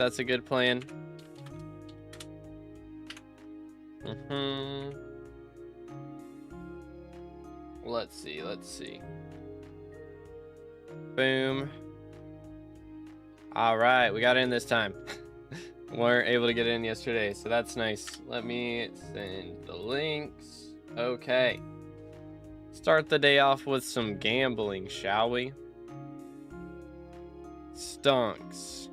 That's a good plan. Let's see. Boom. All right, we got in this time. Weren't able to get in yesterday, so that's nice. Let me send the links. Okay. Start the day off with some gambling, shall we? Stonks.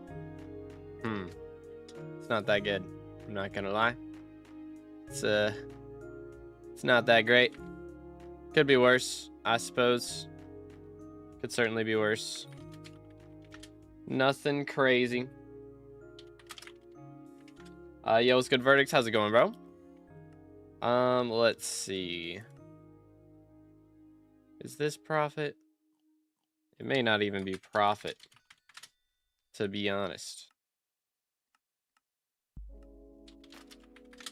It's not that good. I'm not gonna lie. It's not that great. Could be worse, I suppose. Could certainly be worse. Nothing crazy. Yo, what's good, Verdicts? How's it going, bro? Let's see. Is this profit? It may not even be profit, to be honest.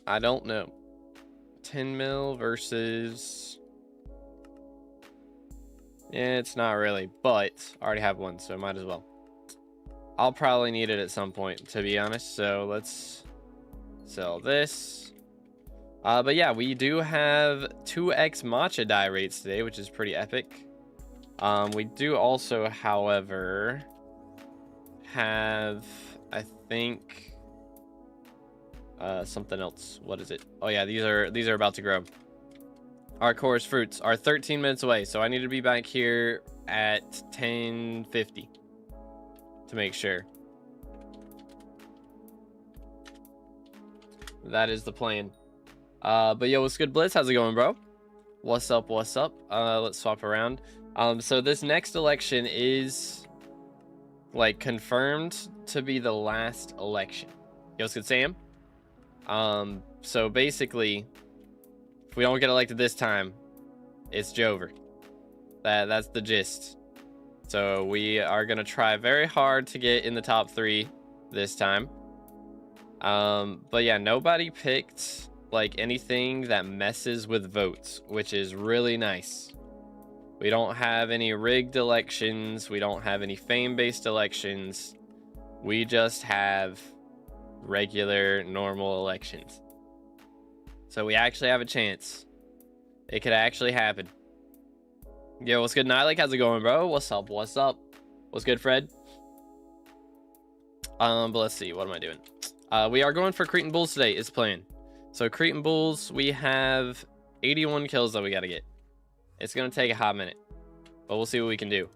I don't know. 10 mil versus... Yeah, it's not really, but I already have one, so I might as well. I'll probably need it at some point, to be honest, so let's sell this. But yeah, we do have 2x Matcha die rates today, which is pretty epic. We do also, however, have, I think, something else. What is it? Oh yeah, these are about to grow. Our chorus fruits are 13 minutes away, so I need to be back here at 10:50 to make sure. That is the plan. But yo, what's good, Blitz? How's it going, bro? What's up? What's up? Let's swap around. So this next election is like confirmed to be the last election. Yo, what's good, Sam? So basically, if we don't get elected this time, it's Jover. That's the gist. So we are gonna try very hard to get in the top 3 this time. But yeah, nobody picked like anything that messes with votes, which is really nice. We don't have any rigged elections. We don't have any fame-based elections. We just have regular, normal elections. So we actually have a chance. It could actually happen. Yo, what's good, Nylake? How's it going, bro? What's up? What's up? What's good, Fred? But let's see. What am I doing? We are going for Cretan Bulls today is planned. So Cretan Bulls, we have 81 kills that we got to get. It's going to take a hot minute, but we'll see what we can do.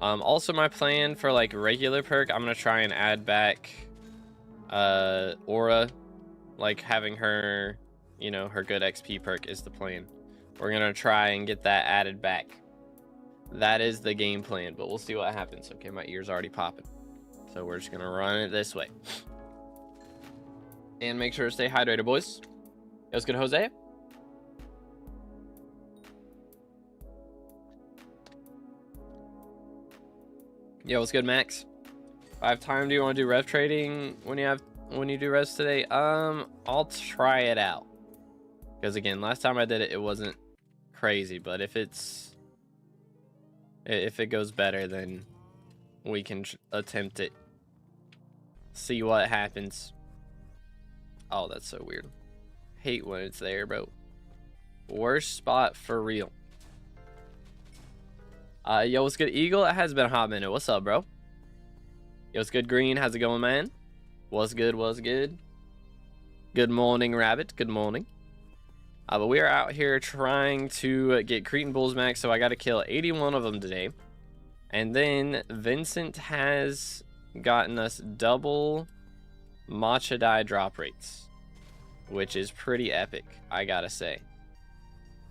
Also, my plan for like regular perk, I'm going to try and add back Aura, like having her, you know, her good XP perk is the plan. We're going to try and get that added back. That is the game plan, but we'll see what happens. Okay, my ear's already popping. So we're just going to run it this way. And make sure to stay hydrated, boys. Yo, what's good, Jose? Yo, what's good, Max? If I have time, do you want to do rev trading when you do res today? I'll try it out. Because again, last time I did it, it wasn't crazy. But if it goes better, then we can attempt it. See what happens. Oh, that's so weird. Hate when it's there, bro. Worst spot for real. Yo, what's good, Eagle? It has been a hot minute. What's up, bro? Yo, what's good, Green? How's it going, man? What's good? What's good? Good morning, Rabbit. Good morning. But we are out here trying to get Cretan Bulls max, so I got to kill 81 of them today. And then Vincent has gotten us double Matcha die drop rates, which is pretty epic, I gotta say.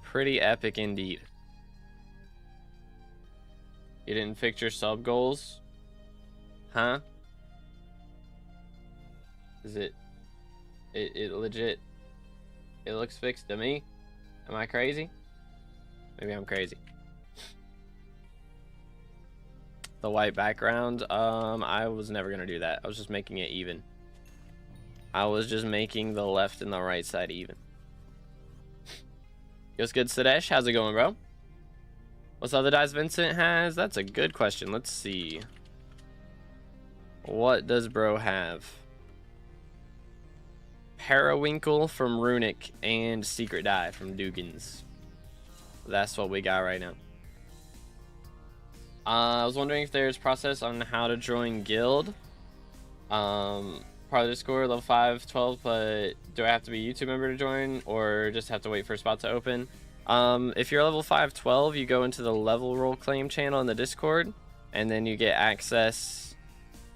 Pretty epic indeed. You didn't fix your sub goals? Huh? Is it legit? It looks fixed to me. Am I crazy? Maybe I'm crazy. The white background, I was never gonna do that. I was just making it even. I was just making the left and the right side even. What's good, Sadesh? How's it going, bro? What's other dice Vincent has? That's a good question. Let's see. What does bro have? Periwinkle from Runic, and Secret Die from Dugan's. That's what we got right now. I was wondering if there's process on how to join guild. Part of the Discord, level 5, 12, but do I have to be a YouTube member to join, or just have to wait for a spot to open? If you're level 5, 12, you go into the level role claim channel in the Discord, and then you get access,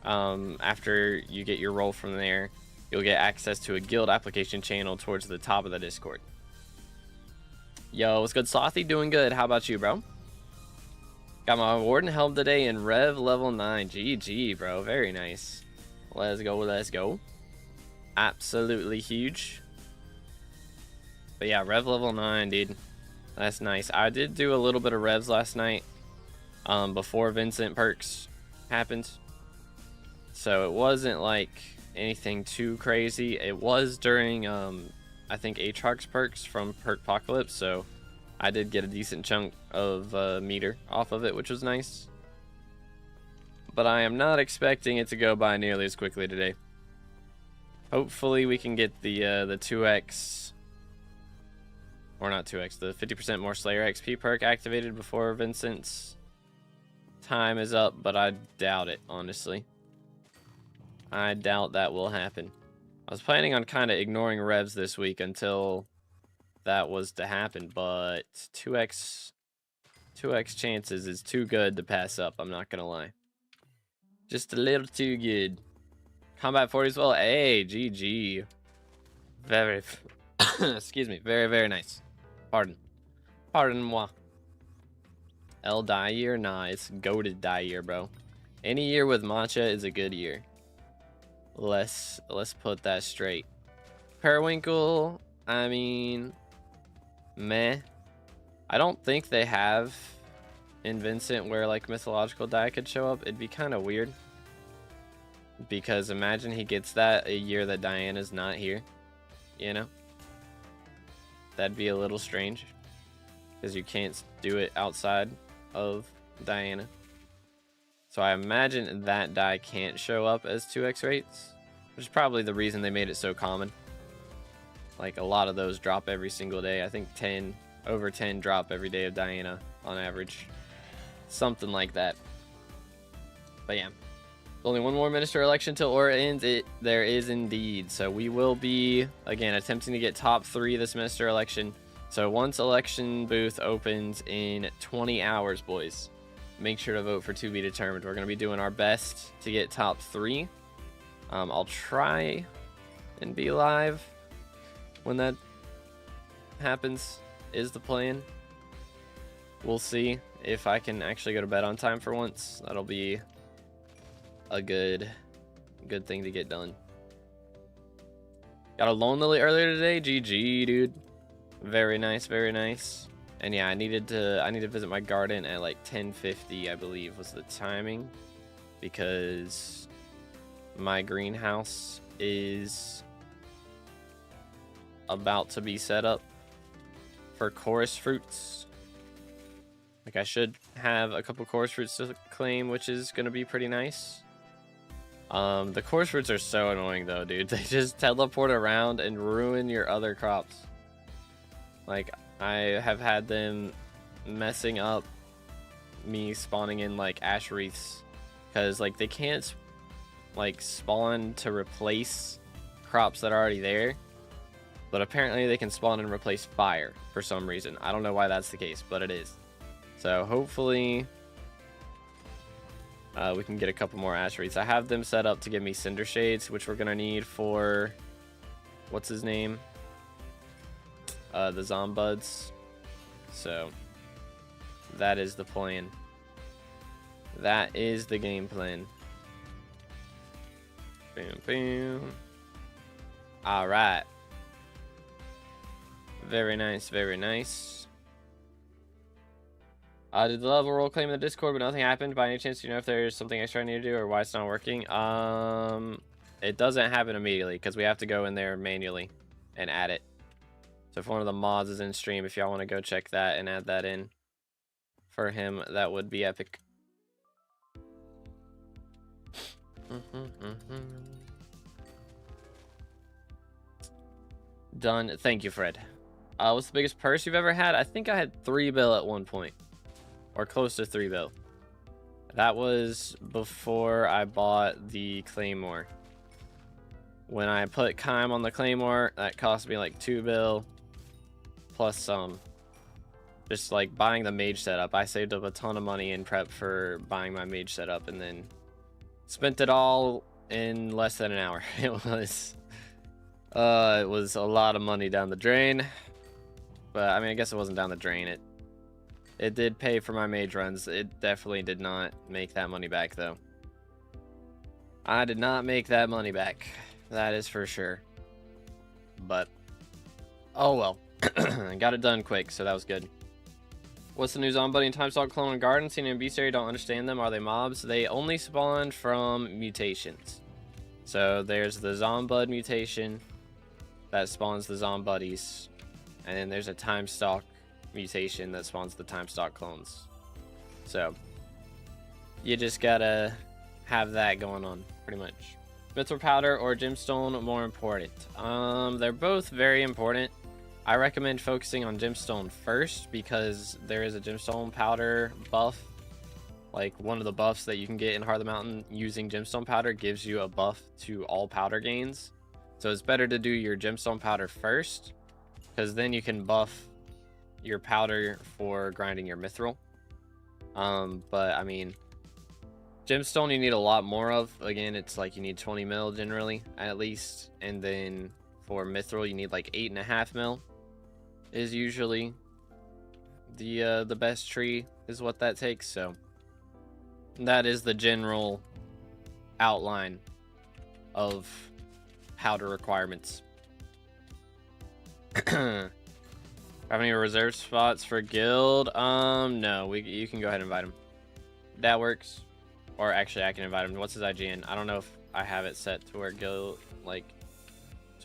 after you get your role from there, you'll get access to a guild application channel towards the top of the Discord. Yo, what's good, Slothy? Doing good. How about you, bro? Got my Warden helm today in Rev level 9. GG, bro. Very nice. Let's go, let's go. Absolutely huge. But yeah, Rev level 9, dude. That's nice. I did do a little bit of Revs last night, before Vincent perks happened. So it wasn't like anything too crazy. It was during, I think, Aatrox perks from Perkpocalypse, so I did get a decent chunk of meter off of it, which was nice. But I am not expecting it to go by nearly as quickly today. Hopefully we can get the 2x, or not 2x, the 50% more Slayer XP perk activated before Vincent's time is up, but I doubt it, honestly. I doubt that will happen. I was planning on kind of ignoring revs this week until that was to happen, but 2x chances is too good to pass up, I'm not gonna lie. Just a little too good. Combat 40 as well. Hey, GG. Very, excuse me, very, very nice. Pardon moi. L die year? Nah, it's goated die year, bro. Any year with Matcha is a good year. Let's put that straight. Periwinkle, I mean, meh. I don't think they have in Vincent where like mythological die could show up. It'd be kind of weird, because imagine he gets that a year that Diana's not here, you know? That'd be a little strange, because you can't do it outside of Diana. So I imagine that die can't show up as 2x rates, which is probably the reason they made it so common. Like, a lot of those drop every single day. I think 10, over 10 drop every day of Diana on average. Something like that. But yeah. Only one more minister election till Aura ends. There is indeed. So we will be, again, attempting to get top 3 this minister election. So once election booth opens in 20 hours, boys, make sure to vote for to be determined. We're going to be doing our best to get top 3. I'll try and be live when that happens, is the plan. We'll see if I can actually go to bed on time for once. That'll be a good thing to get done. Got a Lone Lily earlier today. GG, dude. Very nice, very nice. And yeah, I need to visit my garden at like 10:50, I believe was the timing, because my greenhouse is about to be set up for chorus fruits. Like, I should have a couple chorus fruits to claim, which is gonna be pretty nice. The chorus fruits are so annoying though, dude. They just teleport around and ruin your other crops. Like, I have had them messing up me spawning in like ash wreaths, because like they can't like spawn to replace crops that are already there, but apparently they can spawn and replace fire for some reason. I don't know why that's the case, but it is. So hopefully we can get a couple more ash wreaths. I have them set up to give me cinder shades, which we're gonna need for what's his name, the Zombuds. So that is the plan. That is the game plan. Boom, boom. All right. Very nice, very nice. Did the level roll claim in the Discord, but nothing happened? By any chance, do you know if there's something extra I need to do or why it's not working? It doesn't happen immediately because we have to go in there manually and add it. So if one of the mods is in stream, if y'all want to go check that and add that in for him, that would be epic. Done. Thank you, Fred. What's the biggest purse you've ever had? I think I had 3 bill at one point. Or close to 3 bill. That was before I bought the Claymore. When I put Kime on the Claymore, that cost me like 2 bill. Plus some. Just like buying the mage setup. I saved up a ton of money in prep for buying my mage setup and then spent it all in less than an hour. It was a lot of money down the drain. But I mean, I guess it wasn't down the drain. It did pay for my mage runs. It definitely did not make that money back though. I did not make that money back. That is for sure. But oh well. I got it done quick, so that was good. What's the news on Buddy and Timestalk Clone and Garden? Seen in Beast area, don't understand them. Are they mobs? They only spawn from mutations. So there's the Zombud mutation that spawns the Zombuddies. And then there's a Timestalk mutation that spawns the Timestalk clones. So you just gotta have that going on, pretty much. Mithril powder or gemstone more important? They're both very important. I recommend focusing on gemstone first because there is a gemstone powder buff. Like one of the buffs that you can get in Heart of the Mountain using gemstone powder gives you a buff to all powder gains. So it's better to do your gemstone powder first because then you can buff your powder for grinding your mithril. But I mean, gemstone you need a lot more of. Again, it's like you need 20 mil generally at least, and then for mithril you need like 8.5 mil. Is usually the best tree is what that takes. So that is the general outline of powder requirements. Have any reserve spots for guild? No, you can go ahead and invite him. That works. Or actually I can invite him. What's his IGN? I don't know if I have it set to where guild, like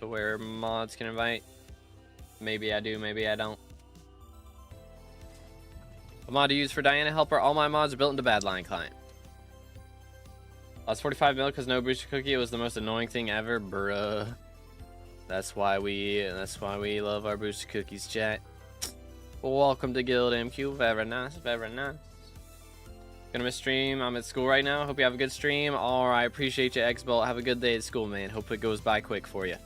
to where mods can invite. Maybe I do, maybe I don't. A mod to use for Diana Helper. All my mods are built into Badline client. Lost 45 mil because no booster cookie. It was the most annoying thing ever, bruh. That's why we love our booster cookies, chat. Welcome to Guild MQ. Very nice, very nice. Gonna miss stream. I'm at school right now. Hope you have a good stream. Alright, appreciate you, X-Bolt. Have a good day at school, man. Hope it goes by quick for you.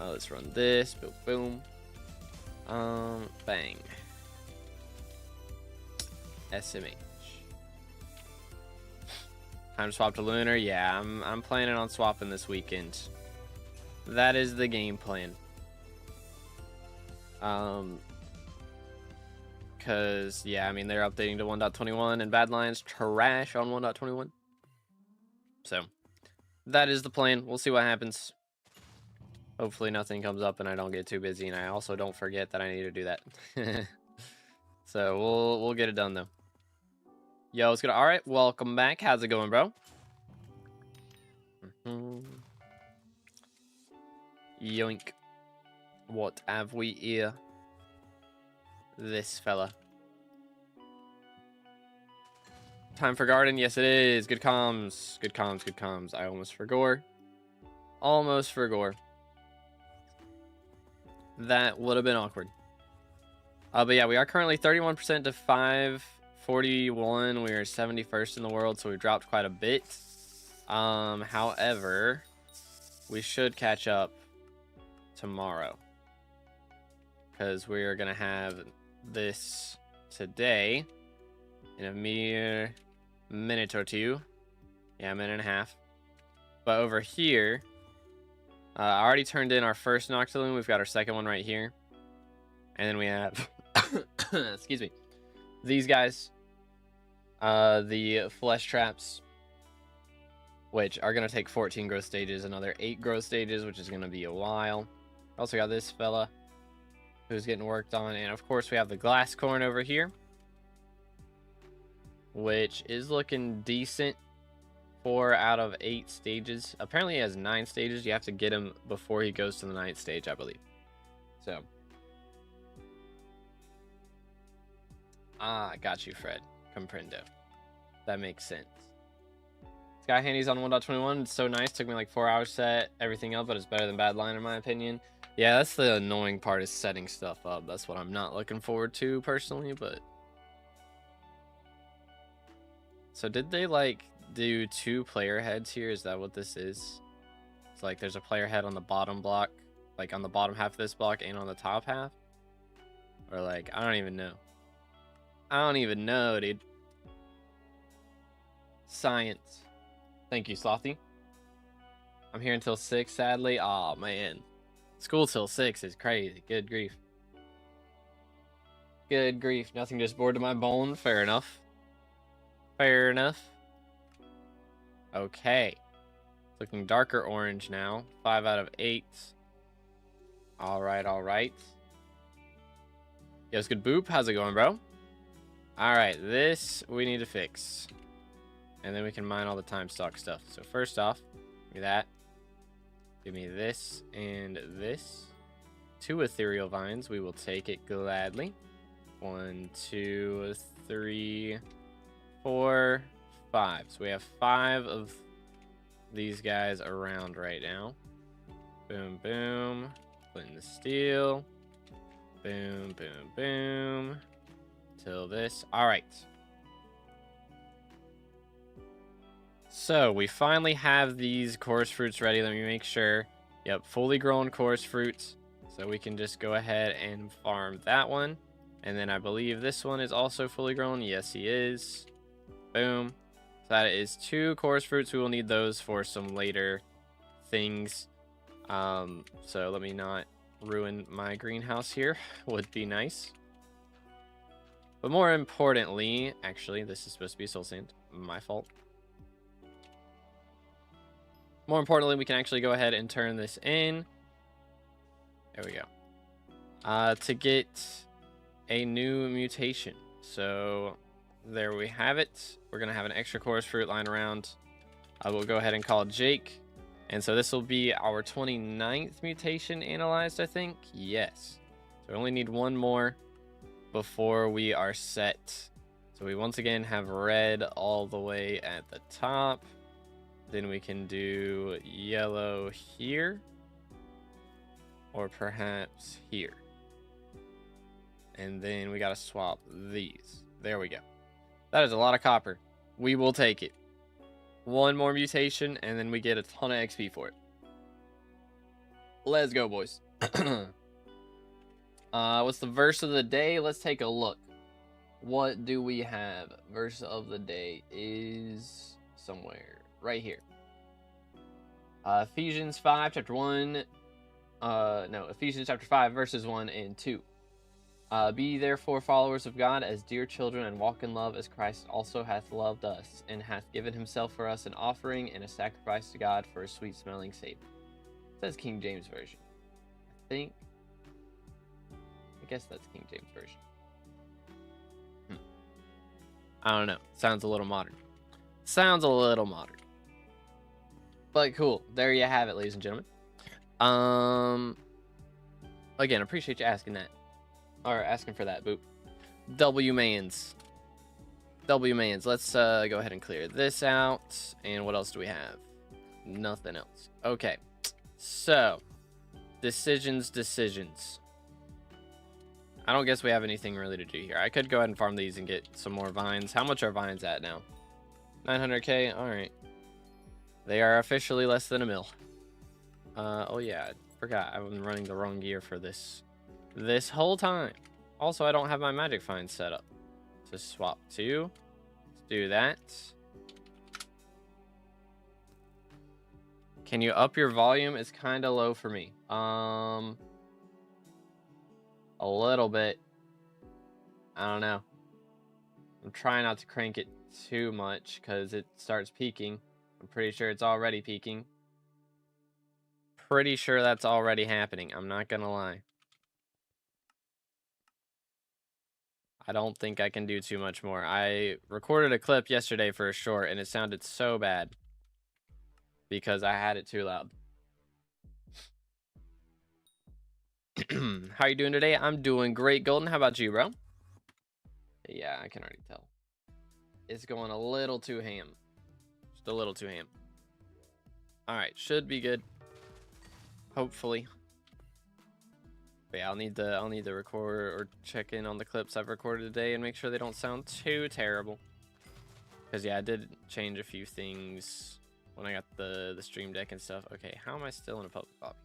Let's run this. Boom, boom. Bang. SMH. Time to swap to Lunar. Yeah, I'm planning on swapping this weekend. That is the game plan. Cause yeah, I mean they're updating to 1.21 and Badline's trash on 1.21. So that is the plan. We'll see what happens. Hopefully nothing comes up and I don't get too busy, and I also don't forget that I need to do that. So we'll get it done though. Yo, it's gonna. All right, welcome back. How's it going, bro? Yoink. What have we here? This fella. Time for garden. Yes, it is. Good comms. Good comms. Good comms. I almost forgot. Almost forgot. That would have been awkward. But yeah, we are currently 31% to 541. We are 71st in the world, so we've dropped quite a bit. However, we should catch up tomorrow because we are gonna have this today in a mere minute or two. Yeah, a minute and a half. But over here, I already turned in our first Noctilume. We've got our second one right here. And then we have, excuse me, these guys, the flesh traps, which are going to take 14 growth stages, another 8 growth stages, which is going to be a while. Also got this fella who's getting worked on. And of course we have the glass corn over here, which is looking decent. 4 out of 8 stages. Apparently he has 9 stages. You have to get him before he goes to the 9th stage, I believe. So. Got you, Fred. Comprendo. That makes sense. Sky Handy's on 1.21. It's so nice. Took me like 4 hours to set everything up, but it's better than bad line in my opinion. Yeah, that's the annoying part, is setting stuff up. That's what I'm not looking forward to personally, but... So did they like do 2 player heads here? Is that what this is? It's like there's a player head on the bottom block, like on the bottom half of this block and on the top half? Or like, I don't even know. I don't even know, dude. Science. Thank you, Slothy. I'm here until 6, sadly. Aw, man. School till 6 is crazy. Good grief. Good grief. Nothing just bored to my bone. Fair enough. Fair enough. Okay. It's looking darker orange now. 5 out of 8. Alright, alright. Yo, it's good boop. How's it going, bro? Alright, this we need to fix. And then we can mine all the time stock stuff. So first off, give me that. Give me this and this. 2 ethereal vines. We will take it gladly. 1, 2, 3, 4, 5. So we have 5 of these guys around right now. Boom, boom. Put in the steel. Boom, boom, boom. Till this. All right. So we finally have these coarse fruits ready. Let me make sure. Yep, fully grown coarse fruits. So we can just go ahead and farm that one. And then I believe this one is also fully grown. Yes, he is. Boom. So that is 2 coarse fruits. We will need those for some later things. So let me not ruin my greenhouse here. Would be nice. But more importantly, actually, this is supposed to be soul sand. My fault. More importantly, we can actually go ahead and turn this in. There we go. To get a new mutation. So there we have it. We're going to have an extra coarse fruit lying around. I will go ahead and call Jake. And so this will be our 29th mutation analyzed, I think. Yes. So we only need 1 more before we are set. So we once again have red all the way at the top. Then we can do yellow here. Or perhaps here. And then we got to swap these. There we go. That is a lot of copper. We will take it. 1 more mutation, and then we get a ton of XP for it. Let's go, boys. What's the verse of the day? Let's take a look. What do we have? Verse of the day is somewhere right here. Ephesians 5, chapter 1. Ephesians chapter 5, verses 1 and 2. Be therefore followers of God as dear children, and walk in love as Christ also hath loved us, and hath given himself for us an offering and a sacrifice to God for a sweet-smelling savor. It says King James Version. I guess that's King James Version. I don't know. Sounds a little modern. Sounds a little modern. But cool. There you have it, ladies and gentlemen. Again, appreciate you asking that. Or asking for that, boop. W-Mans. W-Mans. Let's go ahead and clear this out. And what else do we have? Nothing else. Okay. So, decisions. I don't guess we have anything really to do here. I could go ahead and farm these and get some more vines. How much are vines at now? 900k? Alright. They are officially less than a mil. Oh yeah, I forgot. I've been running the wrong gear for this whole time. Also, I don't have my magic find set up. To swap to. Let's do that. Can you up your volume? It's kind of low for me. A little bit. I don't know. I'm trying not to crank it too much because it starts peaking. I'm pretty sure it's already peaking. Pretty sure that's already happening. I'm not gonna lie. I don't think I can do too much more. I recorded a clip yesterday for a short and it sounded so bad because I had it too loud. How you doing today? I'm doing great, Golden. How about you, bro? Yeah, I can already tell. It's going a little too ham. Just a little too ham. Alright, should be good. Hopefully. But yeah, I'll need to record or check in on the clips I've recorded today and make sure they don't sound too terrible. Because yeah, I did change a few things when I got the stream deck and stuff. Okay, how am I still in a public lobby?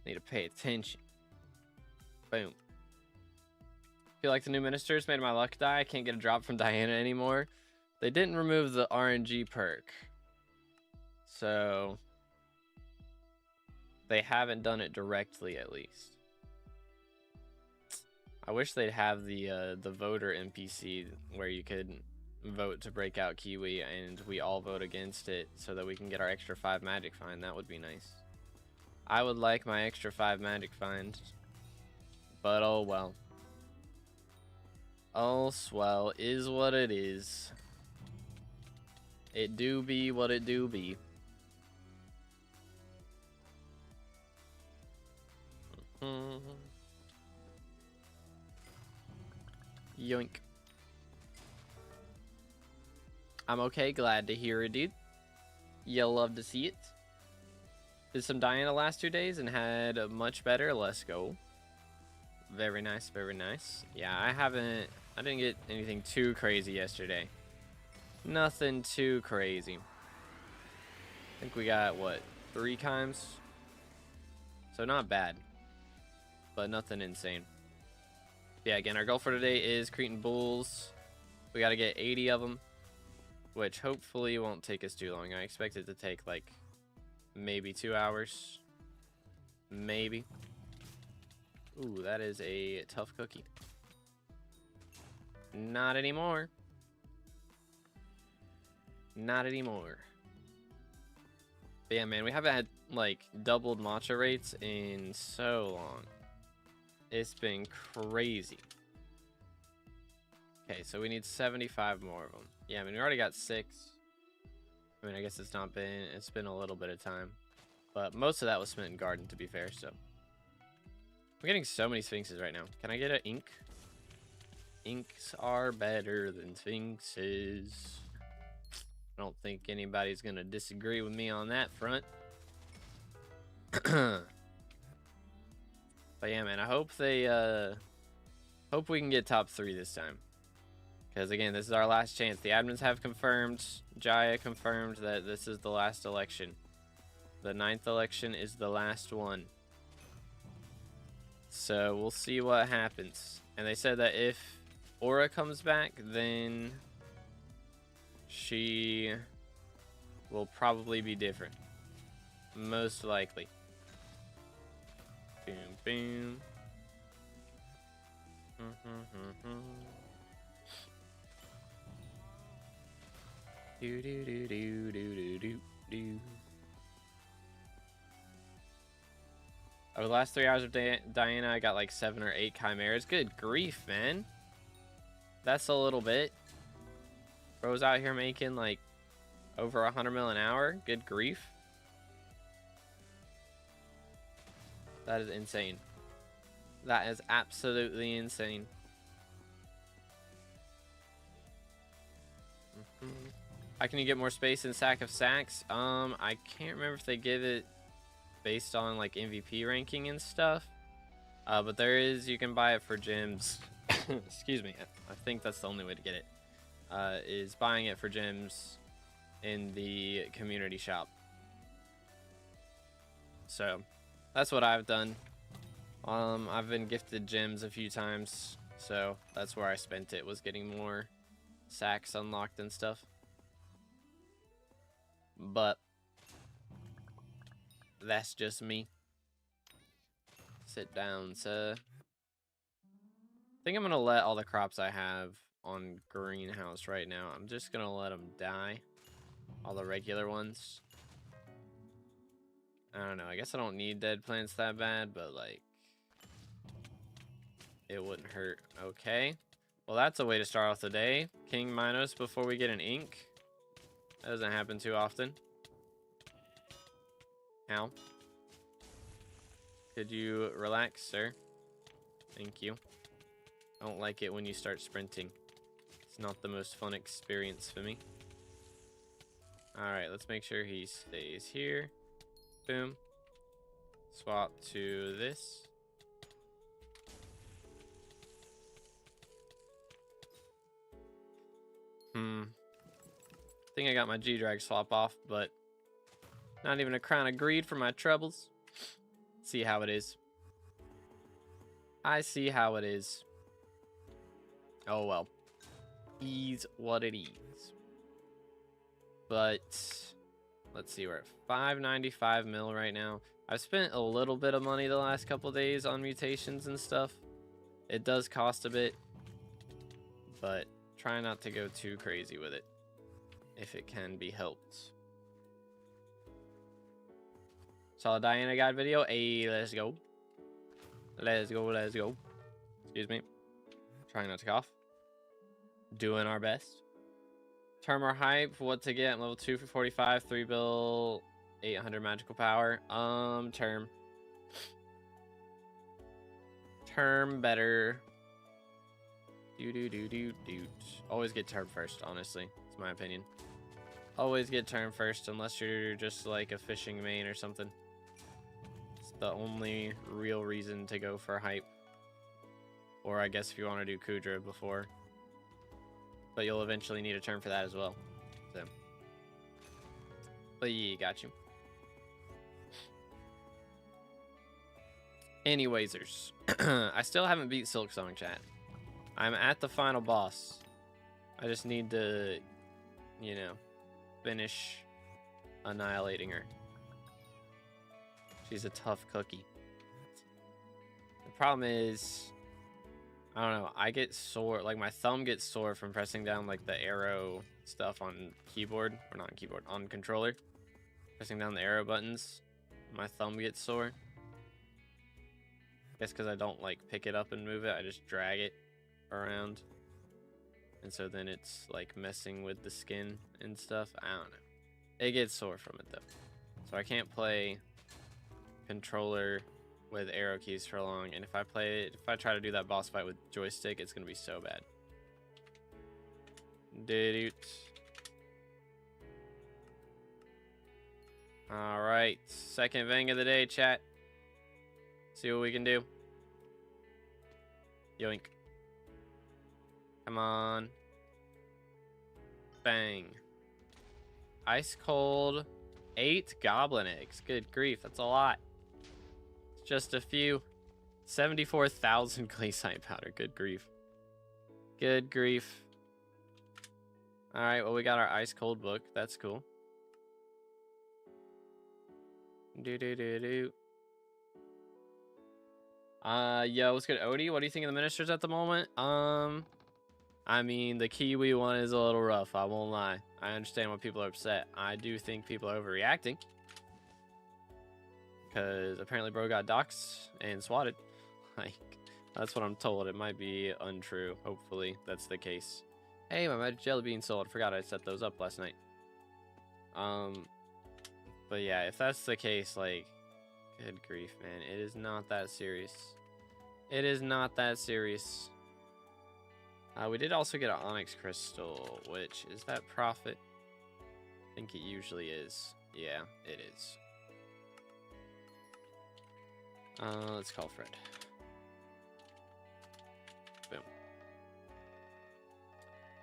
Need to pay attention. Boom. Feel like the new ministers made my luck die. I can't get a drop from Diana anymore. They didn't remove the RNG perk. So they haven't done it directly, at least. I wish they'd have the voter NPC where you could vote to break out Kiwi and we all vote against it so that we can get our extra 5 magic find. That would be nice. I would like my extra 5 magic find. But oh well. Oh swell is what it is. It do be what it do be. Yoink. I'm okay, glad to hear it, dude. You'll love to see it. Did some Diana last 2 days and had a much better. Let's go. Very nice, very nice. Yeah, I didn't get anything too crazy yesterday. Nothing too crazy. I think we got, what, 3 times? So not bad. But nothing insane. Yeah, again, our goal for today is Cretan bulls. We got to get 80 of them, which hopefully won't take us too long. I expect it to take like maybe 2 hours. Maybe. Ooh, that is a tough cookie. Not anymore. Not anymore. But yeah, man, we haven't had like doubled matcha rates in so long. It's been crazy. Okay, so we need 75 more of them. Yeah, I mean, we already got 6. I mean, I guess it's been a little bit of time. But most of that was spent in garden, to be fair, so. I'm getting so many sphinxes right now. Can I get an ink? Inks are better than sphinxes. I don't think anybody's gonna disagree with me on that front. But yeah, man, I hope hope we can get top 3 this time. Because again, this is our last chance. The admins have confirmed, Jaya confirmed that this is the last election. The 9th election is the last one. So we'll see what happens. And they said that if Aura comes back, then she will probably be different. Most likely. Boom, boom. Do do do do do do do. Over the last 3 hours of Diana, I got like 7 or 8 chimeras. Good grief, man. That's a little bit. Bro's out here making like over 100 mil an hour. Good grief. That is insane. That is absolutely insane. How can you get more space in Sack of Sacks? I can't remember if they give it based on like MVP ranking and stuff. But there is, you can buy it for gems. Excuse me. I think that's the only way to get it. Is buying it for gems in the community shop. So that's what I've done. I've been gifted gems a few times, so that's where I spent it, was getting more sacks unlocked and stuff. But that's just me. Sit down, sir. I think I'm gonna let all the crops I have on greenhouse right now. I'm just gonna let them die. All the regular ones. I don't know. I guess I don't need dead plants that bad, but like, it wouldn't hurt. Okay. Well, that's a way to start off the day. King Minos before we get an ink. That doesn't happen too often. How? Could you relax, sir? Thank you. I don't like it when you start sprinting. It's not the most fun experience for me. Alright, let's make sure he stays here. Boom. Swap to this. I think I got my G-Drag swap off, but not even a crown of greed for my troubles. See how it is. I see how it is. Oh well. Ease what it is. But let's see, we're at 595 mil right now. I've spent a little bit of money the last couple days on mutations and stuff. It does cost a bit, but try not to go too crazy with it if it can be helped. Saw a Diana guide video. Hey, let's go. Let's go, let's go. Excuse me. Trying not to cough. Doing our best. Term or hype. What to get? Level 2 for 45. 3 bill. 800 magical power. Term. Term better. Do. Always get term first, honestly. It's my opinion. Always get term first, unless you're just like a fishing main or something. It's the only real reason to go for hype. Or I guess if you want to do Kudra before. But you'll eventually need a term for that as well. So. But yeah, got you. Anywaysers. I still haven't beat Silksong, chat. I'm at the final boss. I just need to, you know, finish annihilating her. She's a tough cookie. The problem is, I don't know, I get sore, like my thumb gets sore from pressing down like the arrow stuff on keyboard, or not on keyboard, on controller. Pressing down the arrow buttons, my thumb gets sore. I guess because I don't like pick it up and move it, I just drag it around. And so then it's like messing with the skin and stuff. I don't know. It gets sore from it though. So I can't play controller with arrow keys for long. And if I try to do that boss fight with joystick, it's gonna be so bad. Alright. Second Vang of the day, chat. See what we can do. Yoink. Come on. Bang. Ice cold. 8 goblin eggs. Good grief, that's a lot. It's just a few. 74,000 glaciite powder. Good grief. Good grief. Alright, well, we got our ice cold book. That's cool. Yo, what's good, Odie? What do you think of the ministers at the moment? I mean, the Kiwi one is a little rough, I won't lie. I understand why people are upset. I do think people are overreacting. Because apparently bro got doxxed and swatted. Like, that's what I'm told. It might be untrue. Hopefully, that's the case. Hey, my magic jelly bean sold. I forgot I set those up last night. But yeah, if that's the case, like, good grief, man. It is not that serious. It is not that serious. We did also get an onyx crystal, which, is that profit? I think it usually is. Yeah, it is. Let's call Fred. Boom.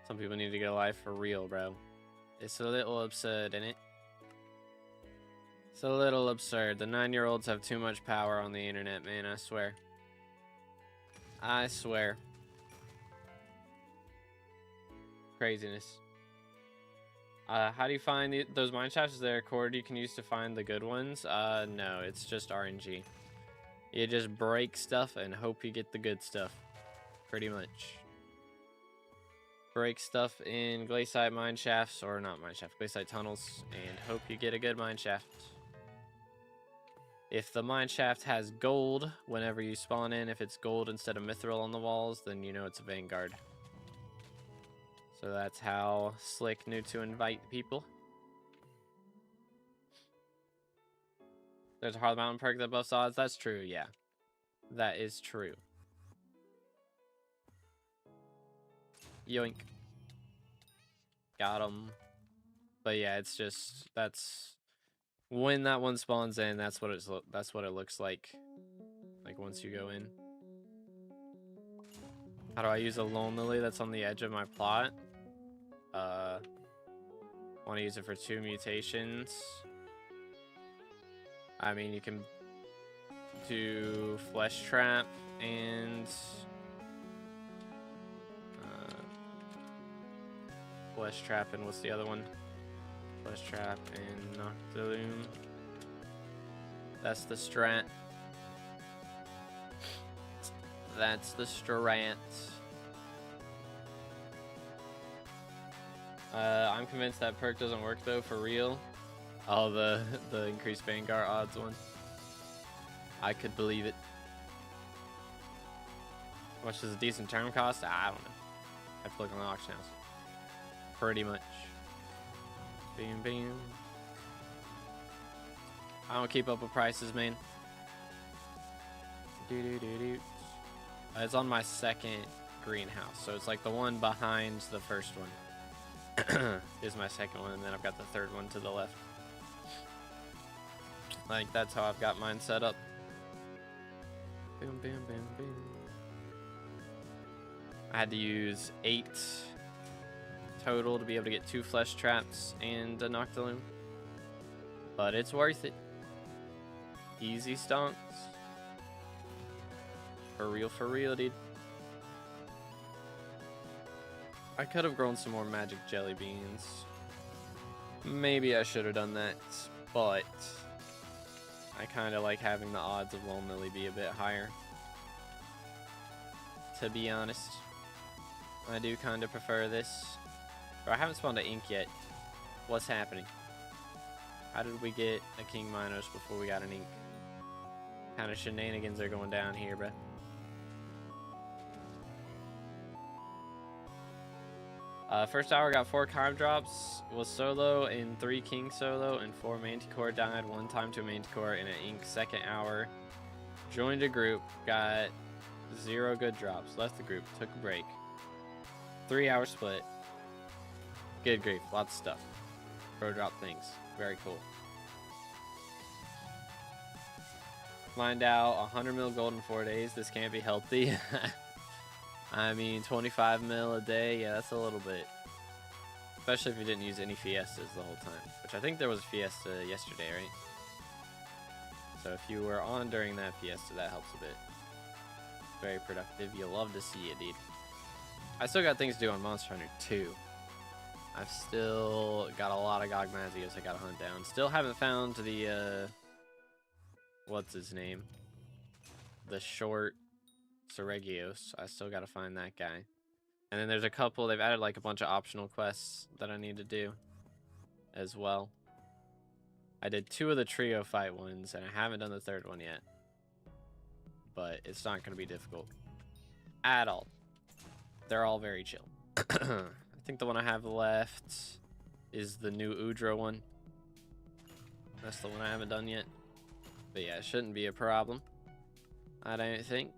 Some people need to get alive for real, bro. It's a little absurd, isn't it? It's a little absurd. The 9-year-olds have too much power on the internet, man. I swear. I swear. Craziness. How do you find those mine shafts? Is there a cord you can use to find the good ones? No, it's just RNG. You just break stuff and hope you get the good stuff. Pretty much. Break stuff in glaciite mine shafts, or not mine shafts, glaciite tunnels, and hope you get a good mine shaft. If the mine shaft has gold whenever you spawn in, if it's gold instead of mithril on the walls, then you know it's a vanguard. So that's how Slick knew to invite people. There's a Hard Mountain perk that buffs odds. That's true, yeah. That is true. Yoink. Got him. But yeah, it's just, that's when that one spawns in, that's what it looks like once you go in. How do I use a lone lily that's on the edge of my plot? Want to use it for 2 mutations. I mean, you can do flesh trap and flesh trap, and what's the other one? Flesh trap and Noctilume. That's the strat. That's the strat. I'm convinced that perk doesn't work though, for real. Oh, the increased Vanguard odds one. I could believe it. How much does a decent term cost? I don't know. I have to look on the auction house. Pretty much. Bam, bam. I don't keep up with prices, man. It's on my second greenhouse, so it's like the one behind the first one. Is my second one, and then I've got the third one to the left. Like, that's how I've got mine set up. Boom, bam, bam, bam. I had to use 8 total to be able to get 2 flesh traps and a Noctilume. But it's worth it. Easy stonks. For real, dude. I could have grown some more magic jelly beans. Maybe I should have done that, but I kind of like having the odds of Lone Lily be a bit higher. To be honest, I do kind of prefer this. But I haven't spawned an ink yet. What's happening? How did we get a King Minos before we got an ink? What kind of shenanigans are going down here, bruh? First hour got 4 Chime drops, was solo in 3 King solo, and 4 Manticore died 1 time to a Manticore in an ink. Second hour, joined a group, got 0 good drops, left the group, took a break. 3 hour split. Good grief, lots of stuff. Pro drop things, very cool. Find out 100 mil gold in 4 days, this can't be healthy. I mean, 25 mil a day, yeah, that's a little bit. Especially if you didn't use any fiestas the whole time. Which I think there was a fiesta yesterday, right? So if you were on during that fiesta, that helps a bit. Very productive. You'll love to see it, dude. I still got things to do on Monster Hunter 2. I've still got a lot of Gogmazios I gotta hunt down. Still haven't found the, what's his name? The short Seregios. I still gotta find that guy. And then there's a couple, they've added like a bunch of optional quests that I need to do as well. I did 2 of the trio fight ones, and I haven't done the 3rd one yet. But it's not gonna be difficult at all. They're all very chill. I think the one I have left is the new Udra one. That's the one I haven't done yet. But yeah, it shouldn't be a problem, I don't think.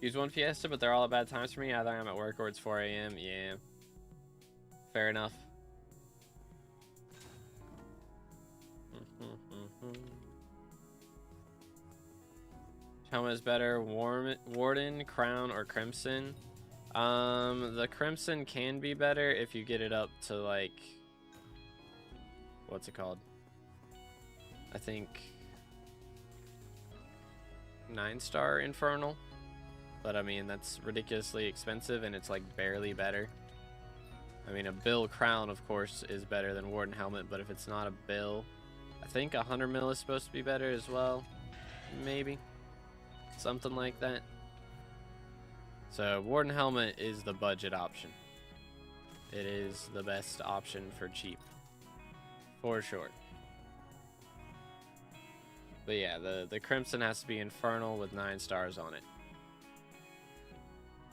Use 1 fiesta, but they're all at bad times for me. Either I'm at work or it's 4 a.m. Yeah. Fair enough. Helmet is better. Warden, Crown, or Crimson? The Crimson can be better if you get it up to, like... What's it called? I think... 9-star Infernal. But I mean, that's ridiculously expensive, and it's like barely better. I mean, a Bill Crown, of course, is better than Warden Helmet, but if it's not a Bill, I think 100 mil is supposed to be better as well. Maybe. Something like that. So, Warden Helmet is the budget option. It is the best option for cheap. For sure. But yeah, the Crimson has to be Infernal with 9 stars on it.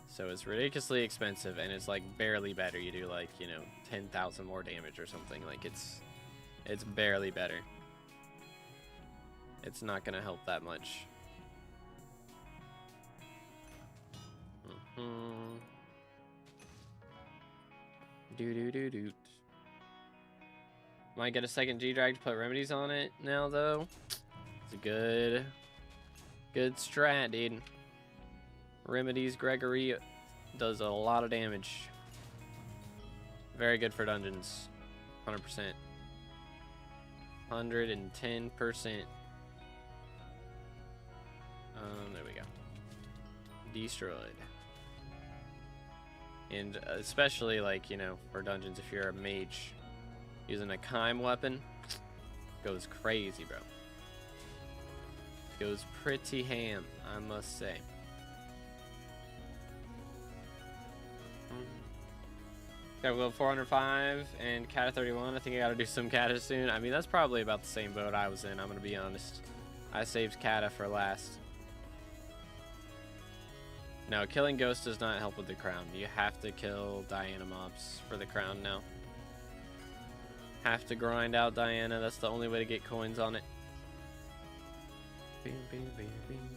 So it's ridiculously expensive, and it's like barely better. You do like, you know, 10,000 more damage or something. Like it's barely better. It's not gonna help that much. Do. Might get a second G-Drag to put remedies on it now, though. It's a good strat, dude. Remedies Gregory does a lot of damage. Very good for dungeons. 100%. 110%. There we go. Destroyed. And especially, like, you know, for dungeons, if you're a mage, using a Chime weapon goes crazy, bro. Goes pretty ham, I must say. Got Will 405 and Kata 31. I think I gotta do some Kata soon. I mean, that's probably about the same boat I was in, I'm gonna be honest. I saved Kata for last. No, killing ghosts does not help with the crown. You have to kill Diana mobs for the crown now. Have to grind out Diana. That's the only way to get coins on it. Bing, bing, bing, bing.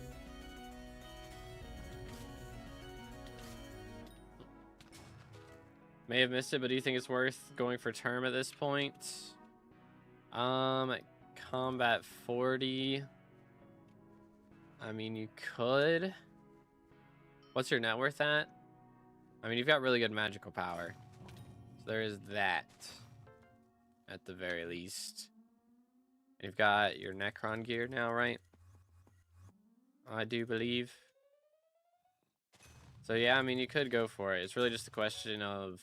May have missed it, but do you think it's worth going for term at this point? Combat 40. I mean, you could. What's your net worth at? I mean, you've got really good magical power. So there is that. At the very least. And you've got your Necron gear now, right? I do believe. So yeah, I mean, you could go for it. It's really just a question of,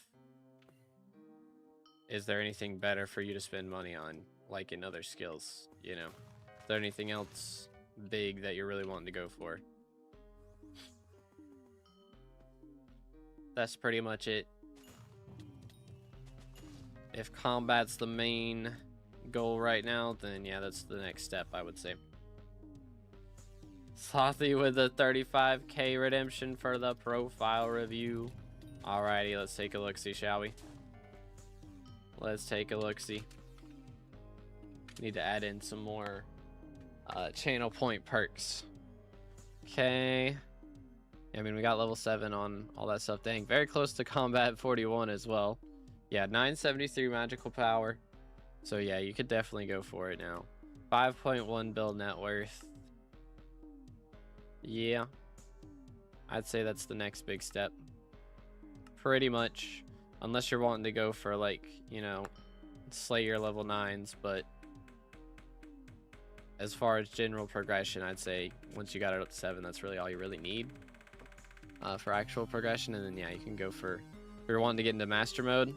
is there anything better for you to spend money on, like in other skills, you know? Is there anything else big that you're really wanting to go for? That's pretty much it. If combat's the main goal right now, then yeah, that's the next step, I would say. Slothy with a 35k redemption for the profile review. Alrighty, let's take a look-see, shall we? Let's take a look-see. Need to add in some more channel point perks. Okay. I mean, we got level 7 on all that stuff. Dang, very close to combat 41 as well. Yeah, 973 magical power. So yeah, you could definitely go for it now. 5.1 build net worth. Yeah. I'd say that's the next big step. Pretty much. Unless you're wanting to go for, like, you know, Slayer level 9s, but as far as general progression, I'd say once you got it up to 7, that's really all you really need for actual progression. And then yeah, you can go for, if you're wanting to get into master mode,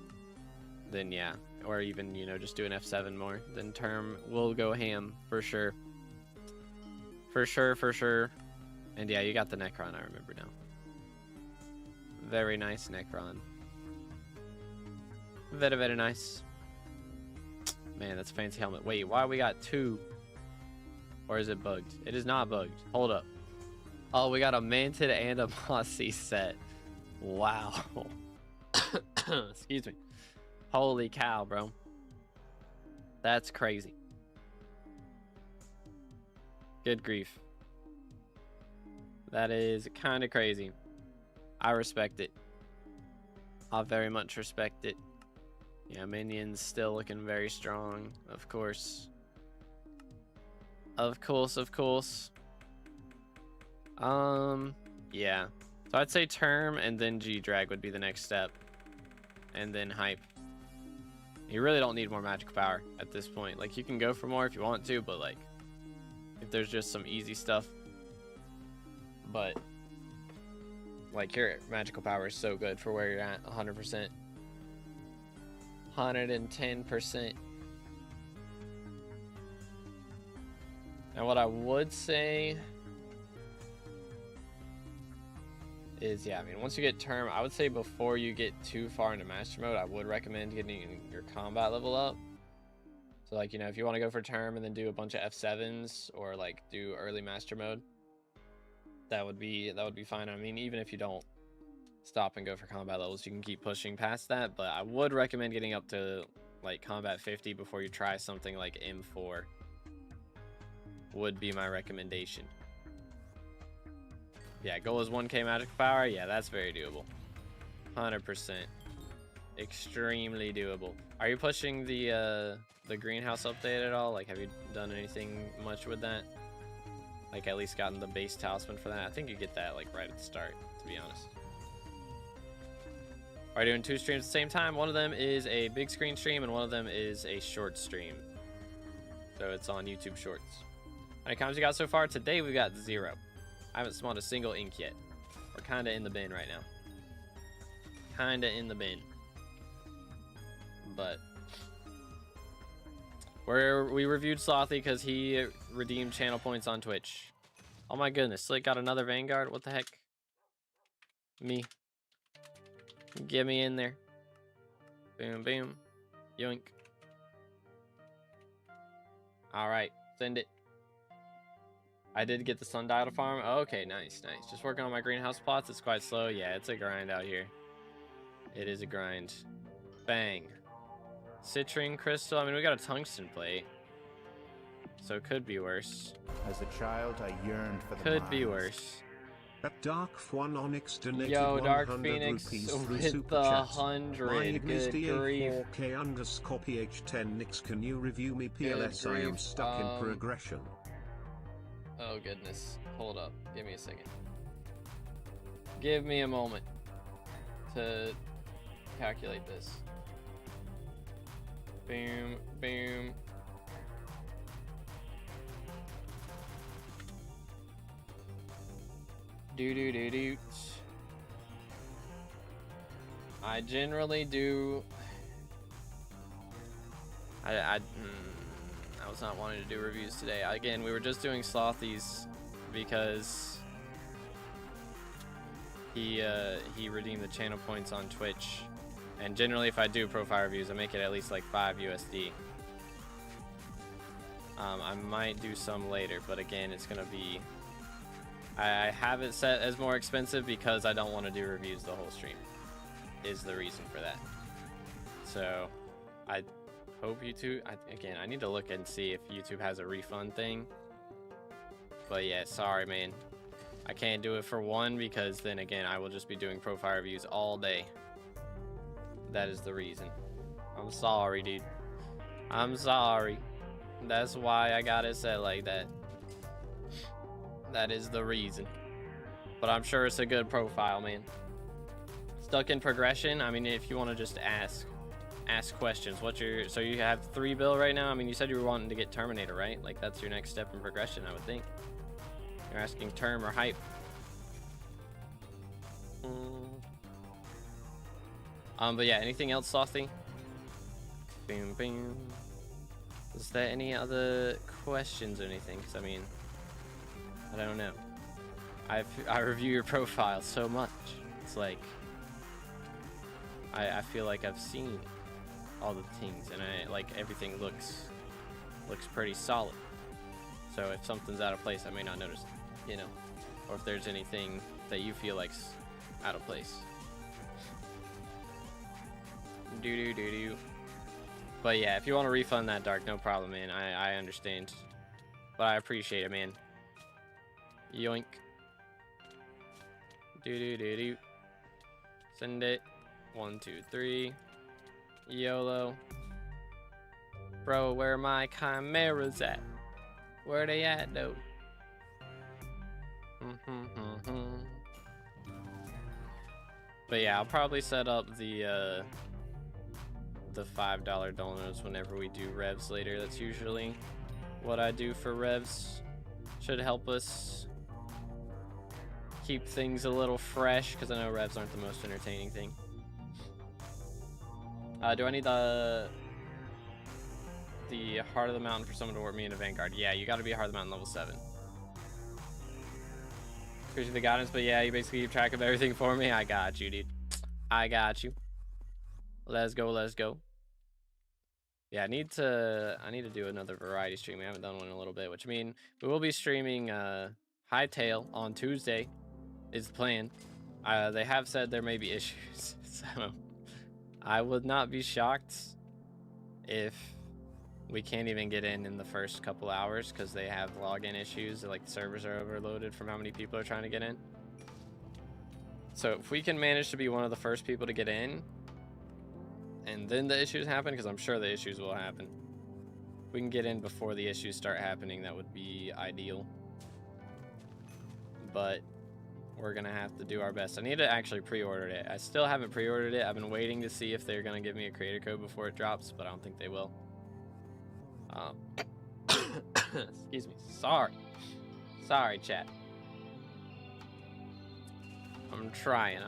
then yeah, or even, you know, just do an F7 more, then term will go ham for sure. For sure. And yeah, you got the Necron, I remember now. Very nice Necron. Very, very nice. Man, that's a fancy helmet. Wait, why we got 2? Or is it bugged? It is not bugged. Hold up. Oh, we got a Manted and a Mossy set. Wow. Excuse me. Holy cow, bro. That's crazy. Good grief. That is kind of crazy. I respect it. I very much respect it. Yeah, minions still looking very strong, of course. Of course. Yeah. So I'd say term and then G-Drag would be the next step. And then hype. You really don't need more magical power at this point. Like, you can go for more if you want to, but like, if there's just some easy stuff. But like, your magical power is so good for where you're at. 100%. 110%. And what I would say is, yeah, I mean, once you get term, I would say before you get too far into master mode, I would recommend getting your combat level up. So like, you know, if you want to go for term and then do a bunch of F7s or like do early master mode, that would be fine. I mean, even if you don't stop and go for combat levels, you can keep pushing past that, but I would recommend getting up to like combat 50 before you try something like M4. Would be my recommendation. Yeah, goal is 1k magic power. Yeah, that's very doable. 100%. extremely doable. Are you pushing the greenhouse update at all? Like, have you done anything much with that? Like, at least gotten the base talisman for that? I think you get that, like, right at the start, to be honest. Are you doing 2 streams at the same time? One of them is a big screen stream, and one of them is a short stream. So it's on YouTube Shorts. How many comments you got so far? Today we got 0. I haven't spawned a single ink yet. We're kind of in the bin right now. Kind of in the bin. But we reviewed Slothy because he redeemed channel points on Twitch. Oh my goodness, Slick got another Vanguard. What the heck? Me. Get me in there. Boom, boom. Yoink. Alright, send it. I did get the sundial to farm. Okay, nice, nice. Just working on my greenhouse plots. It's quite slow. Yeah, it's a grind out here. It is a grind. Bang. Citrine crystal. I mean, we got a tungsten plate. So it could be worse. As a child, I yearned for the Could mines. be worse. At Dark One Onyx donated Yo, Dark 100 Phoenix rupees through with Super the Chat. 100. Good grief. DA4K_PH10 Nix, can you review me PLS? I am stuck in progression. Oh goodness. Hold up. Give me a second. Give me a moment to calculate this. Boom, boom. Do. I generally do. I was not wanting to do reviews today. Again, we were just doing Slothy's because he redeemed the channel points on Twitch. And generally, if I do profile reviews, I make it at least like 5 USD. I might do some later, but again, it's gonna be. I have it set as more expensive because I don't want to do reviews the whole stream. Is the reason for that. So, I hope YouTube. Again, I need to look and see if YouTube has a refund thing. But yeah, sorry, man. I can't do it for one because then again, I will just be doing profile reviews all day. That is the reason. I'm sorry, dude. I'm sorry. That's why I got it set like that. That is the reason. But I'm sure it's a good profile, man. Stuck in progression. I mean, if you want to just ask questions. What's your... So you have 3 bill right now? I mean, you said you were wanting to get Terminator, right? Like, that's your next step in progression, I would think. You're asking term or hype. But yeah, anything else, Slothy? Boom, boom. Is there any other questions or anything? Because, I mean, I don't know. I review your profile so much. It's like, I feel like I've seen all the things, and like everything looks pretty solid. So if something's out of place, I may not notice it, you know, or if there's anything that you feel like's out of place. Do. But yeah, if you want to refund that, Dark, no problem, man. I understand, but I appreciate it, man. Yoink. Do. Send it. 1, 2, 3. YOLO. Bro, where my chimeras at? Where they at, though? But yeah, I'll probably set up the $5 donuts whenever we do revs later. That's usually what I do for revs. Should help us keep things a little fresh, because I know revs aren't the most entertaining thing. Do I need the Heart of the Mountain for someone to work me in a Vanguard? Yeah, you gotta be a Heart of the Mountain level 7. Appreciate the guidance, but yeah, you basically keep track of everything for me. I got you, dude. I got you. Let's go, let's go. Yeah, I need to do another variety stream. We haven't done one in a little bit, which I mean, we will be streaming Hightail on Tuesday is the plan. They have said there may be issues, so I would not be shocked if we can't even get in the first couple hours because they have login issues. Like, the servers are overloaded from how many people are trying to get in. So if we can manage to be one of the first people to get in, and then the issues happen, because I'm sure the issues will happen. If we can get in before the issues start happening, that would be ideal. But we're gonna have to do our best. I need to actually pre-order it. I still haven't pre-ordered it. I've been waiting to see if they're gonna give me a creator code before it drops, but I don't think they will. Excuse me. Sorry, chat. I'm trying.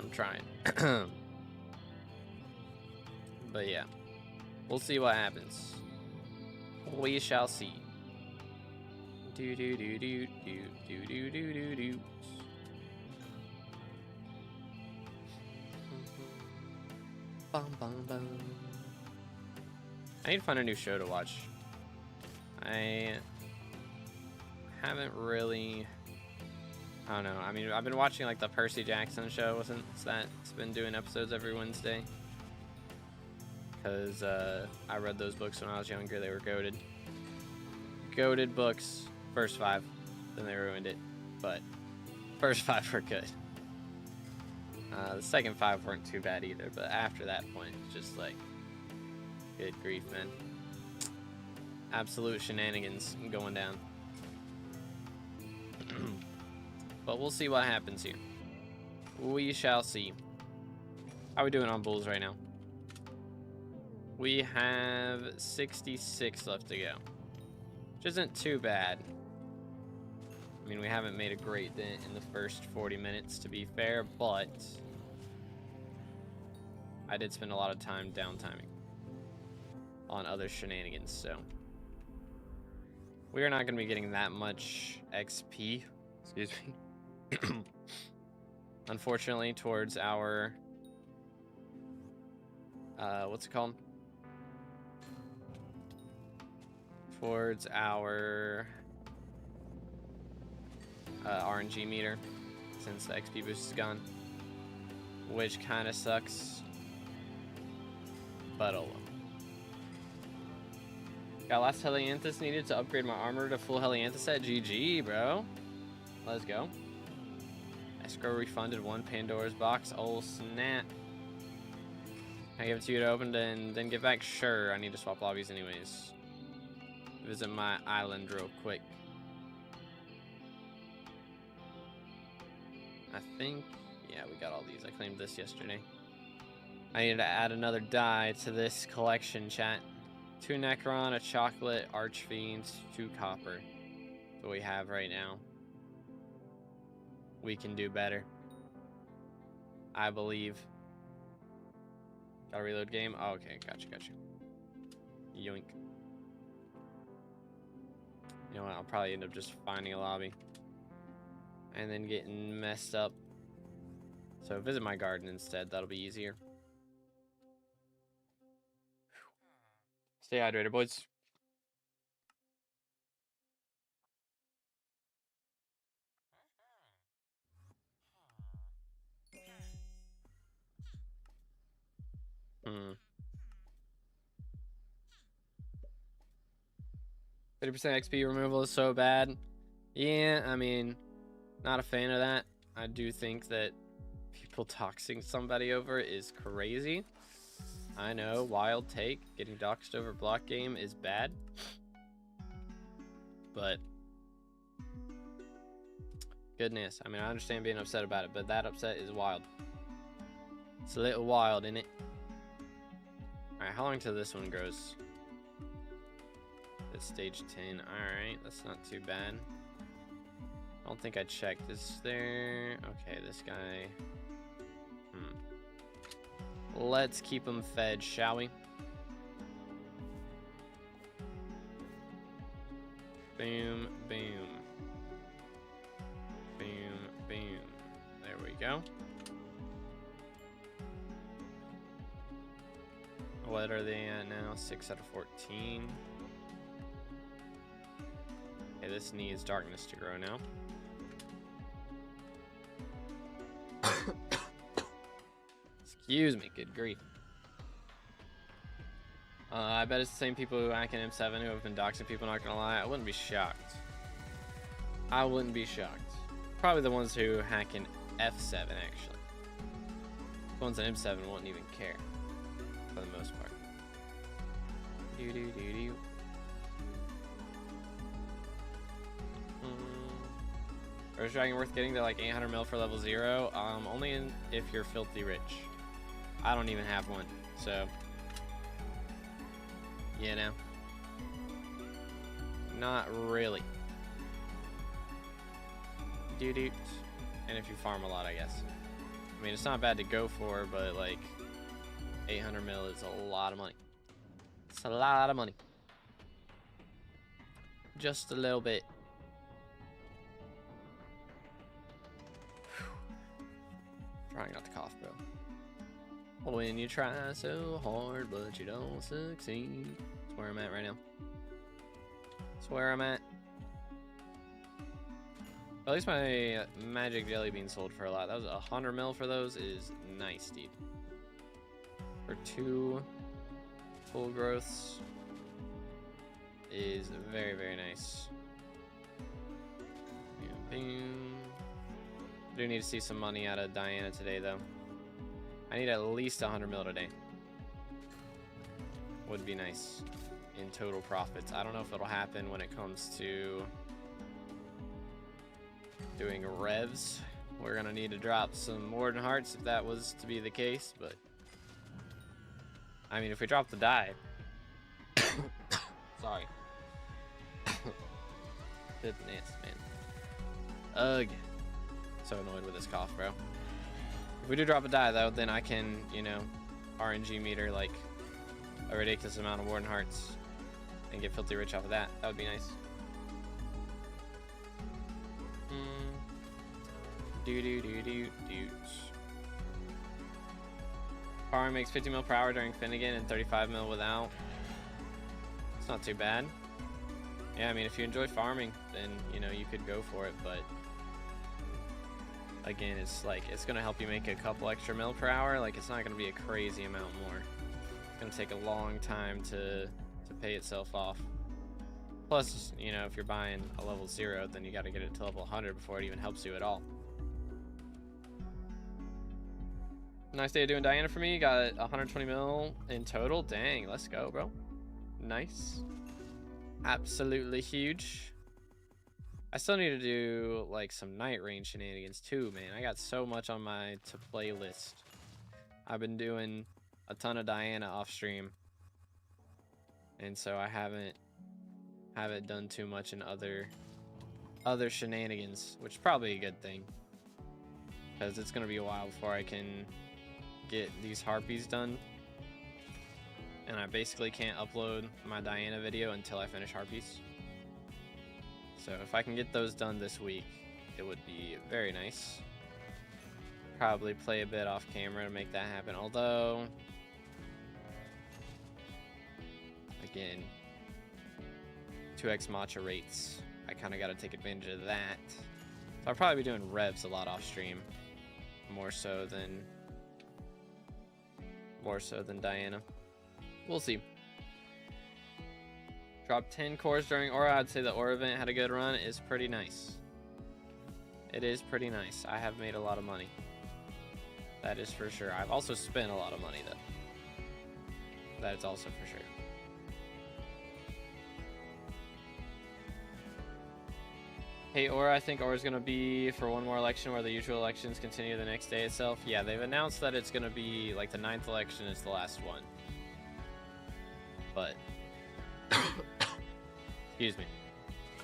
But yeah, we'll see what happens. We shall see. Do do do do do do do do do do. Bum bum bum. I need to find a new show to watch. I haven't really. I don't know. I mean, I've been watching like the Percy Jackson show since that's been doing episodes every Wednesday. Because I read those books when I was younger. They were goated. Goated books. First 5. Then they ruined it. But first 5 were good. The second 5 weren't too bad either. But after that point, it's just like, good grief, man. Absolute shenanigans going down. But we'll see what happens here. We shall see. How are we doing on bulls right now? We have 66 left to go, which isn't too bad. I mean, we haven't made a great dent in the first 40 minutes, to be fair, but I did spend a lot of time downtiming on other shenanigans, so we are not going to be getting that much XP, excuse me, unfortunately, towards our, what's it called? Towards our RNG meter, since the XP boost is gone, which kind of sucks, but oh well. Got last Helianthus needed to upgrade my armor to full Helianthus set. GG, bro. Let's go. Escrow refunded 1 Pandora's box. Oh, snap. Can I give it to you to open and then get back? Sure, I need to swap lobbies anyways. Visit my island real quick. I think, yeah, we got all these. I claimed this yesterday. I need to add another die to this collection, chat. 2 Necron, a chocolate, Archfiend, 2 copper. That's what we have right now. We can do better, I believe. Gotta reload game. Oh, okay, gotcha. Yoink. You know what? I'll probably end up just finding a lobby and then getting messed up. So visit my garden instead. That'll be easier. Stay hydrated, boys. Hmm. 30% XP removal is so bad. Yeah, I mean, not a fan of that. I do think that people doxing somebody over it is crazy. I know, wild take. Getting doxed over block game is bad. But goodness, I mean, I understand being upset about it, but that upset is wild. It's a little wild, isn't it? Alright, how long till this one grows? It's stage 10. Alright, that's not too bad. I don't think I checked. Is there... Okay, this guy... Let's keep him fed, shall we? Boom, boom. Boom, boom. There we go. What are they at now? 6 out of 14. Okay, this needs darkness to grow now. Excuse me, good grief. I bet it's the same people who hack in M7 who have been doxing people, not gonna lie. I wouldn't be shocked. I wouldn't be shocked. Probably the ones who hack in F7, actually. The ones in M7 wouldn't even care. for the most part. Do. First dragon worth getting to like 800 mil for level 0. Only if you're filthy rich. I don't even have one, so you know, not really. Dude. And if you farm a lot, I guess. I mean, it's not bad to go for, but like 800 mil is a lot of money. It's a lot of money. Just a little bit. Trying not to cough, bro. When you try so hard, but you don't succeed. That's where I'm at right now. That's where I'm at. At least my magic jelly bean sold for a lot. That was 100 mil for those. Is nice, dude. For 2 full growths is very, very nice. I do need to see some money out of Diana today, though. I need at least 100 mil today. Would be nice in total profits. I don't know if it'll happen when it comes to doing revs. We're gonna need to drop some Warden Hearts if that was to be the case, but I mean, if we drop the die, sorry, goodness, man, ugh, so annoyed with this cough, bro. If we do drop a die though, then I can, you know, RNG meter like a ridiculous amount of Warden Hearts and get filthy rich off of that. That would be nice. Farming makes 50 mil per hour during Finnegan and 35 mil without. It's not too bad. Yeah, I mean, if you enjoy farming, then, you know, you could go for it, but again, it's like, it's gonna help you make a couple extra mil per hour. Like, it's not gonna be a crazy amount more. It's gonna take a long time to pay itself off. Plus, you know, if you're buying a level 0, then you gotta get it to level 100 before it even helps you at all. Nice day of doing Diana for me. Got 120 mil in total. Dang, let's go, bro. Nice. Absolutely huge. I still need to do like some night range shenanigans too, man. I got so much on my to play list. I've been doing a ton of Diana off stream, and so I haven't done too much in other shenanigans, which is probably a good thing, because it's gonna be a while before I can get these harpies done, and I basically can't upload my Diana video until I finish harpies. So if I can get those done this week, it would be very nice. Probably play a bit off camera to make that happen, although again, 2x matcha rates, I kind of got to take advantage of that. So I'll probably be doing revs a lot off stream, more so than Diana. We'll see. Dropped 10 cores during Aura. I'd say the Aura event had a good run. It's pretty nice. It is pretty nice. I have made a lot of money. That is for sure. I've also spent a lot of money though. That is also for sure. Hey, Aura, I think Aura's going to be for one more election where the usual elections continue the next day itself. Yeah, they've announced that it's going to be like the 9th election is the last one. But excuse me.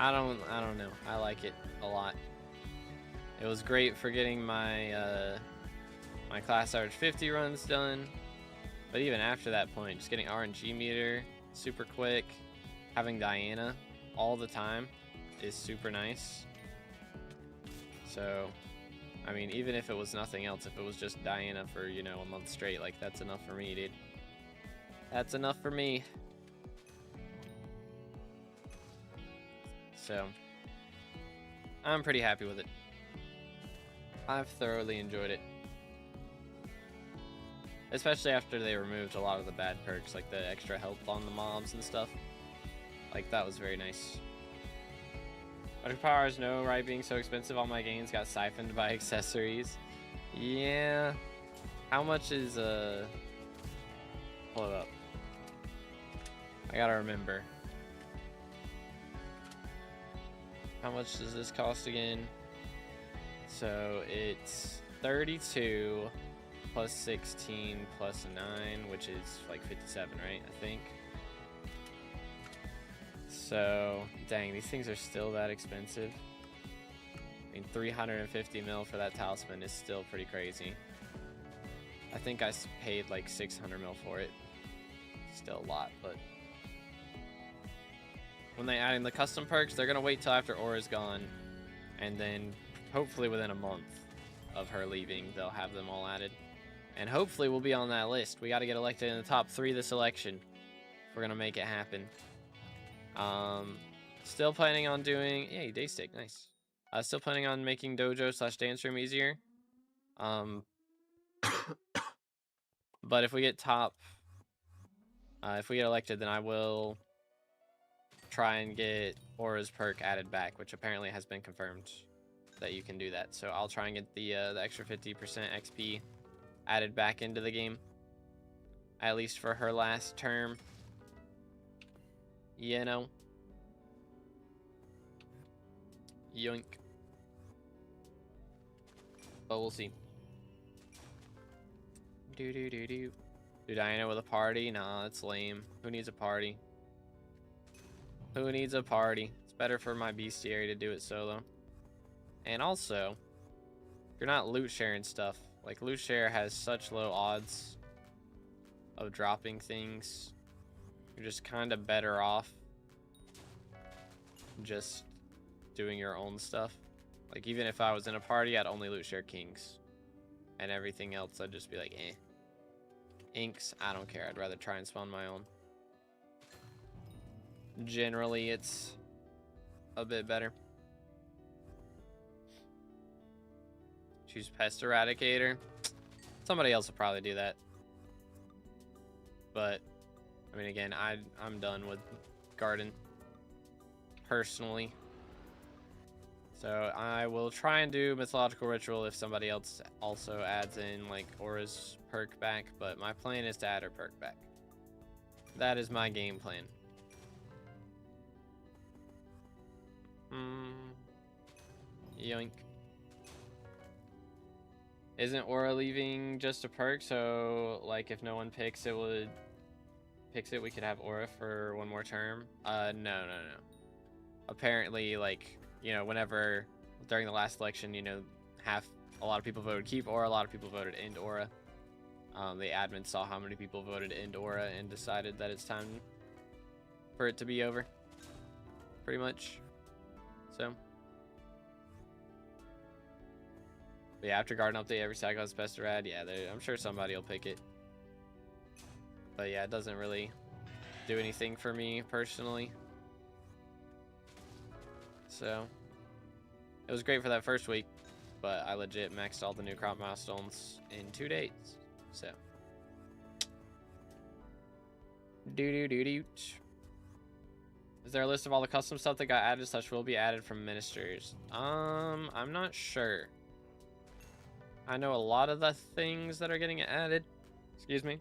I don't know. I like it a lot. It was great for getting my my class average 50 runs done. But even after that point, just getting RNG meter super quick, having Diana all the time is super nice. So, I mean, even if it was nothing else, if it was just Diana for, you know, a month straight, like, that's enough for me, dude. That's enough for me. So, I'm pretty happy with it. I've thoroughly enjoyed it. Especially after they removed a lot of the bad perks, like the extra health on the mobs and stuff. Like, that was very nice. Magic powers, no, right, being so expensive, all my gains got siphoned by accessories. Yeah. How much is, pull it up. I gotta remember. How much does this cost again? So it's 32 plus 16 plus 9, which is like 57, right? I think. So, dang, these things are still that expensive. I mean, 350 mil for that talisman is still pretty crazy. I think I paid like 600 mil for it. Still a lot, but when they add in the custom perks, they're gonna wait till after Aura's gone, and then hopefully within a month of her leaving, they'll have them all added. And hopefully we'll be on that list. We got to get elected in the top 3 this election if we're gonna make it happen. Still planning on doing, hey, Daystick, nice. Still planning on making dojo / dance room easier. But if we get if we get elected, then I will try and get Aura's perk added back, which apparently has been confirmed that you can do that. So I'll try and get the extra 50% XP added back into the game, at least for her last term. You know. Yoink. But we'll see. Do. Do Diana with a party? Nah, that's lame. Who needs a party? Who needs a party? It's better for my bestiary to do it solo. And also, you're not loot sharing stuff. Like, loot share has such low odds of dropping things. You're just kind of better off just doing your own stuff. Like, even if I was in a party, I'd only loot share kings. And everything else, I'd just be like, eh. Inks, I don't care. I'd rather try and spawn my own. Generally, it's a bit better. Choose Pest Eradicator. Somebody else will probably do that. But, I mean, again, I'm done with Garden. Personally. So, I will try and do Mythological Ritual if somebody else also adds in, like, Aura's perk back. But my plan is to add her perk back. That is my game plan. Yoink. Isn't Aura leaving just a perk? So, like, if no one picks it, we could have Aura for one more term? No. Apparently, like, you know, whenever, during the last election, you know, a lot of people voted keep Aura, a lot of people voted end Aura. The admin saw how many people voted end Aura and decided that it's time for it to be over. Pretty much. So. But yeah, after Garden Update, every cycle has Pest Erad. Yeah, I'm sure somebody will pick it. But yeah, it doesn't really do anything for me personally. So, it was great for that first week, but I legit maxed all the new crop milestones in 2 days. So, Is there a list of all the custom stuff that got added / will be added from ministers? I'm not sure. I know a lot of the things that are getting added. Excuse me.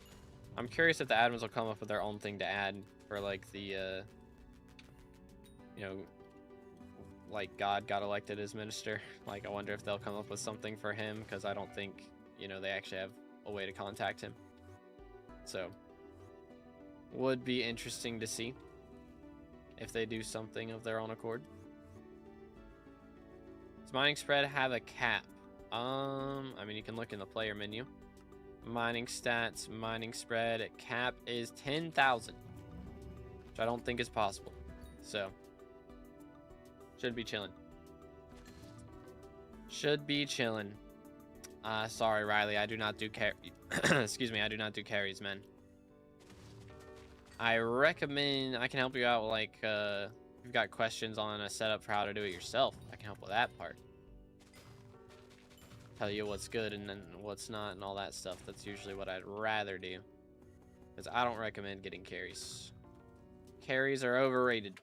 I'm curious if the admins will come up with their own thing to add for, like, the, you know, like, God got elected as minister. Like, I wonder if they'll come up with something for him, because I don't think, you know, they actually have a way to contact him. So, would be interesting to see if they do something of their own accord. Does mining spread have a cap? I mean, you can look in the player menu. Mining stats, mining spread, cap is 10,000. Which I don't think is possible. So, should be chilling. Should be chilling. Sorry, Riley, I do not do excuse me, I do not do carries, man. I recommend, I can help you out, like, if you've got questions on a setup for how to do it yourself, I can help with that part. Tell you what's good and then what's not and all that stuff. That's usually what I'd rather do. Because I don't recommend getting carries. Carries are overrated.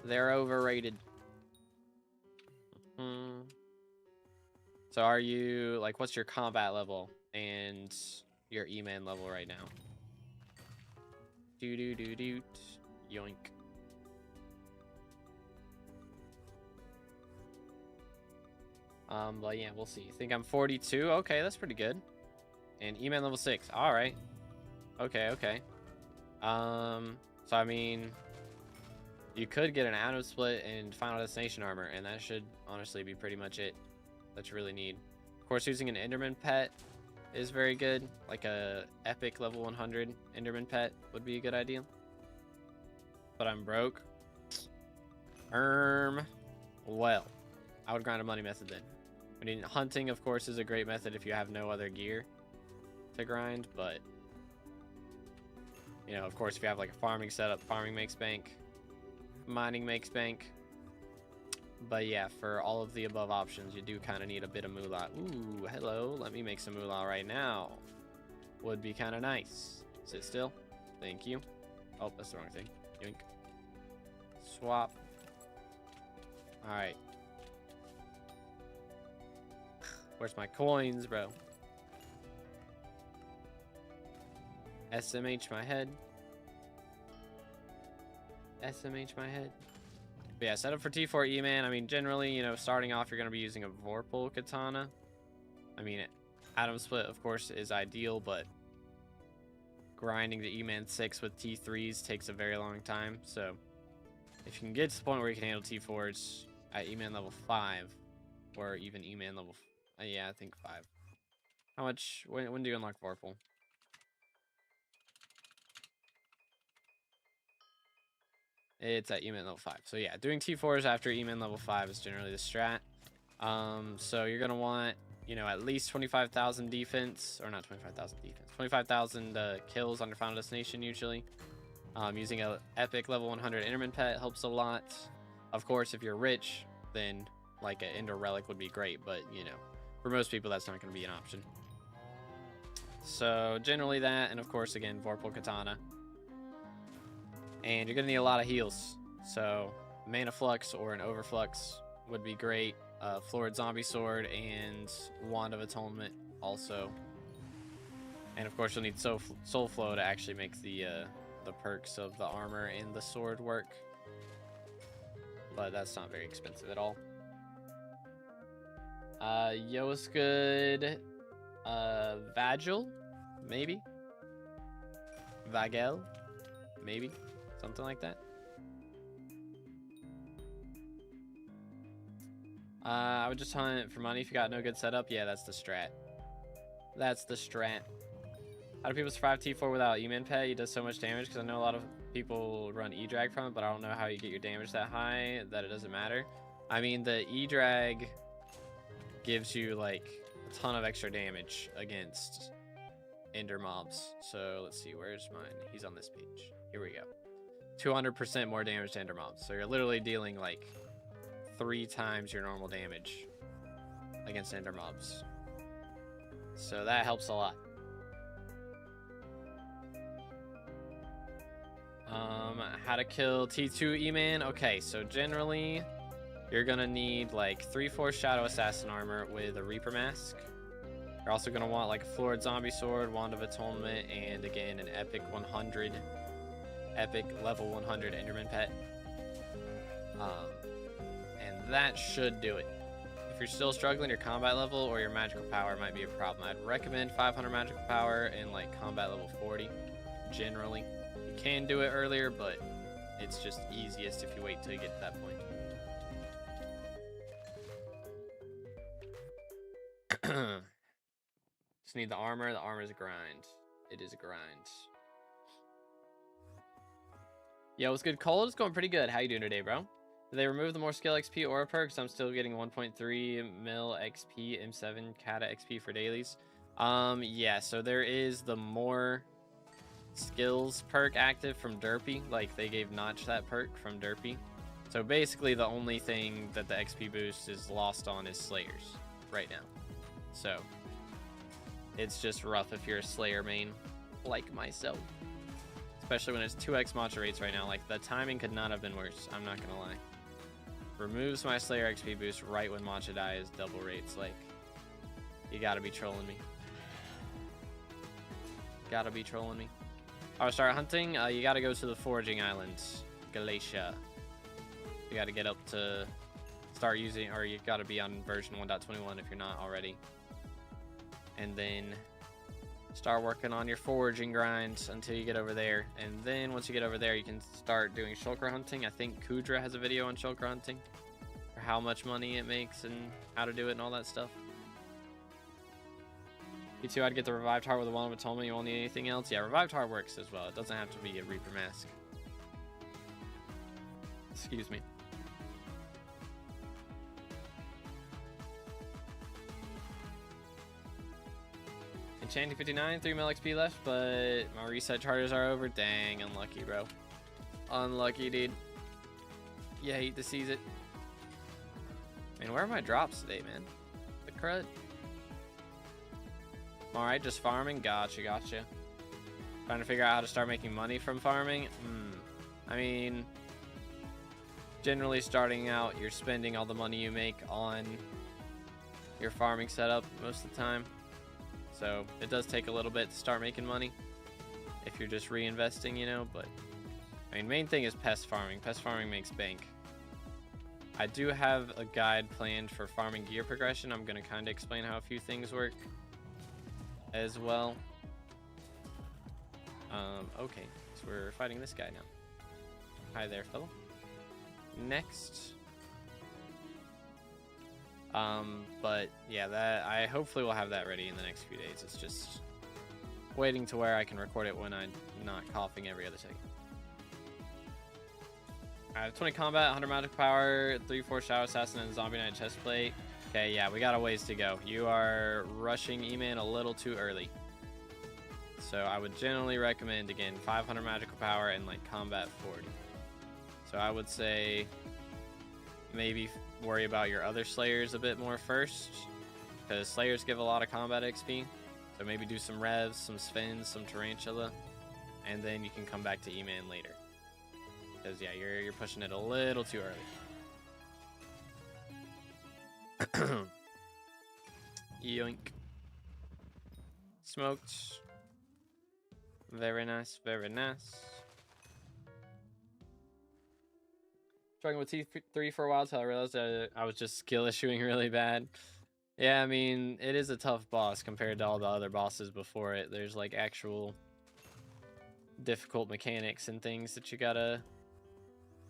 They're overrated. So are you, like, what's your combat level and your E-man level right now? Do. Yoink. But yeah, we'll see. I think I'm 42. Okay, that's pretty good. And E-Man level 6. All right. Okay. So I mean, you could get an Atom Split and Final Destination armor, and that should honestly be pretty much it that you really need. Of course, using an Enderman pet is very good. Like a epic level 100 Enderman pet would be a good idea. But I'm broke. Well, I would grind a money method then. I mean, hunting, of course, is a great method if you have no other gear to grind, but you know, of course, if you have like a farming setup, farming makes bank, mining makes bank. But yeah, for all of the above options, you do kind of need a bit of moolah. Ooh, hello, let me make some moolah right now. Would be kind of nice. Sit still. Thank you. Oh, that's the wrong thing. Yoink. Swap. All right. Where's my coins, bro? SMH my head. SMH my head. But yeah, set up for T4 E-Man. I mean, generally, you know, starting off, you're going to be using a Vorpal Katana. I mean, Atom Split, of course, is ideal, but grinding the E-Man 6 with T3s takes a very long time. So if you can get to the point where you can handle T4s at E-Man level 5, or even E-Man level... yeah, I think 5. How much... When do you unlock Vorpal? It's at E-Man level 5. So yeah, doing T4s after E-Man level 5 is generally the strat. So you're going to want, you know, at least 25,000 defense, or not 25,000 defense, 25,000 kills on your Final Destination usually. Using an epic level 100 Enderman pet helps a lot. Of course, if you're rich, then like an Ender Relic would be great, but you know, for most people that's not going to be an option. So generally that, and of course again, Vorpal Katana. And you're going to need a lot of heals. So Mana Flux or an Overflux would be great. Florid Zombie Sword and Wand of Atonement also. And of course you'll need Soul Flow to actually make the perks of the armor and the sword work. But that's not very expensive at all. Yo, what's good? Vagel? Maybe? Vagel? Maybe? Something like that. I would just hunt for money if you got no good setup. Yeah, that's the strat. That's the strat. How do people survive T4 without E-Man pet? He does so much damage because I know a lot of people run E-Drag from it, but I don't know how you get your damage that high that it doesn't matter. I mean, the E-Drag gives you like a ton of extra damage against Ender mobs. So let's see, where's mine? He's on this page. Here we go. 200% more damage to Ender mobs. So you're literally dealing like 3 times your normal damage against Ender mobs. So that helps a lot. How to kill T2 E-Man. Okay, so generally you're gonna need like 3/4 Shadow Assassin armor with a Reaper Mask. You're also gonna want like a Florid Zombie Sword, Wand of Atonement, and again an epic level 100 Enderman pet. And that should do it. If you're still struggling, your combat level or your magical power might be a problem. I'd recommend 500 magical power and like combat level 40 generally. You can do it earlier, but it's just easiest if you wait till you get to that point. Just need the armor. The armor is a grind. It is a grind. Yo, what's good, Cole? It's going pretty good. How you doing today, bro? Did they remove the more skill XP aura perks? I'm still getting 1.3 mil XP, M7 Kata XP for dailies. Yeah, so there is the more skills perk active from Derpy. Like, they gave Notch that perk from Derpy. So basically, the only thing that the XP boost is lost on is Slayers right now. So it's just rough if you're a Slayer main like myself. Especially when it's 2x Matcha rates right now. Like, the timing could not have been worse. I'm not gonna lie. Removes my Slayer XP boost right when Matcha dies, double rates. Like, you gotta be trolling me. Gotta be trolling me. Or start hunting, you gotta go to the foraging islands, Galatia. You gotta get up to start using, or you gotta be on version 1.21 if you're not already. And then start working on your foraging grinds until you get over there. And then once you get over there, you can start doing shulker hunting. I think Kudra has a video on shulker hunting, for how much money it makes and how to do it and all that stuff. You too, I'd get the revived heart with the one, but told me you won't need anything else. Yeah, revived heart works as well. It doesn't have to be a Reaper mask. Excuse me. Enchanting 59, 3 mil XP left, but my reset charters are over. Dang, unlucky, bro. Unlucky, dude. You hate to seize it. Man, where are my drops today, man? The crud. Alright, just farming. Gotcha. Trying to figure out how to start making money from farming. I mean, generally starting out, you're spending all the money you make on your farming setup most of the time. So it does take a little bit to start making money if you're just reinvesting, you know, but I mean, main thing is pest farming. Pest farming makes bank. I do have a guide planned for farming gear progression. I'm going to kind of explain how a few things work as well. Okay, so we're fighting this guy now. Hi there, fella. Next. But yeah, that I hopefully will have that ready in the next few days. It's just waiting to where I can record it when I'm not coughing every other second. I have 20 combat, 100 magic power, 3-4 shadow assassin, and zombie knight chest plate. Okay, yeah, we got a ways to go. You are rushing E-Man a little too early. So I would generally recommend, again, 500 magical power and like combat 40. So I would say maybe worry about your other slayers a bit more first, because slayers give a lot of combat XP. So maybe do some revs, some spins, some tarantula, and then you can come back to E-Man later. Because yeah, you're pushing it a little too early. Yoink. Smoked. Very nice, very nice. Struggling with T3 for a while until I realized that I was just skill issuing really bad. Yeah, I mean, it is a tough boss compared to all the other bosses before it. There's like actual difficult mechanics and things that you gotta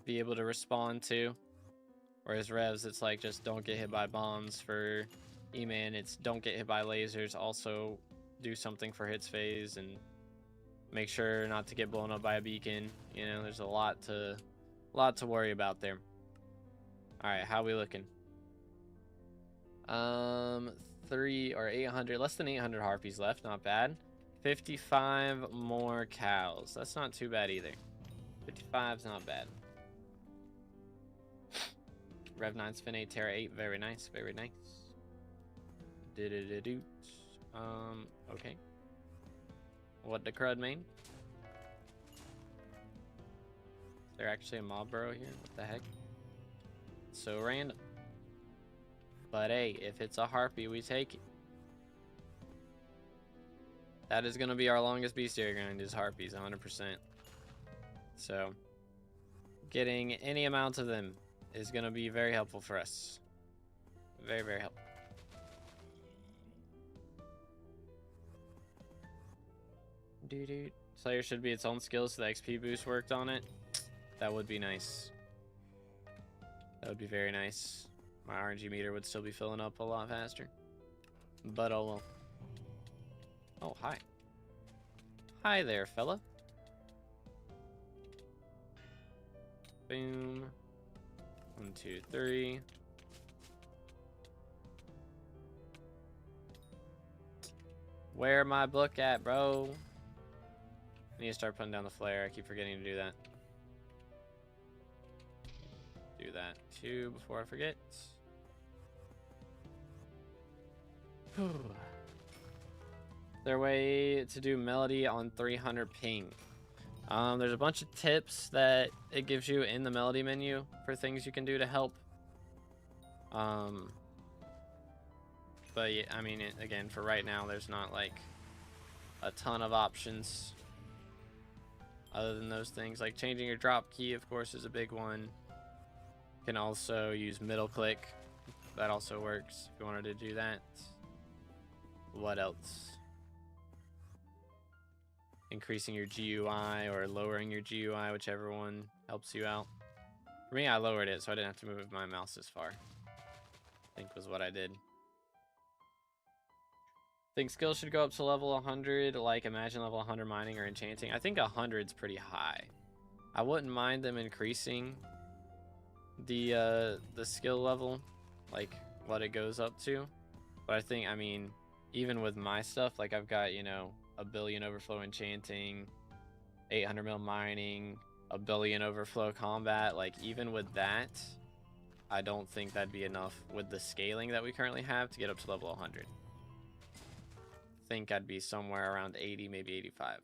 be able to respond to. Whereas Revs, it's like just don't get hit by bombs. For E-Man, it's don't get hit by lasers. Also do something for hits phase and make sure not to get blown up by a beacon. You know, there's a lot to worry about there. All right, how we looking? 800, less than 800 harpies left. Not bad. 55 more cows. That's not too bad either. 55's not bad. Rev 9, Spin 8, Terra 8. Very nice, very nice. Do-do-do-do. Okay. What the crud mean? Is there actually a mob burrow here? What the heck? So random. But hey, if it's a harpy, we take it. That is going to be our longest bestiary grind, is harpies, 100%. So, getting any amount of them is going to be very helpful for us. Very, very helpful. Dude. Slayer should be its own skill, so the XP boost worked on it. That would be nice. That would be very nice. My RNG meter would still be filling up a lot faster. But oh well. Oh, hi. Hi there, fella. Boom. 1, 2, 3. Where my book at, bro? I need to start putting down the flare. I keep forgetting to do that. Do that too before I forget. Their way to do melody on 300 ping. There's a bunch of tips that it gives you in the melody menu for things you can do to help. But yeah, I mean, again, for right now, there's not like a ton of options. other than those things. Like changing your drop key, of course, is a big one. You can also use middle click. That also works if you wanted to do that. What else? Increasing your GUI or lowering your GUI, whichever one helps you out. For me, I lowered it so I didn't have to move my mouse as far. I think was what I did. Think skills should go up to level 100, like imagine level 100 mining or enchanting. I think 100 is pretty high. I wouldn't mind them increasing the skill level, like what it goes up to. But I think, I mean, even with my stuff, like I've got, you know, 1 billion overflow enchanting, 800 mil mining, 1 billion overflow combat. Like even with that, I don't think that'd be enough with the scaling that we currently have to get up to level 100. I think I'd be somewhere around 80, maybe 85.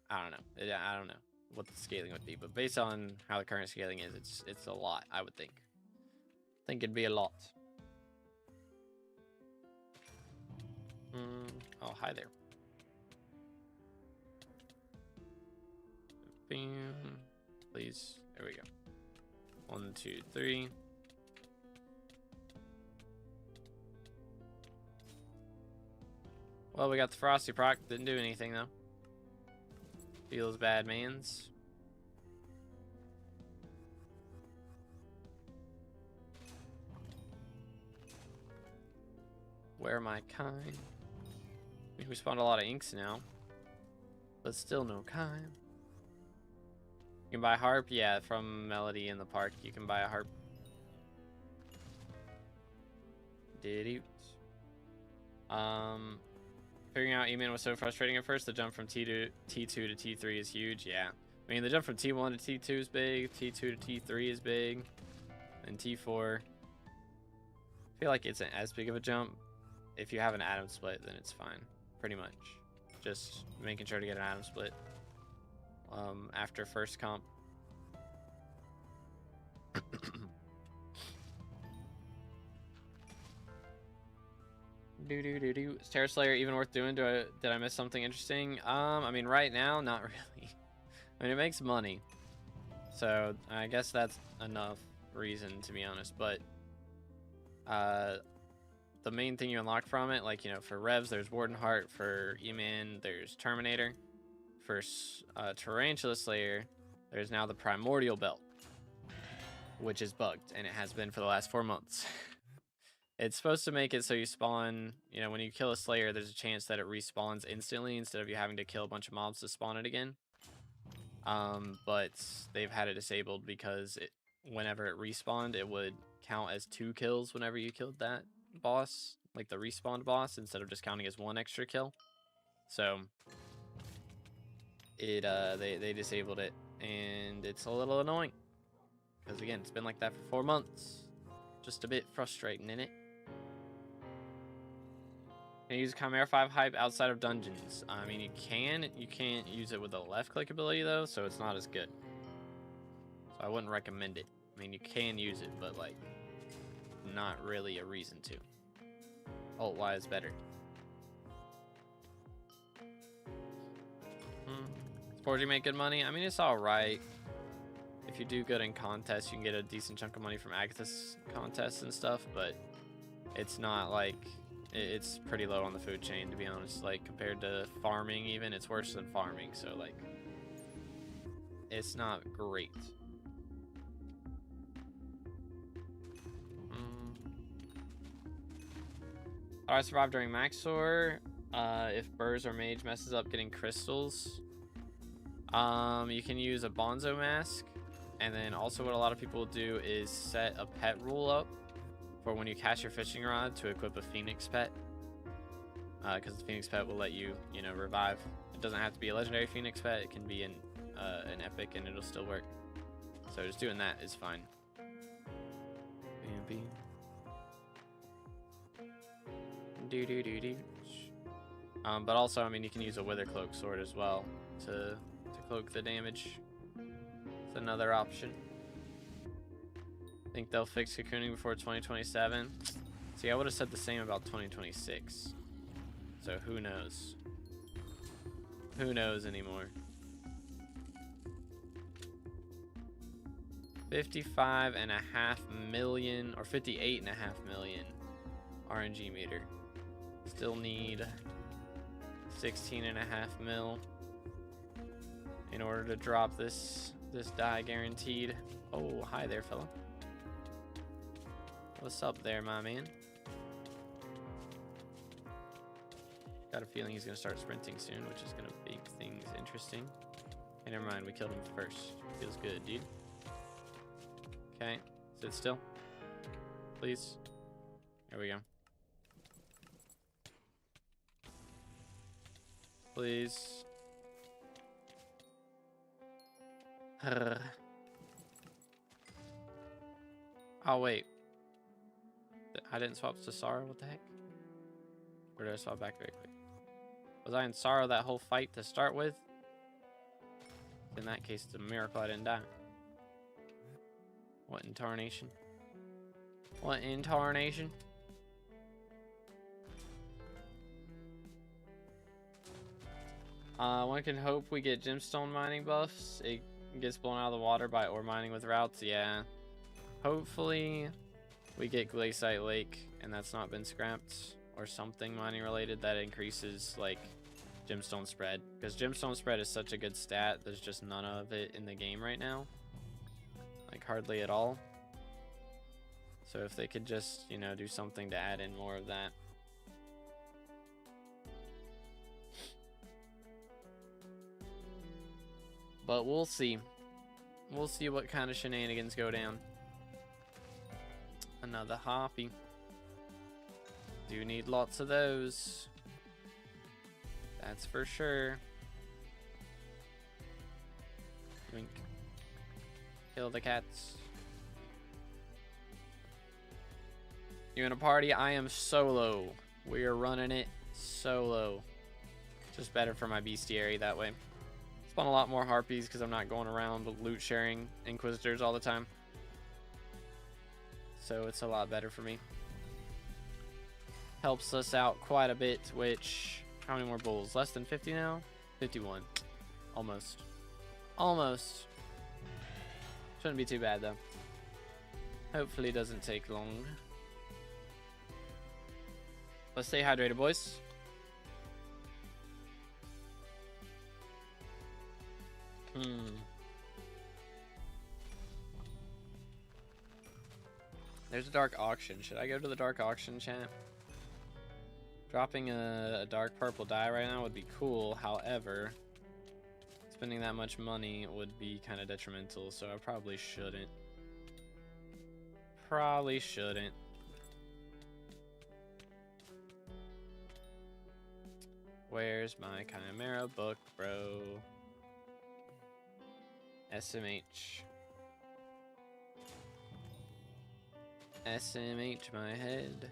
I don't know. I don't know what the scaling would be, but based on how the current scaling is, it's a lot, I would think. I think it'd be a lot. Oh, hi there. Bam. Please. There we go. 1, 2, 3. Well, we got the Frosty proc. Didn't do anything, though. Feels bad, mans. Where am I kind? I mean, we spawned a lot of inks now. But still no kind. You can buy a harp? Yeah, from Melody in the park. You can buy a harp. Did you? Figuring out E-Man was so frustrating at first. The jump from T2 to T3 is huge. Yeah. I mean, the jump from T1 to T2 is big. T2 to T3 is big. And T4. I feel like it's as big of a jump. If you have an atom split, then it's fine. Pretty much. Just making sure to get an atom split. After first comp. Is Terror Slayer even worth doing? Did I miss something interesting? I mean, right now, not really. I mean, it makes money, so I guess that's enough reason, to be honest. But the main thing you unlock from it, like, you know, for Revs, there's Warden Heart. For E-Man, there's Terminator. For Tarantula Slayer, there's now the Primordial Belt, which is bugged, and it has been for the last 4 months. It's supposed to make it so you spawn, you know, when you kill a Slayer, there's a chance that it respawns instantly instead of you having to kill a bunch of mobs to spawn it again. But they've had it disabled because whenever it respawned, it would count as 2 kills whenever you killed that boss, like the respawned boss, instead of just counting as 1 extra kill. So they disabled it, and it's a little annoying because again, it's been like that for 4 months. Just a bit frustrating, innit? Can you use Chimera 5 hype outside of dungeons? I mean, you can't use it with the left click ability though, so it's not as good. So I wouldn't recommend it. I mean, you can use it, but like, not really a reason to. Alt Y is better. Does Forging make good money? I mean, it's alright. If you do good in contests, you can get a decent chunk of money from Agathis contests and stuff, but it's not like, it's pretty low on the food chain, to be honest. Like, compared to farming even, it's worse than farming, so like, it's not great. How do I survive during Maxor? If Burrs or Mage messes up getting crystals, you can use a Bonzo Mask. And then also what a lot of people do is set a pet rule up for when you cast your fishing rod to equip a Phoenix pet. Because the Phoenix pet will let you, you know, revive. It doesn't have to be a legendary Phoenix pet. It can be an epic and it'll still work. So just doing that is fine. But also, I mean, you can use a Wither Cloak sword as well to cloak the damage. It's another option. Think they'll fix cocooning before 2027. See, I would have said the same about 2026. So who knows? Who knows anymore? 55.5 million or 58.5 million RNG meter. Still need 16.5 mil in order to drop this die guaranteed. Oh, hi there, fella. What's up there, my man? Got a feeling he's gonna start sprinting soon, which is gonna make things interesting. Okay, never mind, we killed him first. Feels good, dude. Okay, sit still. Please. There we go. Please. Oh, wait. I didn't swap to Sorrow, what the heck? Or did I swap back very quick? Was I in Sorrow that whole fight to start with? In that case, it's a miracle I didn't die. What in tarnation? What in tarnation? One can hope we get gemstone mining buffs. It gets blown out of the water by ore mining with routes. Yeah. Hopefully we get Glaciite Lake and that's not been scrapped, or something mining related that increases like gemstone spread, because gemstone spread is such a good stat. There's just none of it in the game right now, like hardly at all. So if they could just, you know, do something to add in more of that. But we'll see. We'll see what kind of shenanigans go down. Another harpy. Do need lots of those. That's for sure. Wink. Kill the cats. You in a party? I am solo. We are running it solo. Just better for my bestiary that way. Spawn a lot more harpies because I'm not going around loot sharing inquisitors all the time. So it's a lot better for me. Helps us out quite a bit, which... How many more bulls? Less than 50 now? 51. Almost. Almost. Shouldn't be too bad, though. Hopefully it doesn't take long. Let's stay hydrated, boys. There's a dark auction. Should I go to the dark auction, chat? Dropping a dark purple die right now would be cool. However, spending that much money would be kind of detrimental, so I probably shouldn't. Probably shouldn't. Where's my Chimera book, bro? SMH. SMH my head.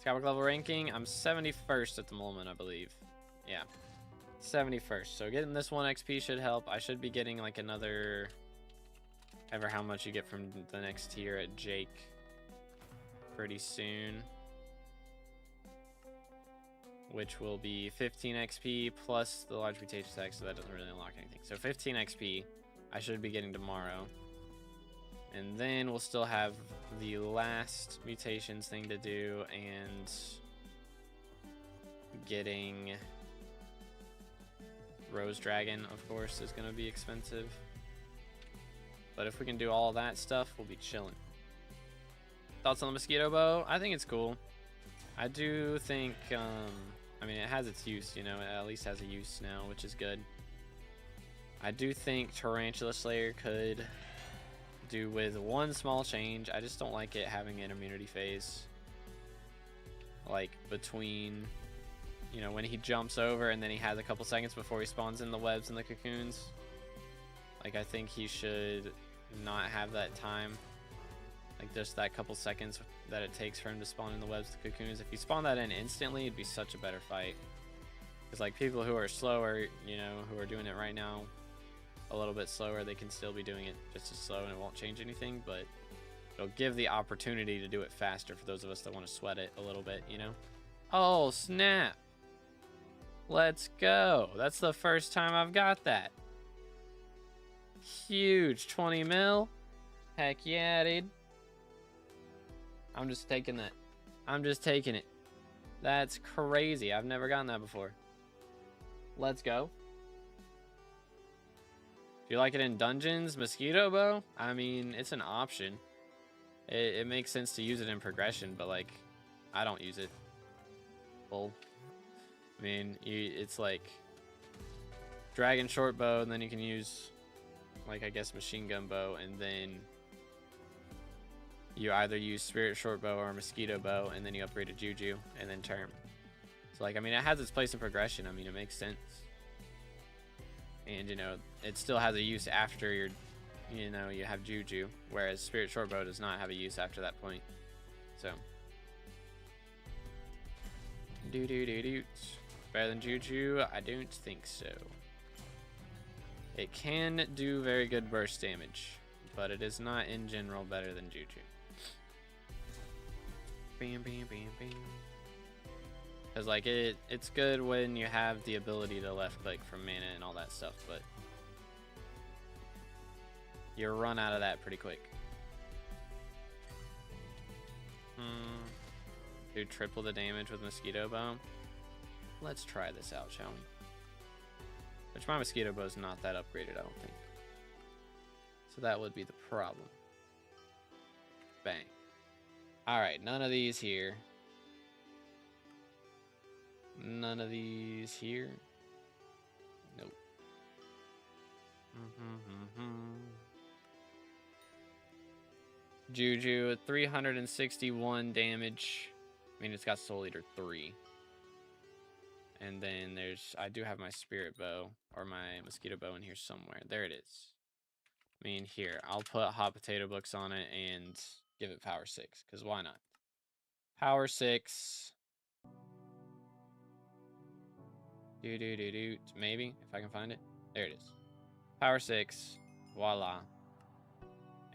SkyBlock level ranking, I'm 71st at the moment, I believe. Yeah, 71st. So getting this 1 XP should help. I should be getting like another, ever how much you get from the next tier at Jake pretty soon, which will be 15 XP plus the large mutation stack, so that doesn't really unlock anything. So 15 XP I should be getting tomorrow. And then we'll still have the last mutations thing to do, and getting Rose Dragon, of course, is going to be expensive. But if we can do all that stuff, we'll be chilling. Thoughts on the mosquito bow? I think it's cool. I do think, I mean, it has its use, you know, it at least has a use now, which is good. I do think Tarantula Slayer could do with one small change. I just don't like it having an immunity phase, like between, you know, when he jumps over and then he has a couple seconds before he spawns in the webs and the cocoons. Like, I think he should not have that time, like just that couple seconds that it takes for him to spawn in the webs, the cocoons. If you spawn that in instantly, it'd be such a better fight. Because like people who are slower, you know, who are doing it right now a little bit slower, they can still be doing it just as slow and it won't change anything, but it'll give the opportunity to do it faster for those of us that want to sweat it a little bit, you know. Oh, snap. Let's go. That's the first time I've got that. Huge. 20 mil. Heck yeah, dude. I'm just taking that. I'm just taking it. That's crazy. I've never gotten that before. Let's go. Do you like it in dungeons? Mosquito bow? I mean, it's an option. It makes sense to use it in progression, but like, I don't use it. Well, I mean, it's like dragon short bow, and then you can use, like, I guess machine gun bow, and then you either use spirit short bow or mosquito bow, and then you upgrade to juju, and then term. So like, I mean, it has its place in progression. I mean, it makes sense. And, you know, it still has a use after you're, you know, you have juju, whereas spirit short bow does not have a use after that point. So better than juju? I don't think so. It can do very good burst damage, but it is not in general better than juju. Bam, bam, bam, bam. Because like it's good when you have the ability to left click from mana and all that stuff, but you run out of that pretty quick. Do triple the damage with mosquito bow. Let's try this out, shall we? Which my mosquito bow is not that upgraded, I don't think. So that would be the problem. Bang. Alright, none of these here. None of these here. Nope. Juju at 361 damage. I mean, it's got Soul Eater 3. And then there's, I do have my spirit bow or my mosquito bow in here somewhere. There it is. I mean, here, I'll put hot potato books on it and give it power 6, because why not? Power 6. Maybe, if I can find it. There it is. Power 6. Voila.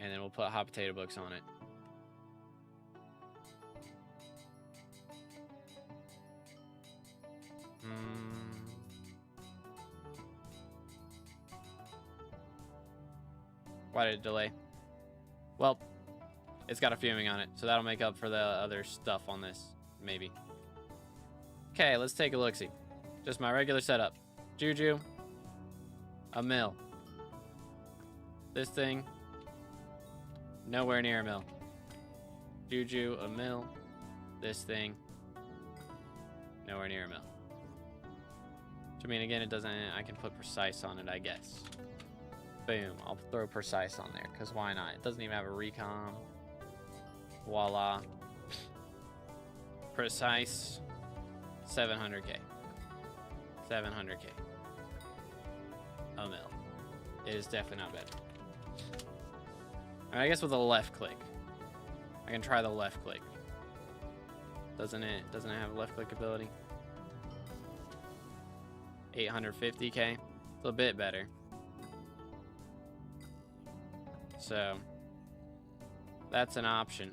And then we'll put hot potato books on it. Why did it delay? Well, it's got a fuming on it, so that'll make up for the other stuff on this, maybe. Okay, let's take a look-see. Just my regular setup. Juju. A mill. This thing. Nowhere near a mill. Juju, a mill. This thing. Nowhere near a mill. Which, I mean, again, it doesn't... I can put precise on it, I guess. Boom. I'll throw precise on there, because why not? It doesn't even have a recom. Voila. Precise. 700k. 700k. A mil. It is definitely not better. I guess with a left click. I can try the left click. Doesn't it have a left click ability? 850k. It's a bit better. So that's an option,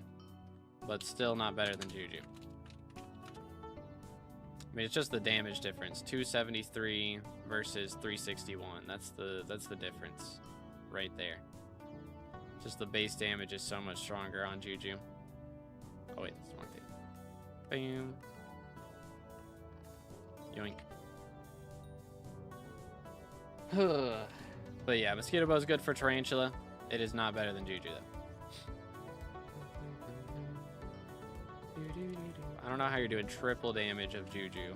but still not better than Juju. I mean, it's just the damage difference. 273 versus 361. That's the difference right there. Just the base damage is so much stronger on Juju. Oh wait, that's one thing. Bam. Yoink. But yeah, Mosquito Bow is good for Tarantula. It is not better than Juju though. I don't know how you're doing triple damage of Juju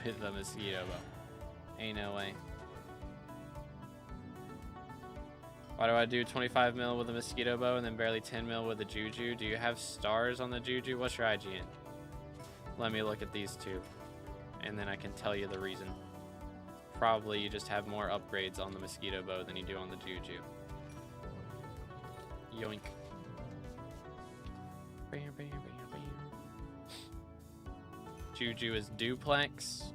with the Mosquito Bow. Ain't no way. Why do I do 25 mil with the Mosquito Bow and then barely 10 mil with the Juju? Do you have stars on the Juju? What's your IGN? Let me look at these two, and then I can tell you the reason. Probably you just have more upgrades on the Mosquito Bow than you do on the Juju. Yoink. Bam, bam, bam, bam. Juju is duplex.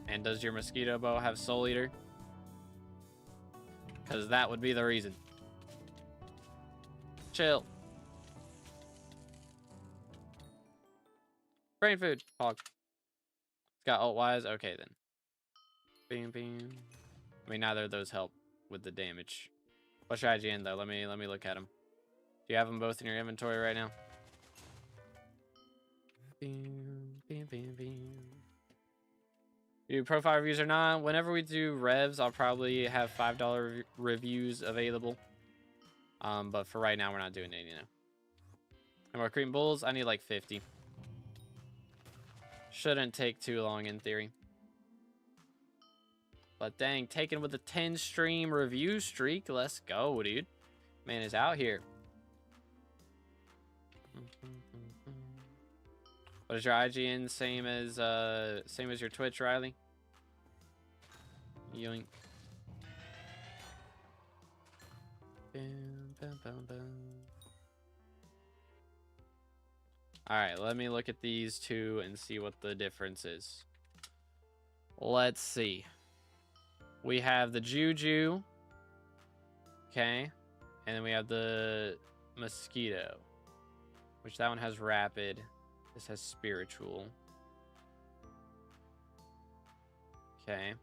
And does your Mosquito Bow have Soul Eater? Because that would be the reason. Chill. Brain food. Hog. It's got alt-wise? Okay, then. Bing, bing. I mean, neither of those help with the damage. What's your IGN, though? Let me look at them. Do you have them both in your inventory right now? Bing, bing, bing, bing. Do profile reviews or not? Whenever we do revs, I'll probably have $5 reviews available. But for right now, we're not doing any, you know. And more Cretan bulls, I need like 50. Shouldn't take too long in theory. But dang, taken with a 10 stream review streak. Let's go, dude. Man is out here. What is your IGN? Same as your Twitch, Riley? Yoink. Bam, bam, bam, bam. Alright, let me look at these two and see what the difference is. Let's see. We have the Juju. Okay. And then we have the Mosquito. Which that one has Rapid. This has Spiritual. Okay.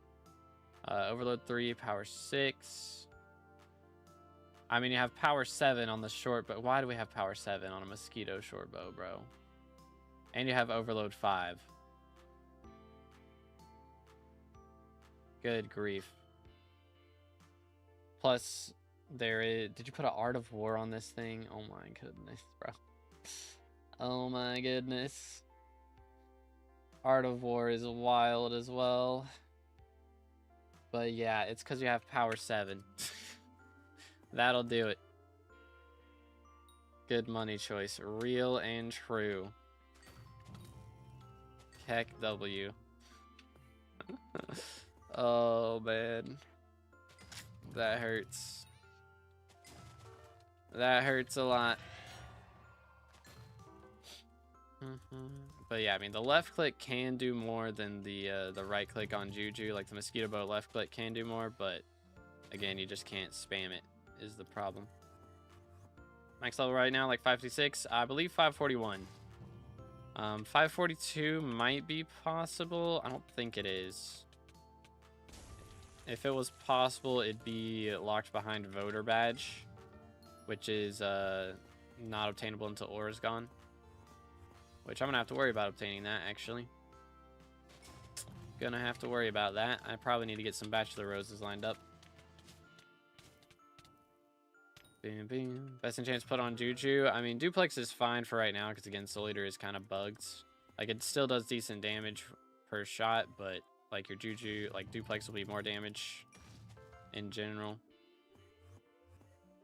Overload 3, Power 6. I mean, you have Power 7 on the short, but why do we have Power 7 on a Mosquito short bow, bro? And you have Overload 5. Good grief. Plus, there is... Did you put an Art of War on this thing? Oh my goodness, bro. Oh my goodness. Art of War is wild as well. But yeah, it's because you have Power 7. That'll do it. Good money choice. Real and true. Heck W. Oh, man. That hurts. That hurts a lot. But yeah, I mean, the left click can do more than the right click on Juju. Like the Mosquito Bow left click can do more, but again, you just can't spam it is the problem. Max level right now, like 556. I believe 541. 542 might be possible. I don't think it is. If it was possible, it'd be locked behind Voter Badge, which is not obtainable until Aura's gone. Which I'm gonna have to worry about obtaining that, actually. Gonna have to worry about that. I probably need to get some Bachelor Roses lined up. Boom, boom. Best enchants put on Juju. I mean, Duplex is fine for right now because, again, Soul Eater is kind of bugged. Like, it still does decent damage per shot, but, like, your Juju, like, Duplex will be more damage in general.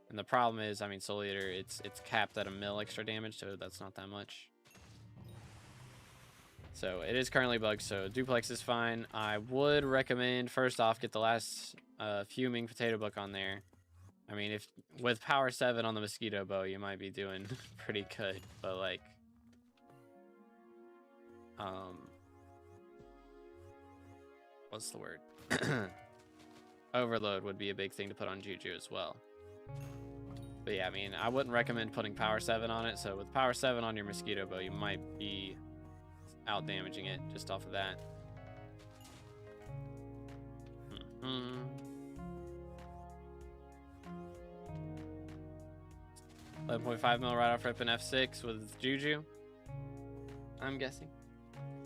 And the problem is, I mean, Soul Eater, it's capped at 1 mil extra damage, so that's not that much. So, it is currently bugged, so Duplex is fine. I would recommend, first off, get the last Fuming Potato Book on there. I mean, if with Power 7 on the Mosquito Bow, you might be doing pretty good, but like, what's the word? Overload would be a big thing to put on Juju as well. But yeah, I mean, I wouldn't recommend putting Power 7 on it, so with Power 7 on your Mosquito Bow, you might be out damaging it just off of that. 11.5 mil right off rip in F6 with Juju, I'm guessing.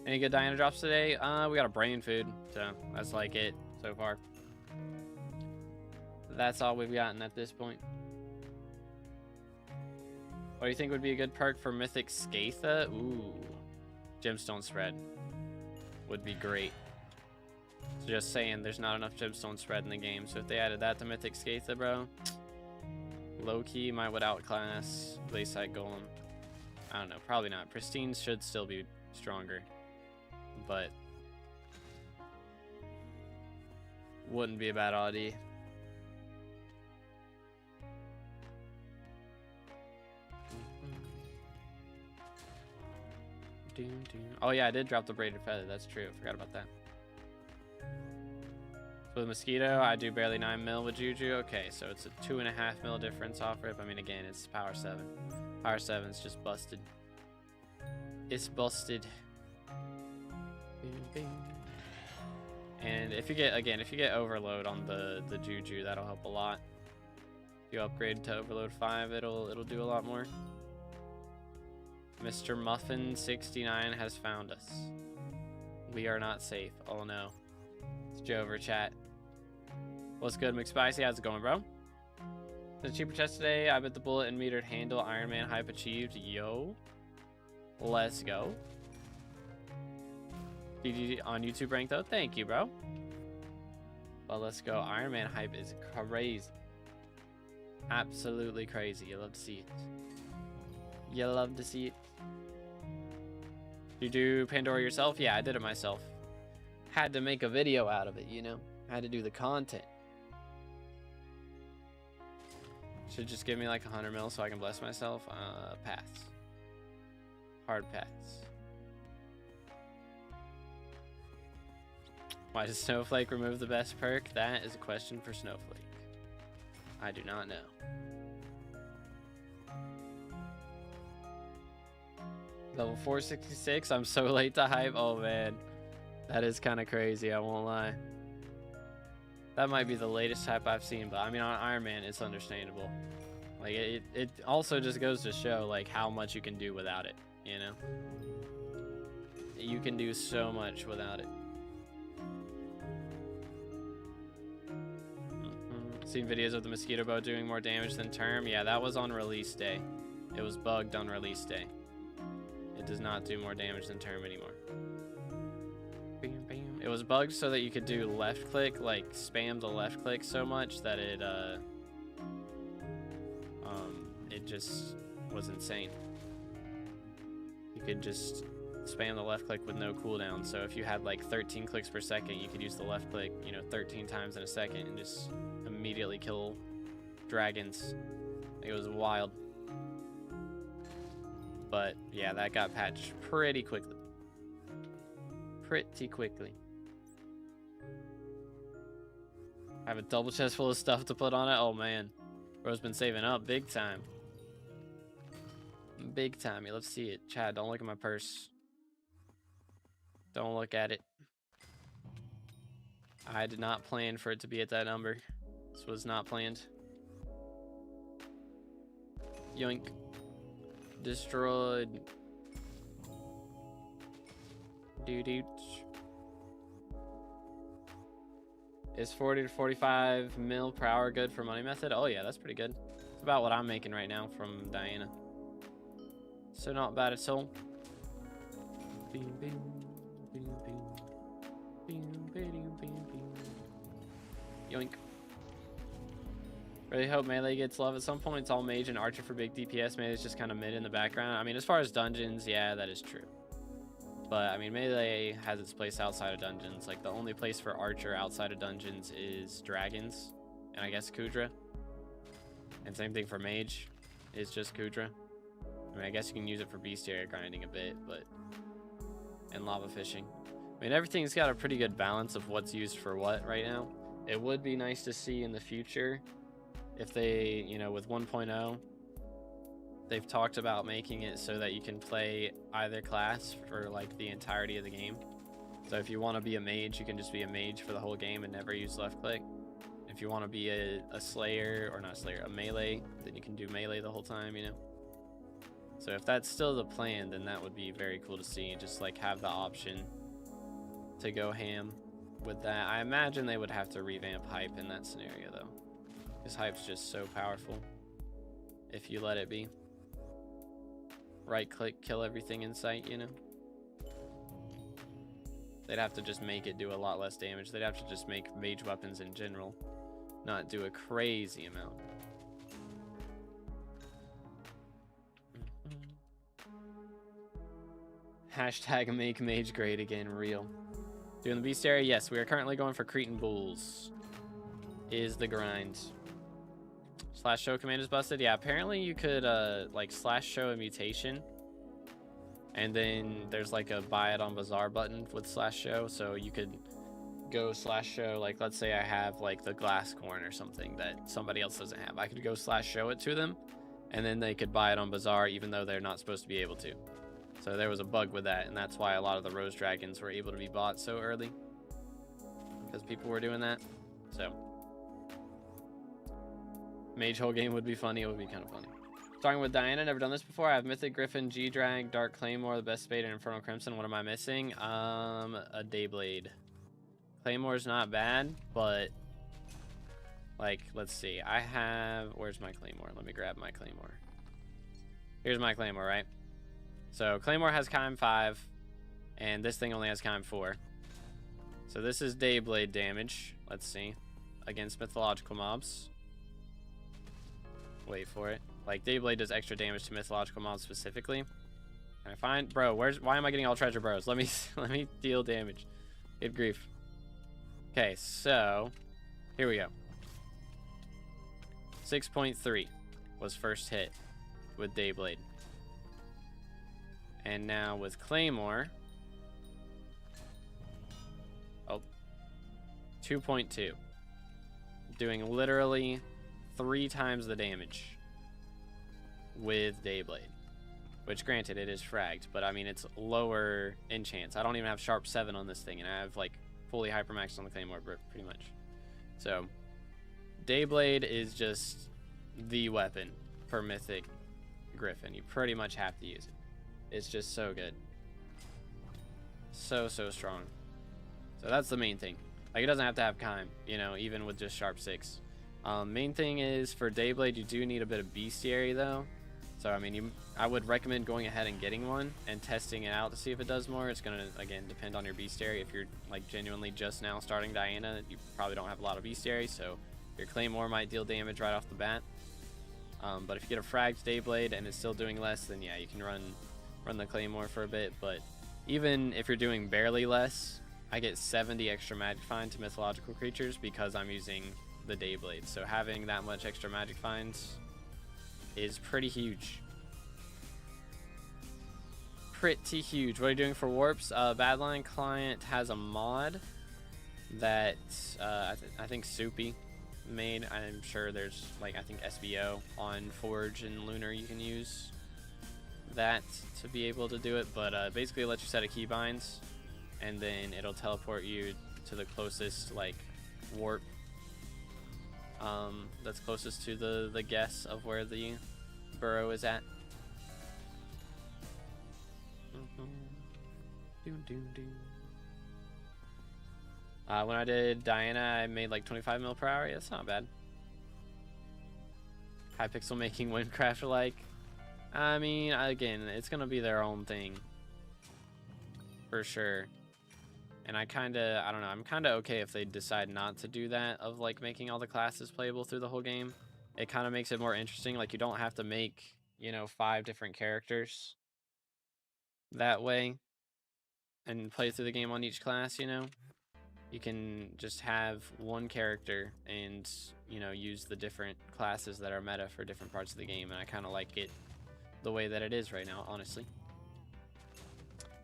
Any good Diana drops today? We got a brain food, so that's like it so far. That's all we've gotten at this point. What do you think would be a good perk for Mythic Skatha? Ooh, Gemstone Spread would be great. So just saying, there's not enough Gemstone Spread in the game, so if they added that to Mythic Skatha, bro, low-key might would outclass Layside Golem. I don't know, probably not. Pristine should still be stronger, but wouldn't be a bad oddie. Oh yeah, I did drop the Braided Feather, that's true, I forgot about that. With Mosquito, I do barely 9 mil with Juju. Okay, so it's a 2.5 mil difference off rip. I mean, again, it's Power 7. Power 7's just busted. It's busted. And if you get overload on the Juju, that'll help a lot. If you upgrade to overload 5, it'll do a lot more. Mr. Muffin 69 has found us. We are not safe. Oh no. It's Joe over chat. What's good, McSpicy? How's it going, bro? The cheaper chest today. I bet the bullet and metered handle Iron Man hype achieved. Yo. Let's go. GG on YouTube rank though. Thank you, bro. Well, let's go. Iron Man hype is crazy. Absolutely crazy. You love to see it. You love to see it. You do Pandora yourself? Yeah, I did it myself. Had to make a video out of it, you know? Had to do the content. Should just give me like 100 mil so I can bless myself. Pass. Hard pass. Why does Snowflake remove the best perk? That is a question for Snowflake. I do not know. Level 466. I'm so late to hype. Oh man, that is kind of crazy. I won't lie. That might be the latest hype I've seen, but I mean on Iron Man, it's understandable. Like it also just goes to show like how much you can do without it. You know, you can do so much without it. Seen videos of the mosquito bow doing more damage than Term. Yeah, that was on release day. It was bugged on release day. It does not do more damage than Term anymore. Bam, bam. It was bugged so that you could do left click, like spam the left click so much that it just was insane. You could just spam the left click with no cooldown. So if you had like 13 clicks per second, you could use the left click, you know, 13 times in a second and just immediately kill dragons. It was wild. But yeah, that got patched pretty quickly. Pretty quickly. I have a double chest full of stuff to put on it. Oh man. Bro's been saving up big time. Big time. Let's see it. Chad, don't look at my purse. Don't look at it. I did not plan for it to be at that number. This was not planned. Yoink. Destroyed. Doo-doo. Is 40 to 45 mil per hour good for money method? Oh yeah, that's pretty good. It's about what I'm making right now from Diana. So not bad at all. Bing, bing, bing, bing. Bing, bing, bing, bing. Yoink. Really hope melee gets love at some point. It's all mage and archer for big DPS. Melee is just kind of mid in the background. I mean, as far as dungeons, yeah, that is true. But I mean, melee has its place outside of dungeons. Like the only place for archer outside of dungeons is dragons, and I guess Kudra. And same thing for mage, is just Kudra. I mean, I guess you can use it for bestiary grinding a bit, but and lava fishing. I mean, everything's got a pretty good balance of what's used for what right now. It would be nice to see in the future if they, you know, with 1.0, they've talked about making it so that you can play either class for like the entirety of the game. So if you want to be a mage, you can just be a mage for the whole game and never use left click. If you want to be a slayer, or not slayer, a melee, then you can do melee the whole time, you know. So if that's still the plan, then that would be very cool to see, and just like have the option to go ham with that. I imagine they would have to revamp hype in that scenario though, because hype's just so powerful if you let it be. Right click, kill everything in sight, you know. They'd have to just make it do a lot less damage. They'd have to just make mage weapons in general not do a crazy amount. Hashtag make mage great again, real. Doing the bestiary? Yes, we are currently going for Cretan bulls. Is the grind. Slash show command is busted. Yeah, apparently you could like slash show a mutation, and then there's like a buy it on Bazaar button with slash show, so you could go slash show, like let's say I have like the glass corn or something that somebody else doesn't have. I could go slash show it to them, and then they could buy it on Bazaar even though they're not supposed to be able to. So there was a bug with that, and that's why a lot of the Rose Dragons were able to be bought so early. Because people were doing that. So Mage whole game would be funny. It would be kind of funny. Starting with Diana, never done this before. I have Mythic Griffin, G-Drag, Dark Claymore, the Best Spade, and Infernal Crimson. What am I missing? A Dayblade. Claymore's not bad, but like, let's see. I have, where's my Claymore? Let me grab my Claymore. Here's my Claymore, right? So Claymore has Chime 5, and this thing only has Chime 4. So this is Dayblade damage. Let's see. Against mythological mobs. Wait for it. Like, Dayblade does extra damage to mythological mobs specifically. Can I find, bro? Why am I getting all treasure bros? Let me deal damage. Good grief. Okay, so here we go. 6.3 was first hit with Dayblade, and now with Claymore, 2.2, doing literally 3 times the damage with Dayblade, which granted it is fragged, but I mean it's lower enchants. I don't even have sharp 7 on this thing, and I have like fully hypermaxed on the Claymore pretty much. So Dayblade is just the weapon for Mythic Griffin. You pretty much have to use it. It's just so good. So strong. So that's the main thing. Like, it doesn't have to have Chime, you know, even with just sharp 6. Main thing is for Dayblade, you do need a bit of bestiary though. So I mean, I would recommend going ahead and getting one and testing it out to see if it does more. It's gonna, again, depend on your bestiary. If you're like genuinely just now starting Diana, you probably don't have a lot of bestiary, so your Claymore might deal damage right off the bat. But if you get a fragged Dayblade and it's still doing less, then yeah, you can run the Claymore for a bit. But even if you're doing barely less, I get 70 extra magic find to mythological creatures because I'm using the Dayblade. So having that much extra magic finds is pretty huge. Pretty huge. What are you doing for warps? Badline client has a mod that I think Soupy made. I'm sure there's like, I think SBO on Forge and Lunar, you can use that to be able to do it, but basically it lets you set a keybinds and then it'll teleport you to the closest like warp that's closest to the guess of where the burrow is at. When I did Diana, I made like 25 mil per hour. Yeah, that's not bad. Hypixel making Windcraft like. I mean, again, it's gonna be their own thing for sure. And I don't know, I'm kinda okay if they decide not to do that, of like making all the classes playable through the whole game. It kind of makes it more interesting. Like, you don't have to make, you know, 5 different characters that way and play through the game on each class, you know. You can just have one character and, you know, use the different classes that are meta for different parts of the game, and I kind of like it the way that it is right now, honestly.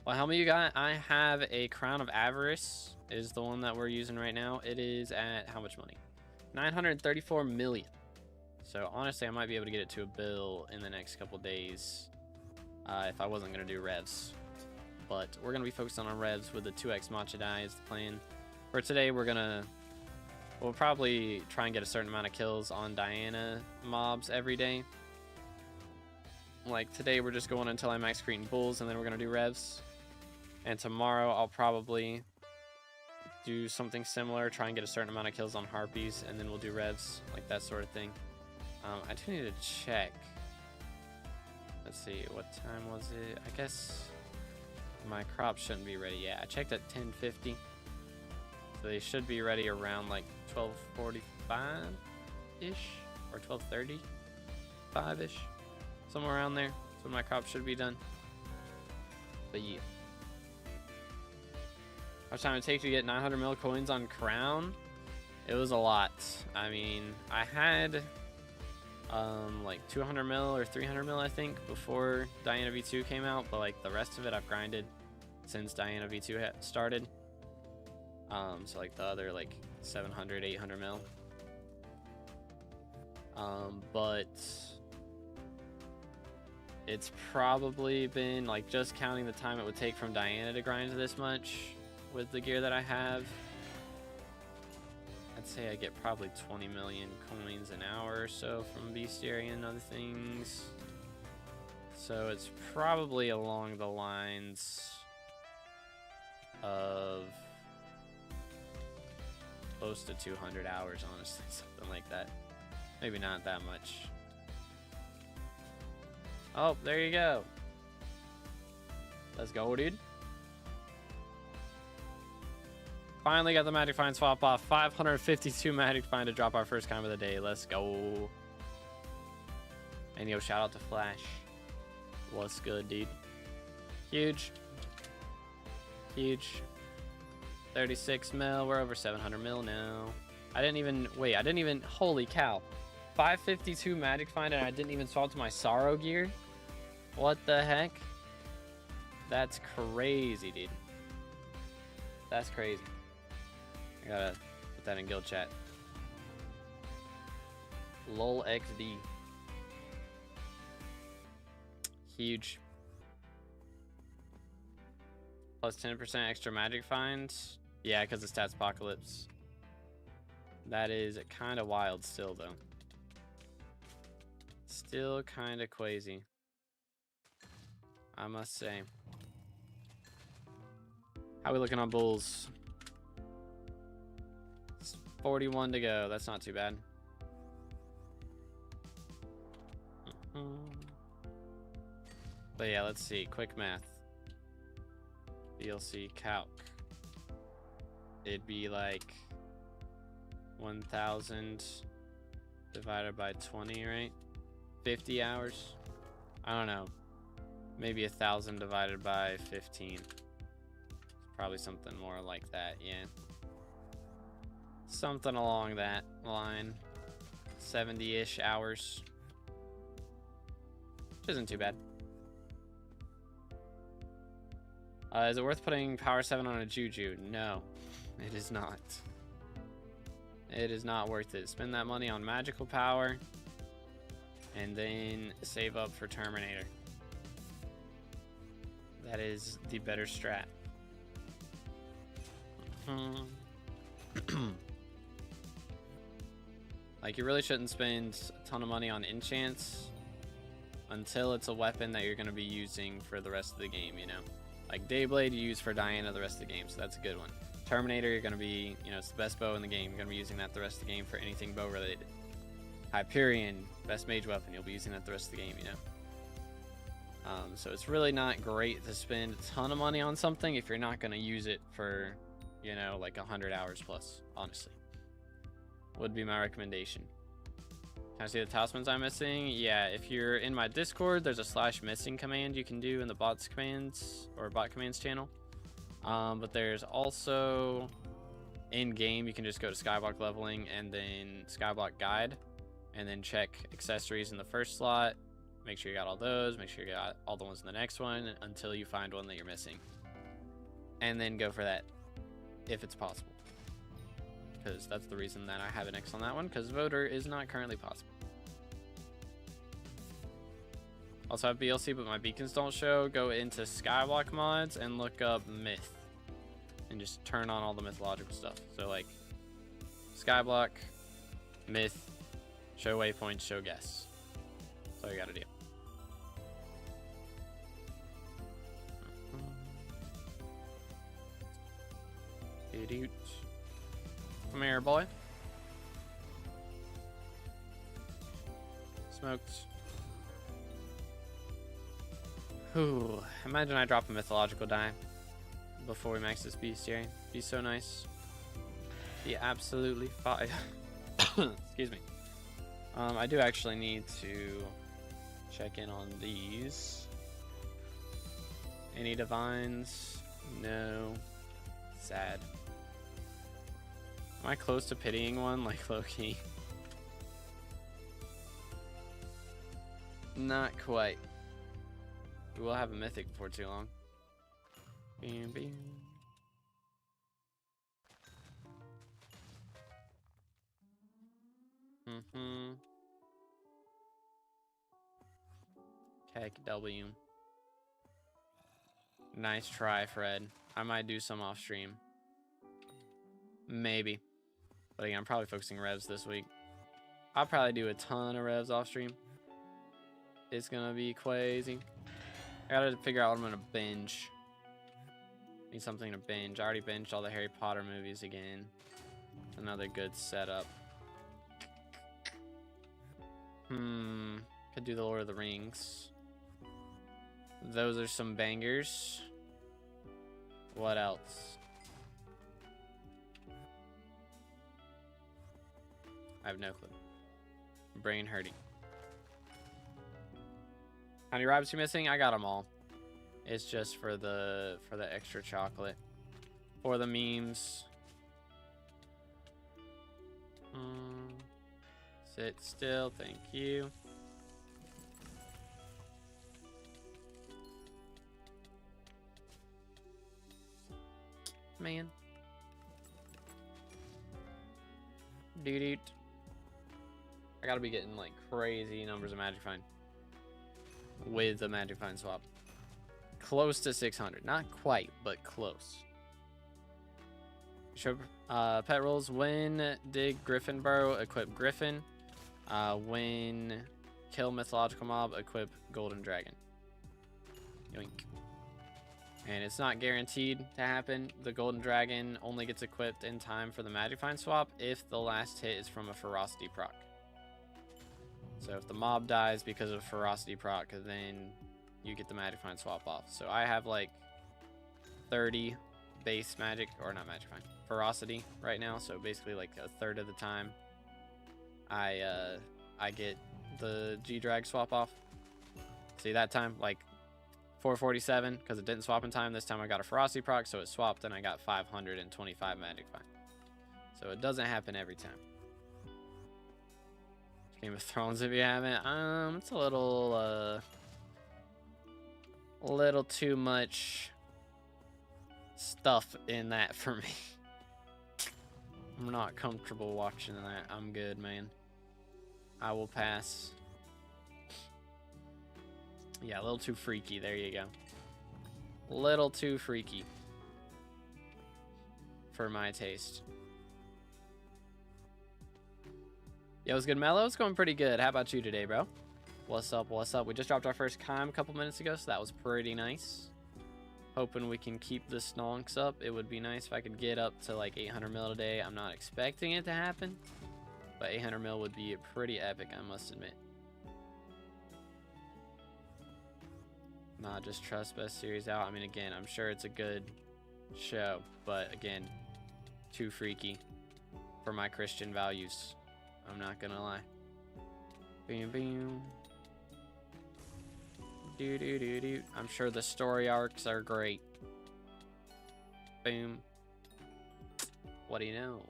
What helmet you got? I have a Crown of Avarice, is the one that we're using right now. It is at how much money? 934 million. So honestly, I might be able to get it to a bill in the next couple days if I wasn't going to do revs. But we're going to be focused on revs with the 2x Matcha die is the plan. For today, we'll probably try and get a certain amount of kills on Diana mobs every day. Like today, we're just going until I max Cretan Bulls, and then we're going to do revs. And tomorrow, I'll probably do something similar, try and get a certain amount of kills on Harpies, and then we'll do revs, like that sort of thing. I do need to check. Let's see, what time was it? I guess my crops shouldn't be ready yet. I checked at 10:50. So they should be ready around like 12:45-ish or 12:35-ish. Somewhere around there. That's when my crops should be done. But yeah. How much time it take to get 900 mil coins on Crown? It was a lot. I mean, I had like 200 mil or 300 mil, I think, before Diana V2 came out, but like the rest of it I've grinded since Diana V2 started. So like the other like 700, 800 mil. But It's probably been, like, just counting the time it would take from Diana to grind this much with the gear that I have. I'd say I get probably 20 million coins an hour or so from bestiary and other things. So it's probably along the lines of close to 200 hours, honestly, something like that. Maybe not that much. Oh, there you go. Let's go, dude. Finally got the Magic Find swap off. 552 Magic Find to drop our first time of the day. Let's go. And yo, shout out to Flash. What's good, dude? Huge. Huge. 36 mil. We're over 700 mil now. I didn't even, holy cow. 552 Magic Find and I didn't even swap to my Sorrow gear? What the heck? That's crazy, dude. That's crazy. I gotta put that in guild chat. LOL XD. Huge. Plus 10% extra magic finds. Yeah, because of stats apocalypse. That is kind of wild still, though. Still kind of crazy, I must say. How we looking on bulls? 41 to go. That's not too bad. But yeah, let's see. Quick math. DLC calc. It'd be like 1,000 divided by 20, right? 50 hours? I don't know. Maybe 1,000 divided by 15. Probably something more like that, yeah. Something along that line. 70-ish hours. Which isn't too bad. Is it worth putting Power 7 on a Juju? No, it is not. It is not worth it. Spend that money on magical power and then save up for Terminator. That is the better strat. Like, you really shouldn't spend a ton of money on enchants until it's a weapon that you're going to be using for the rest of the game, you know? Like, Dayblade you use for Diana the rest of the game, so that's a good one. Terminator, you're going to be, you know, it's the best bow in the game. You're going to be using that the rest of the game for anything bow related. Hyperion, best mage weapon, you'll be using that the rest of the game, you know? So it's really not great to spend a ton of money on something if you're not going to use it for, you know, like 100 hours plus, honestly. Would be my recommendation. Can I see the talismans I'm missing? Yeah, if you're in my Discord, there's a /missing command you can do in the bots commands or bot commands channel. But there's also in game, you can just go to SkyBlock leveling and then SkyBlock guide and then check accessories in the first slot. Make sure you got all those, make sure you got all the ones in the next one until you find one that you're missing. And then go for that if it's possible. Because that's the reason that I have an X on that one, because voter is not currently possible. Also have BLC, but my beacons don't show. Go into Skyblock mods and look up myth. And just turn on all the mythological stuff. So like Skyblock, myth, show waypoints, show guests. That's all you gotta do. Come here, boy. Smoked. Whew. Imagine I drop a mythological die before we max this bestiary. Be so nice. Be absolutely fire. Excuse me. I do actually need to check in on these. Any divines? No. Sad. Am I close to pitying one, like low-key? Not quite. We will have a mythic before too long. Bam, bam. Heck W. Nice try, Fred. I might do some off stream. Maybe. But again, I'm probably focusing revs this week. I'll probably do a ton of revs off stream. It's gonna be crazy. I gotta figure out what I'm gonna binge. Need something to binge. I already binged all the Harry Potter movies again. Another good setup. Could do the Lord of the Rings. Those are some bangers. What else? I have no clue. Brain hurting. How many rabbits you missing? I got them all. It's just for the extra chocolate. For the memes. Sit still, thank you. Man. Dude. I gotta be getting like crazy numbers of Magic Find. With the Magic Find swap. Close to 600. Not quite, but close. Show pet rules. When dig Griffin Burrow, equip Griffin. When kill mythological mob, equip Golden Dragon. Yoink. And it's not guaranteed to happen. The Golden Dragon only gets equipped in time for the Magic Find swap if the last hit is from a Ferocity proc. So if the mob dies because of Ferocity proc, then you get the Magic Find swap off. So I have like 30 base magic, or not Magic Find, Ferocity right now. So basically like a third of the time I get the G-Drag swap off. See that time, like 447, because it didn't swap in time. This time I got a Ferocity proc, so it swapped and I got 525 Magic Find. So it doesn't happen every time. Game of Thrones, if you haven't, it's a little too much stuff in that for me. I'm not comfortable watching that. I'm good, man. I will pass. Yeah, a little too freaky. There you go. A little too freaky for my taste. Yo, what's good, Mello? It's going pretty good. How about you today, bro? What's up? What's up? We just dropped our first Chime a couple minutes ago, so that was pretty nice. Hoping we can keep the stonks up. It would be nice if I could get up to like 800 mil today. I'm not expecting it to happen, but 800 mil would be pretty epic, I must admit. Nah, just trust best series out. I mean, again, I'm sure it's a good show, but again, too freaky for my Christian values. I'm not gonna lie. Boom, boom. Do do do do. I'm sure the story arcs are great. Boom. What do you know?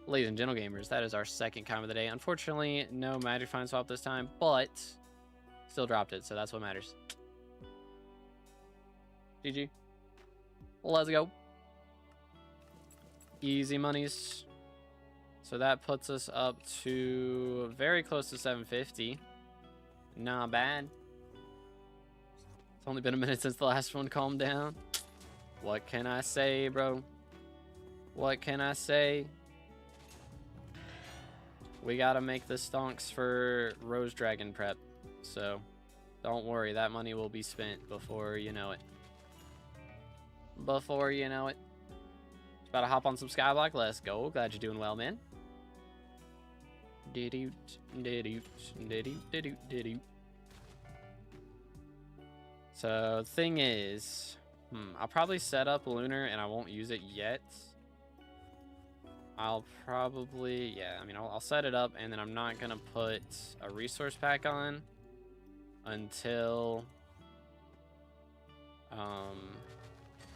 Ladies and gentle gamers, that is our second Chime of the day. Unfortunately, no Magic Find swap this time, but still dropped it, so that's what matters. GG. Let's go. Easy monies. So that puts us up to very close to 750. Not bad. It's only been a minute since the last one calmed down. What can I say, bro? What can I say? We gotta make the stonks for Rose Dragon prep. So don't worry, that money will be spent before you know it. Before you know it. About to hop on some Skyblock. Let's go. Glad you're doing well, man. So the thing is, I'll probably set up Lunar and I won't use it yet. I'll probably, yeah, I mean, I'll set it up and then I'm not gonna put a resource pack on until I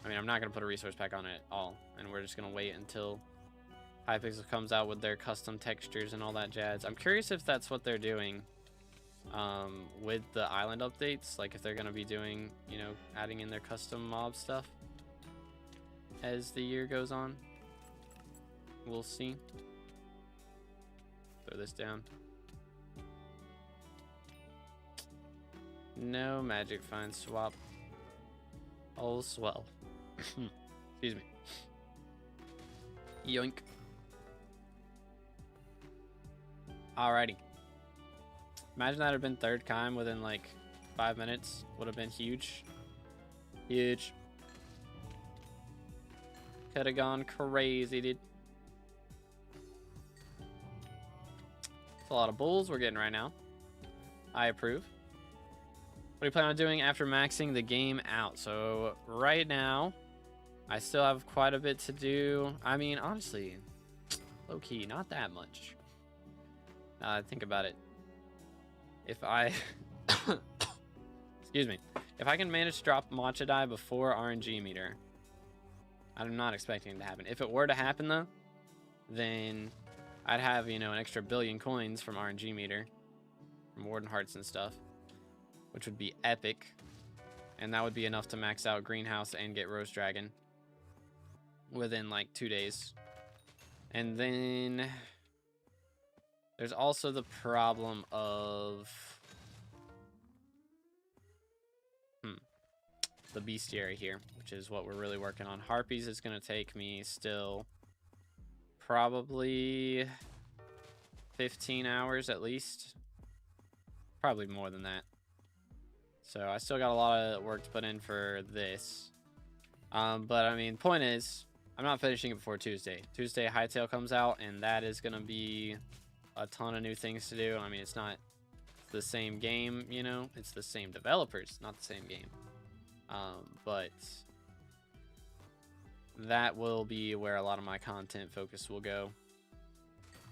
mean, I'm not gonna put a resource pack on it at all, and we're just gonna wait until Hypixel comes out with their custom textures and all that jazz. I'm curious if that's what they're doing with the island updates, like if they're gonna be doing, you know, adding in their custom mob stuff as the year goes on. We'll see. Throw this down. No magic find swap. Oh, swell. Excuse me. Yoink. Alrighty. Imagine that had been third time within like 5 minutes. Would have been huge. Huge. Could have gone crazy, dude. It's a lot of bulls we're getting right now. I approve. What do you plan on doing after maxing the game out? So right now, I still have quite a bit to do. I mean, honestly, low key, not that much. Think about it. If I, excuse me, if I can manage to drop Matcha die before RNG meter, I'm not expecting it to happen. If it were to happen though, then I'd have, you know, an extra billion coins from RNG meter, from Warden Hearts and stuff, which would be epic. And that would be enough to max out Greenhouse and get Rose Dragon within like 2 days. And then there's also the problem of the bestiary here, which is what we're really working on. Harpies is going to take me still probably 15 hours at least. Probably more than that. So I still got a lot of work to put in for this. But I mean, point is, I'm not finishing it before Tuesday. Tuesday, Hytale comes out, and that is going to be a ton of new things to do. I mean, it's not the same game, you know? It's the same developers, not the same game. But that will be where a lot of my content focus will go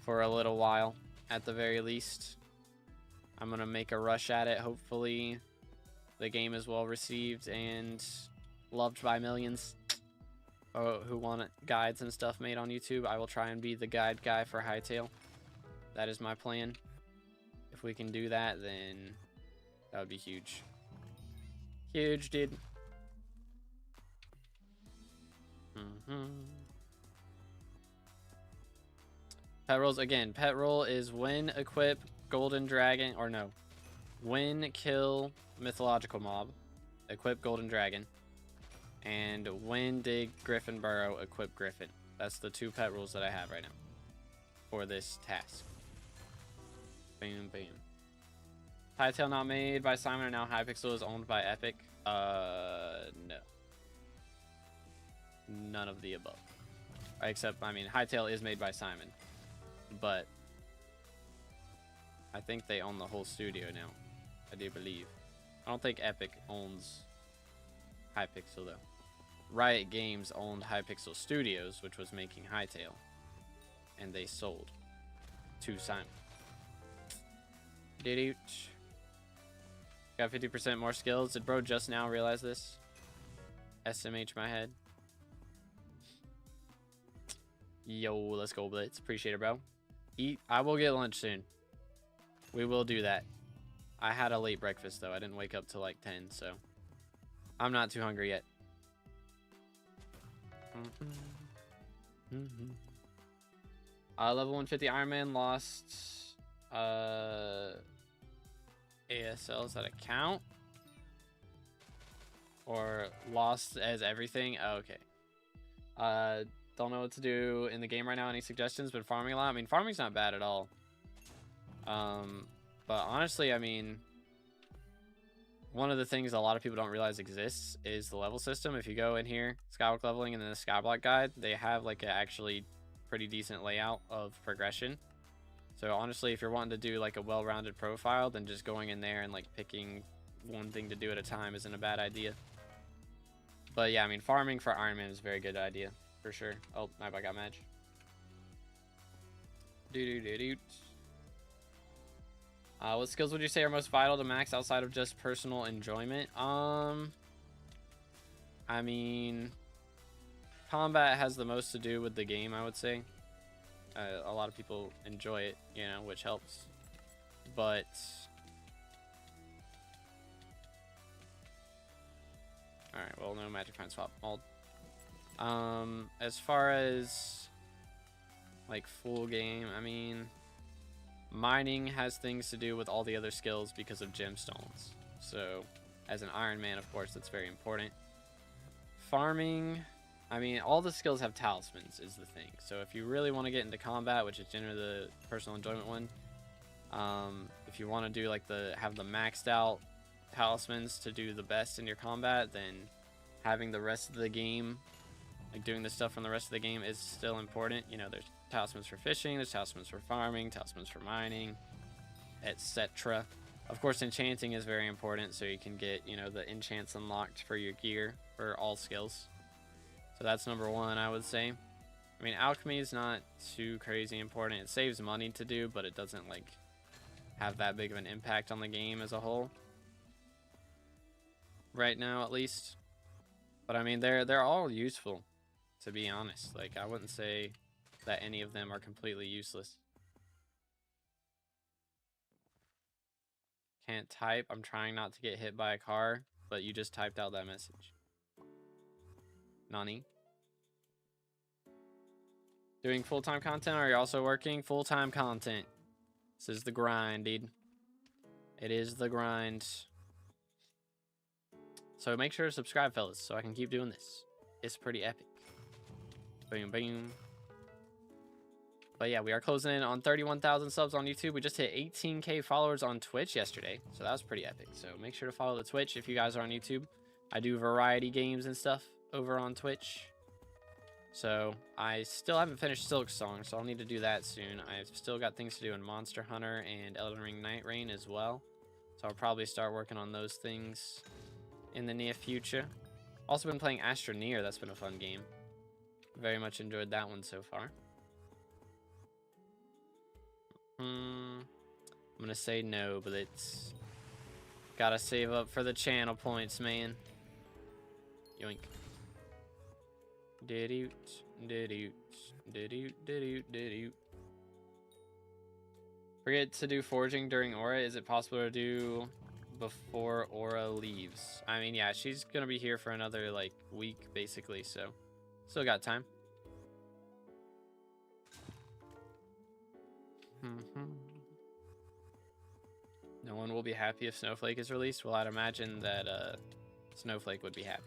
for a little while, at the very least. I'm going to make a rush at it. Hopefully the game is well received and loved by millions who want guides and stuff made on YouTube. I will try and be the guide guy for Hytale. That is my plan. If we can do that, then that would be huge. Huge, dude. Pet rolls again. Pet roll is win, equip, golden dragon, or no. Win, kill, mythological mob, equip golden dragon, and win, dig, griffin burrow, equip griffin. That's the 2 pet rules that I have right now for this task. Bam, bam. Hytale not made by Simon, and now Hypixel is owned by Epic. No. None of the above. Except, I mean, Hytale is made by Simon. But I think they own the whole studio now. I do believe. I don't think Epic owns Hypixel, though. Riot Games owned Hypixel Studios, which was making Hytale. And they sold to Simon. Got 50% more skills. Did bro just now realize this? SMH my head. Yo, let's go, Blitz. Appreciate it, bro. Eat. I will get lunch soon. We will do that. I had a late breakfast, though. I didn't wake up till like 10, so I'm not too hungry yet. Level 150 Iron Man lost ASLs that account, or lost as everything. Oh, okay. Don't know what to do in the game right now. Any suggestions? Been farming a lot. I mean, farming's not bad at all. But honestly, I mean, one of the things a lot of people don't realize exists is the level system. If you go in here, Skywalk leveling, and then the Skyblock guide, they have like a actually pretty decent layout of progression. So honestly, if you're wanting to do like a well-rounded profile, then just going in there and like picking one thing to do at a time isn't a bad idea. But yeah, I mean, farming for Iron Man is a very good idea for sure. Oh, I got match. What skills would you say are most vital to max outside of just personal enjoyment? I mean, combat has the most to do with the game, I would say. A lot of people enjoy it, you know, which helps. But alright, well, no magic find swap. As far as like full game, I mean, mining has things to do with all the other skills because of gemstones. So, as an Iron Man, of course, that's very important. Farming, I mean, all the skills have talismans is the thing. So if you really want to get into combat, which is generally the personal enjoyment one, if you want to do like have the maxed out talismans to do the best in your combat, then having the rest of the game, like doing the stuff from the rest of the game, is still important. You know, there's talismans for fishing, there's talismans for farming, talismans for mining, etc. Of course, enchanting is very important, so you can get, you know, the enchants unlocked for your gear for all skills. So that's number one, I would say. I mean, alchemy is not too crazy important. It saves money to do, but it doesn't like have that big of an impact on the game as a whole. Right now, at least. But I mean, they're all useful, to be honest. Like, I wouldn't say that any of them are completely useless. Can't type. I'm trying not to get hit by a car, but you just typed out that message. Nani? Doing full-time content, or are you also working full-time content? This is the grind, dude. It is the grind. So make sure to subscribe, fellas, so I can keep doing this. It's pretty epic. Boom, boom. But yeah, we are closing in on 31,000 subs on YouTube. We just hit 18K followers on Twitch yesterday, so that was pretty epic. So make sure to follow the Twitch if you guys are on YouTube. I do variety games and stuff over on Twitch. So I still haven't finished Silk Song, so I'll need to do that soon. I've still got things to do in Monster Hunter and Elden Ring Night Rain as well. So I'll probably start working on those things in the near future. Also been playing Astroneer. That's been a fun game. Very much enjoyed that one so far. I'm gonna say no, but it's gotta save up for the channel points, man. Yoink. Did-oot, did-oot, did-oot, did-oot, did-oot. Forget to do foraging during Aura. Is it possible to do before Aura leaves? I mean, yeah, she's gonna be here for another like week basically, so still got time. No one will be happy if Snowflake is released. Well, I'd imagine that Snowflake would be happy.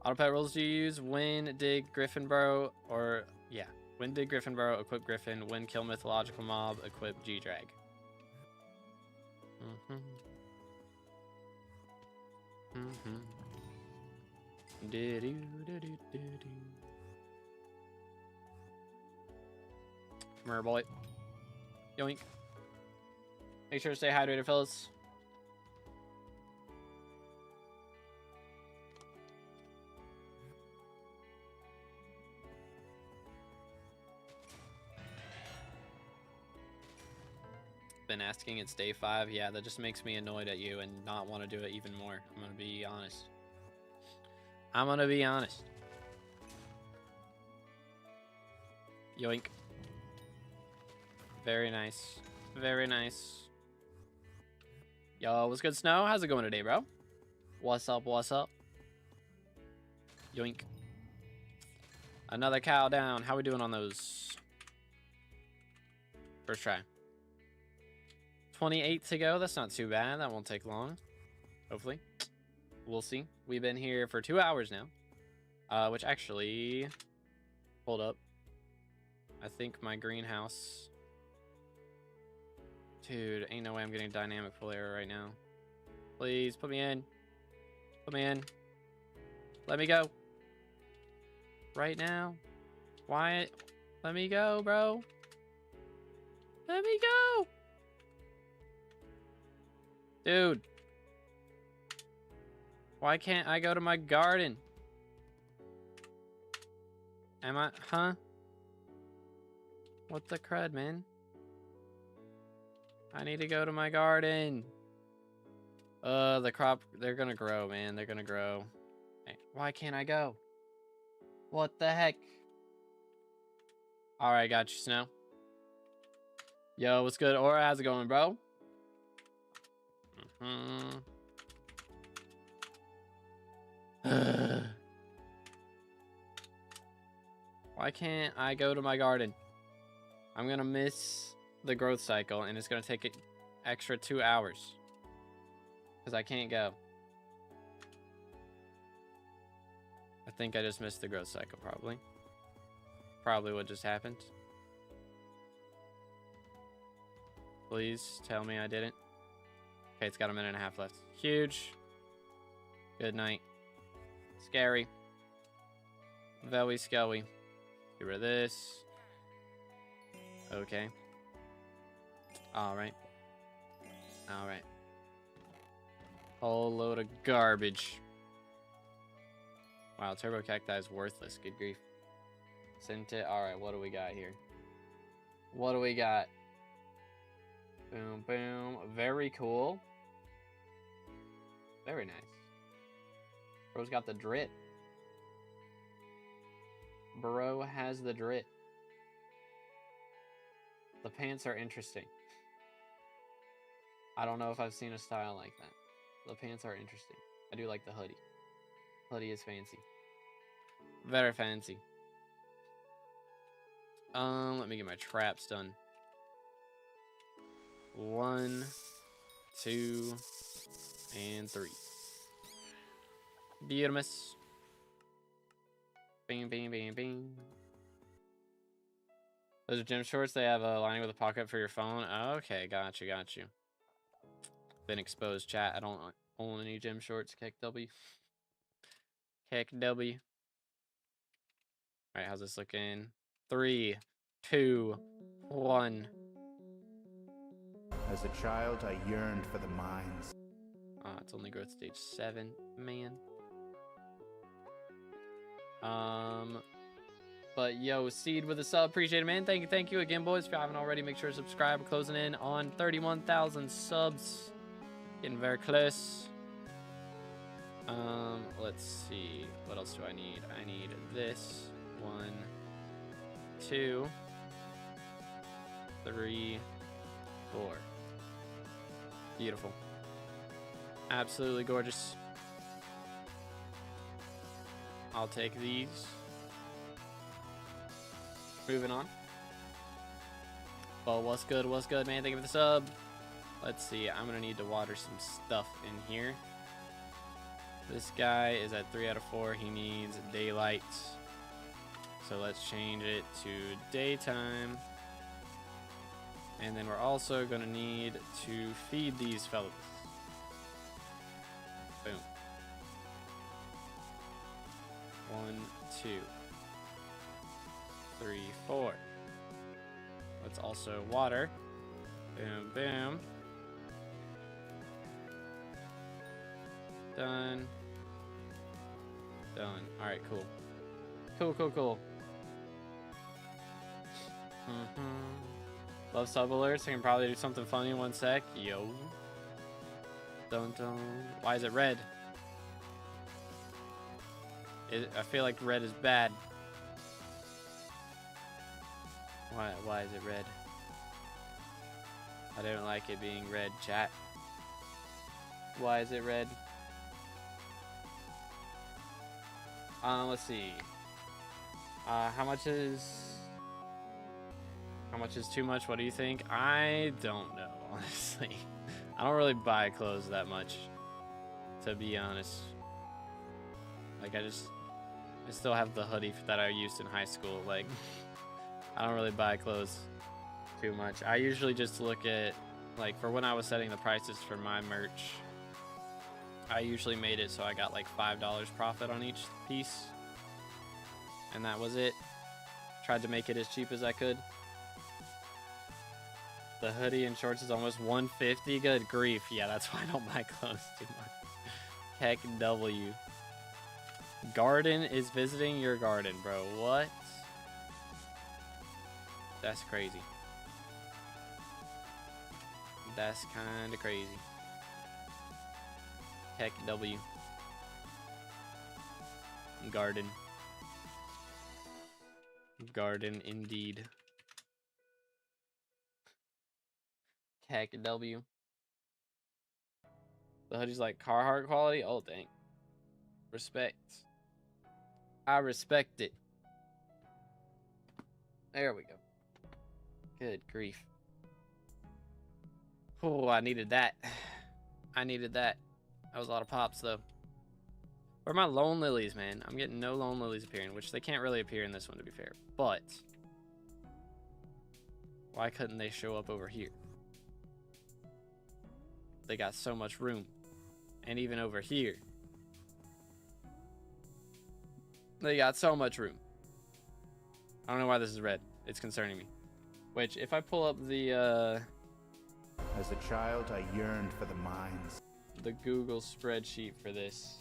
Auto pet rules do you use? Win, dig, Griffin Burrow, or yeah, win, dig, Griffin Burrow, equip Griffin, win, kill mythological mob, equip G-Drag. Remember, boy. Yoink. Make sure to stay hydrated, fellas. Been asking, it's day 5. Yeah, that just makes me annoyed at you and not want to do it even more. I'm gonna be honest. I'm gonna be honest. Yoink. Very nice. Very nice. Yo, what's good, Snow? How's it going today, bro? What's up? What's up? Yoink. Another cow down. How we doing on those? First try. 28 to go. That's not too bad. That won't take long. Hopefully. We'll see. We've been here for 2 hours now. Which actually... Hold up. I think my greenhouse... Dude, ain't no way I'm getting dynamic full error right now. Please, put me in. Put me in. Let me go. Right now. Why? Let me go, bro. Let me go. Dude. Why can't I go to my garden? Am I? Huh? What the crud, man? I need to go to my garden. The crop, they're gonna grow, man. They're gonna grow. Hey, why can't I go? What the heck? Alright, got you, Snow. Yo, what's good, Aura? How's it going, bro? Why can't I go to my garden? I'm gonna miss the growth cycle, and it's gonna take an extra 2 hours. Because I can't go. I think I just missed the growth cycle, probably. Probably what just happened. Please tell me I didn't. Okay, it's got a minute and a half left. Huge. Good night. Scary. Very scary. Get rid of this. Okay. Alright. Alright. Whole load of garbage. Wow, turbo cacti is worthless. Good grief. Sent it. Alright, what do we got here? What do we got? Boom, boom. Very cool. Very nice. Bro's got the drit. Bro has the drit. The pants are interesting. I don't know if I've seen a style like that. The pants are interesting. I do like the hoodie. Hoodie is fancy. Very fancy. Let me get my traps done. 1, 2, and 3. Beautiful. Bing, bing, bing, bing. Those are gym shorts. They have a lining with a pocket for your phone. Okay, got you, got you. Been exposed, chat. I don't own any gym shorts. Keck W. Keck W. All right, how's this looking? 3, 2, 1. As a child, I yearned for the mines. It's only growth stage 7, man. But yo, Seed with a sub, appreciate it, man. Thank you again, boys. If you haven't already, make sure to subscribe. We're closing in on 31,000 subs. Getting very close. Let's see. What else do I need? I need this. 1, 2, 3, 4. Beautiful. Absolutely gorgeous. I'll take these. Moving on. Well, what's good, man? Thank you for the sub. Let's see. I'm going to need to water some stuff in here. This guy is at 3 out of 4. He needs daylight. So let's change it to daytime. And then we're also going to need to feed these fellas. Boom. 1, 2, 3, 4. Let's also water. Boom, boom. Done. Done. Alright, cool. Cool. Love sub alerts. I can probably do something funny in 1 sec. Yo. Dun. Why is it red? I feel like red is bad. Why is it red? I don't like it being red, chat. Why is it red? Let's see. How much is too much? What do you think? I don't know, honestly. I don't really buy clothes that much, to be honest. Like, I still have the hoodie that I used in high school. Like, I don't really buy clothes too much. I usually just look at, like, for when I was setting the prices for my merch, I usually made it so I got like $5 profit on each piece. And that was it. Tried to make it as cheap as I could. The hoodie and shorts is almost $150. Good grief. Yeah, that's why I don't buy clothes too much. Heck W. Garden is visiting your garden, bro. What? That's crazy. That's kind of crazy. Heck W. Garden. Garden indeed. Heck W. The hoodie's like Carhartt quality. Oh dang. Respect. I respect it. There we go. Good grief. Oh, I needed that. I needed that. That was a lot of pops, though. Where are my lone lilies, man? I'm getting no lone lilies appearing, which they can't really appear in this one, to be fair. But why couldn't they show up over here? They got so much room. And even over here, they got so much room. I don't know why this is red. It's concerning me. Which, if I pull up the As a child, I yearned for the mines. the Google spreadsheet for this.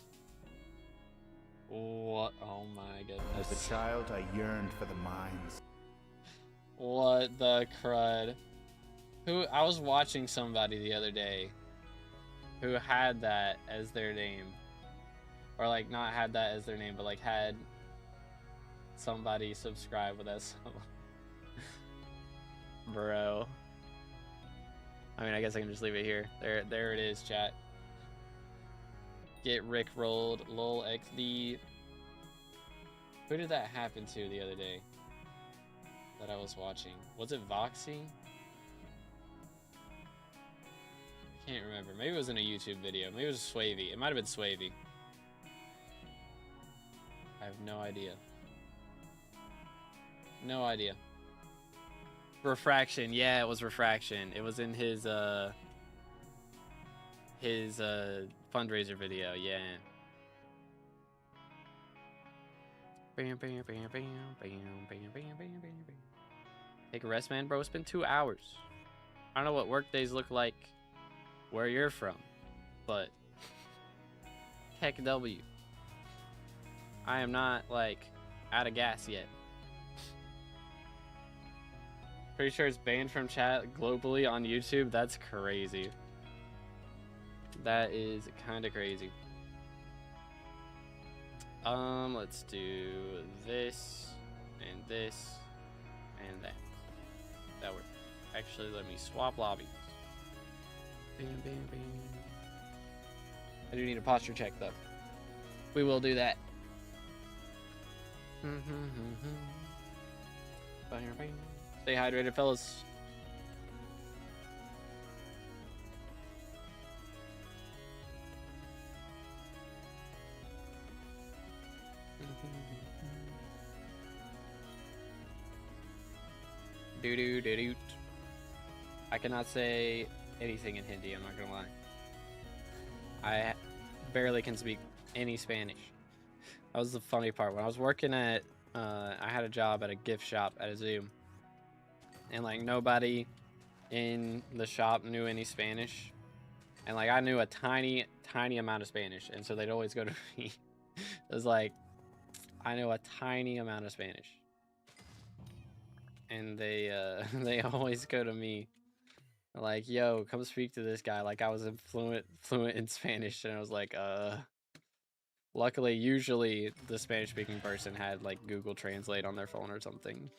What? Oh my goodness. As a child, I yearned for the mines. What the crud? I was watching somebody the other day who had that as their name. Or like not had that as their name, but like had somebody subscribe with that. Bro. I mean, I guess I can just leave it here. There it is, chat. Get Rick rolled. Lol XD. Who did that happen to the other day that I was watching? Was it Voxy? Can't remember. Maybe it was in a YouTube video. Maybe it was Swavey. It might have been Swavey. I have no idea. No idea. Refraction. Yeah, it was Refraction. It was in his fundraiser video. Yeah. Take a rest, man, bro. It's been 2 hours. I don't know what work days look like where you're from, but heck W. I am not like out of gas yet. Pretty sure it's banned from chat globally on YouTube. That's crazy. That is kind of crazy. Let's do this and this and that. That works. Actually, let me swap lobbies. Bam, bam, bam. I do need a posture check though. We will do that. Stay hydrated, fellas. Doo-doo-doo-doot. I cannot say anything in Hindi, I'm not gonna lie. I barely can speak any Spanish. That was the funny part. When I was working at, I had a job at a gift shop at a zoo. And like nobody in the shop knew any Spanish. And like I knew a tiny amount of Spanish. And so they'd always go to me. It was like, I know a tiny amount of Spanish. And they always go to me. Like, yo, come speak to this guy. Like I was fluent in Spanish. And I was like, luckily, usually the Spanish-speaking person had like Google Translate on their phone or something.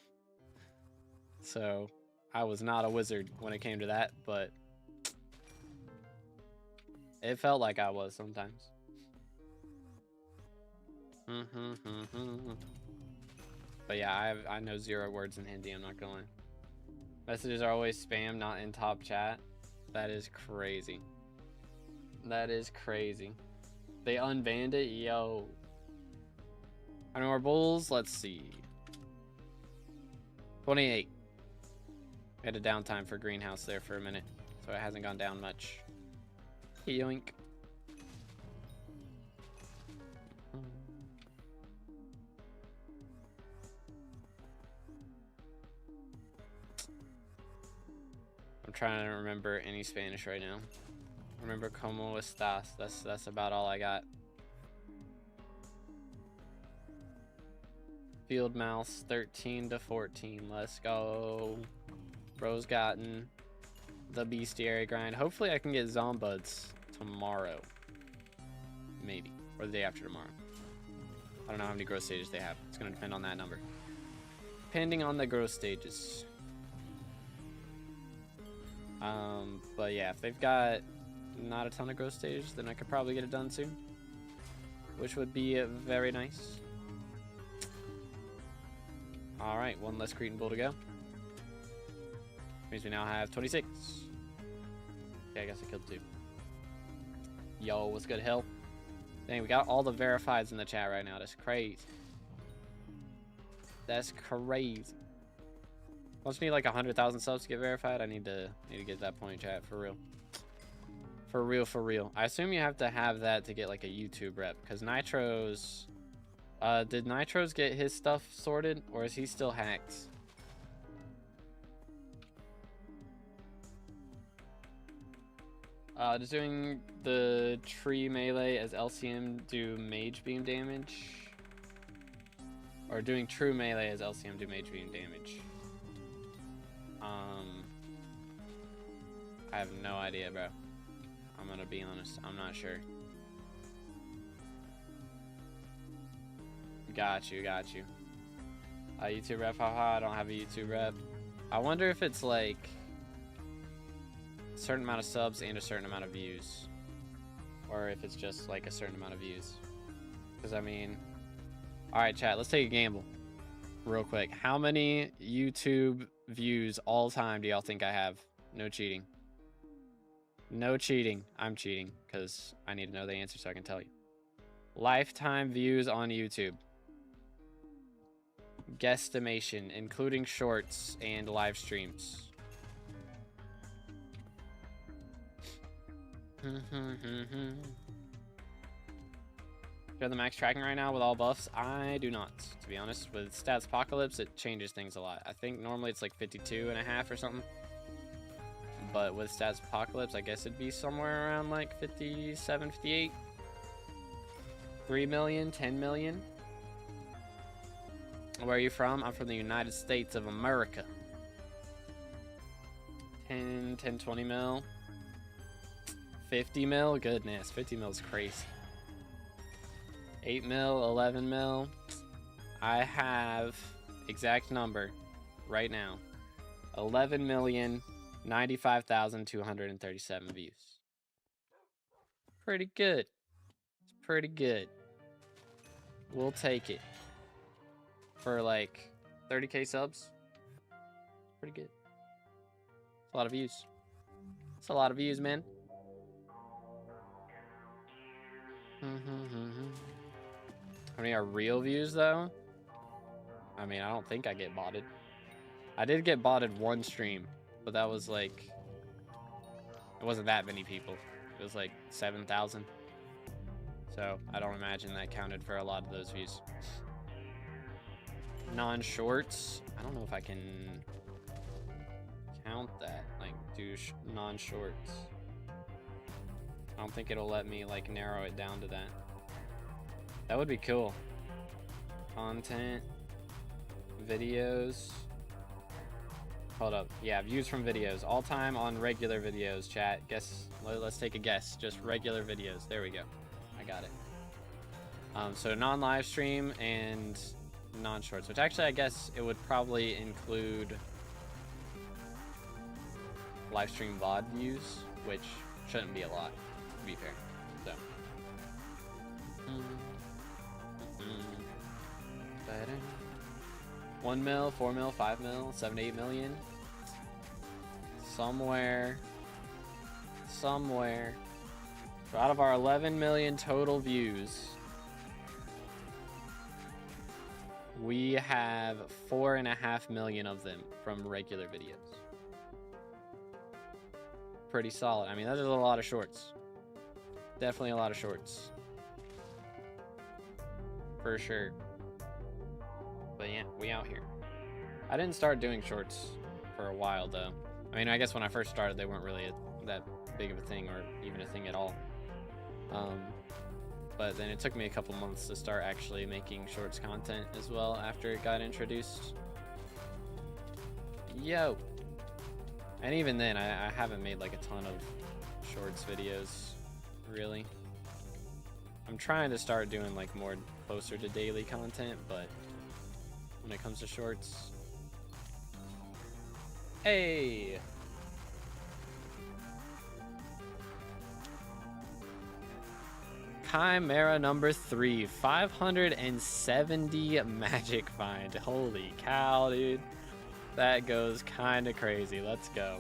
So I was not a wizard when it came to that, but it felt like I was sometimes. But yeah, I know 0 words in Hindi, I'm not gonna lie. Messages are always spam, not in top chat. That is crazy. That is crazy. They unbanned it, yo. How many more bulls? Let's see. 28. We had a downtime for greenhouse there for a minute, so it hasn't gone down much. Yoink. I'm trying to remember any Spanish right now. Remember como estás. That's about all I got. Field mouse 13 to 14. Let's go. Bro's gotten the bestiary grind. Hopefully I can get Zombuds tomorrow. Maybe. Or the day after tomorrow. I don't know how many growth stages they have. It's going to depend on that number. Depending on the growth stages. But yeah, if they've got not a ton of growth stages, then I could probably get it done soon. Which would be very nice. Alright, one less Cretan bull to go. Means we now have 26. Okay, I guess I killed 2. Yo, what's good, Hill? Dang, we got all the verifieds in the chat right now. That's crazy. That's crazy. Must need like 100,000 subs to get verified. I need to get that point, chat, for real. For real, for real. I assume you have to have that to get like a YouTube rep, because Nitro's... did Nitro's get his stuff sorted, or is he still hacked? Does doing the tree melee as LCM do mage beam damage? Or doing true melee as LCM do mage beam damage? I have no idea, bro. I'm gonna be honest, I'm not sure. Got you, got you. YouTube rep, haha, I don't have a YouTube rep. I wonder if it's like a certain amount of subs and a certain amount of views. Or if it's just like a certain amount of views. Because I mean, alright chat, let's take a gamble. Real quick. How many YouTube views all time do y'all think I have? No cheating. No cheating. I'm cheating because I need to know the answer so I can tell you. Lifetime views on YouTube. Guesstimation, including shorts and live streams. You have the max tracking right now with all buffs? I do not, to be honest. With Stats Apocalypse, it changes things a lot. I think normally it's like 52.5 or something. But with Stats Apocalypse, I guess it'd be somewhere around like 57, 58. 3 million, 10 million. Where are you from? I'm from the United States of America. 10, 20 mil. 50 mil? Goodness, 50 mil is crazy. 8 mil, 11 mil. I have exact number right now. 11,095,237 views. Pretty good. It's pretty good. We'll take it. For like 30k subs. Pretty good. It's a lot of views. It's a lot of views, man. How many are real views though? I mean, I don't think I get botted. I did get botted one stream, but that was like, it wasn't that many people. It was like 7,000. So I don't imagine that counted for a lot of those views. Non-shorts. I don't know if I can count that, like do non-shorts. I don't think it'll let me like narrow it down to that. That would be cool. Content, videos. Hold up. Yeah, views from videos. All time on regular videos, chat. Guess, let's take a guess. Just regular videos. There we go. I got it. So non-live stream and non-shorts, which actually I guess it would probably include live stream VOD views, which shouldn't be a lot, to be fair. So. 1 mil, 4 mil, 5 mil, 7 to 8 million. Somewhere. So out of our 11 million total views, we have 4.5 million of them from regular videos. Pretty solid. I mean, that is a lot of shorts. Definitely a lot of shorts. For sure. But yeah, we out here. I didn't start doing shorts for a while though. I mean, I guess when I first started, they weren't really that big of a thing or even a thing at all. But then it took me a couple months to start actually making shorts content as well after it got introduced. Yo! And even then, I haven't made like a ton of shorts videos, really. I'm trying to start doing like more closer to daily content, but when it comes to shorts... Hey! Chimera number 3, 570 magic find. Holy cow, dude. That goes kind of crazy. Let's go.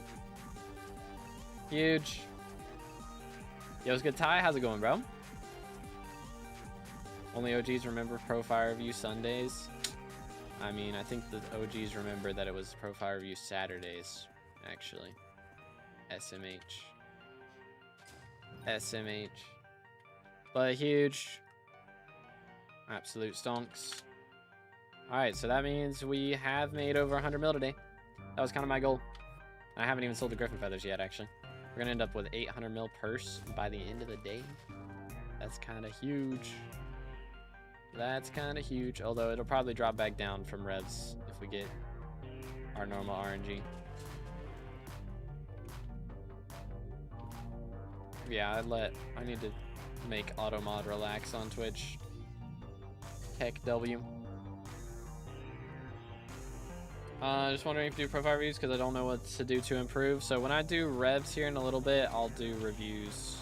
Huge. Yo, what's good, Ty? How's it going, bro? Only OGs remember Profile Review Sundays. I mean, I think the OGs remember that it was Profile Review Saturdays, actually. SMH. SMH. But huge. Absolute stonks. Alright, so that means we have made over 100 mil today. That was kind of my goal. I haven't even sold the Griffin Feathers yet, actually. We're going to end up with 800 mil purse by the end of the day. That's kind of huge. That's kind of huge. Although it'll probably drop back down from revs if we get our normal RNG. Yeah, I need to make auto mod relax on Twitch. Heck W. Just wondering if you do profile reviews because I don't know what to do to improve. So when I do revs here in a little bit, I'll do reviews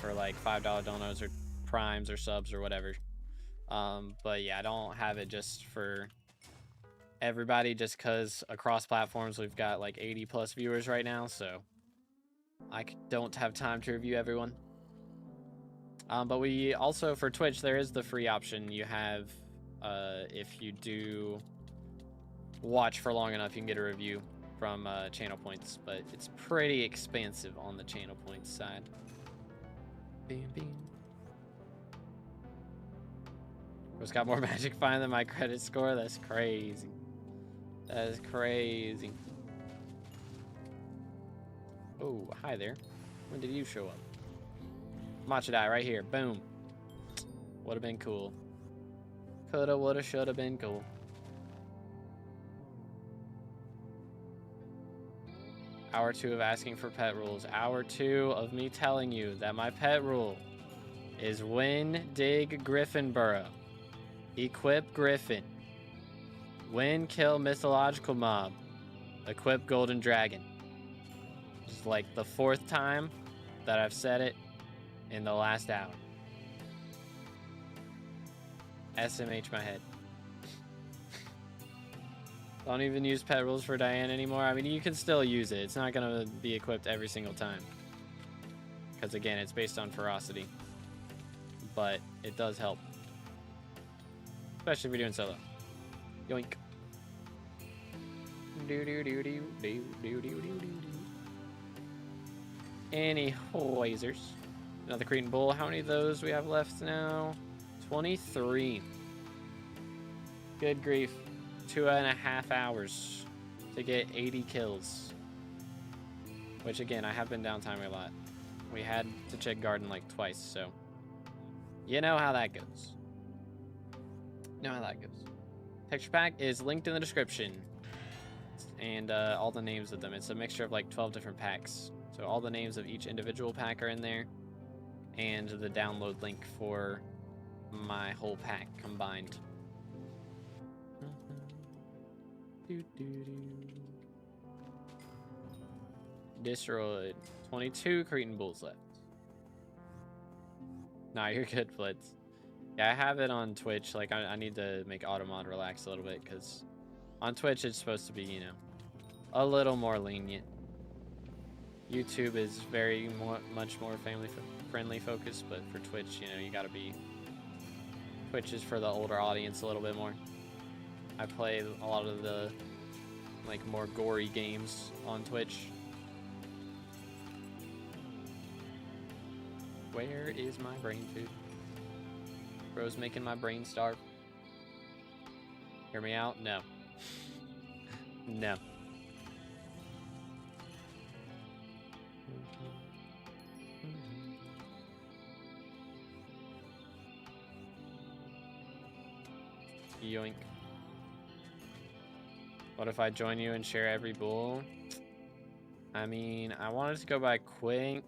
for like $5 donos or primes or subs or whatever. But yeah, I don't have it just for everybody just because across platforms we've got like 80 plus viewers right now, so I don't have time to review everyone. But we also, for Twitch, there is the free option you have. If you do watch for long enough, you can get a review from channel points, but it's pretty expensive on the channel points side. Bam, bam. Bro's got more magic fine than my credit score. That's crazy. That is crazy. Oh, hi there. When did you show up? Matcha die right here. Boom. Would have been cool. Coulda, woulda, shoulda been cool. Hour 2 of asking for pet rules. Hour 2 of me telling you that my pet rule is win, dig, Griffin burrow. Equip Griffin. Win, kill mythological mob. Equip Golden Dragon. It's like the 4th time that I've said it in the last hour. SMH my head. Don't even use pet rules for Diane anymore. I mean, you can still use it. It's not going to be equipped every single time. Because again, it's based on ferocity. But it does help. Especially if you're doing solo. Yoink. Any hoisers. Another Cretan bull. How many of those we have left now? 23. Good grief. 2.5 hours to get 80 kills. Which again, I have been downtiming a lot. We had to check garden like twice, so you know how that goes. You know how that goes. Texture pack is linked in the description. And all the names of them. It's a mixture of like 12 different packs. So all the names of each individual pack are in there. And the download link for my whole pack combined. Destroyed. 22 Cretan bulls left. Nah, you're good, Blitz. Yeah, I have it on Twitch. Like, I need to make Automod relax a little bit, because on Twitch it's supposed to be, you know, a little more lenient. YouTube is very much more family-friendly focused, but for Twitch, you know, you gotta be... Twitch is for the older audience a little bit more. I play a lot of the, like, more gory games on Twitch. Where is my brain food? Bro's making my brain starve. Hear me out? No. No. Yoink. What if I join you and share every bull? I mean, I wanted to go by quick,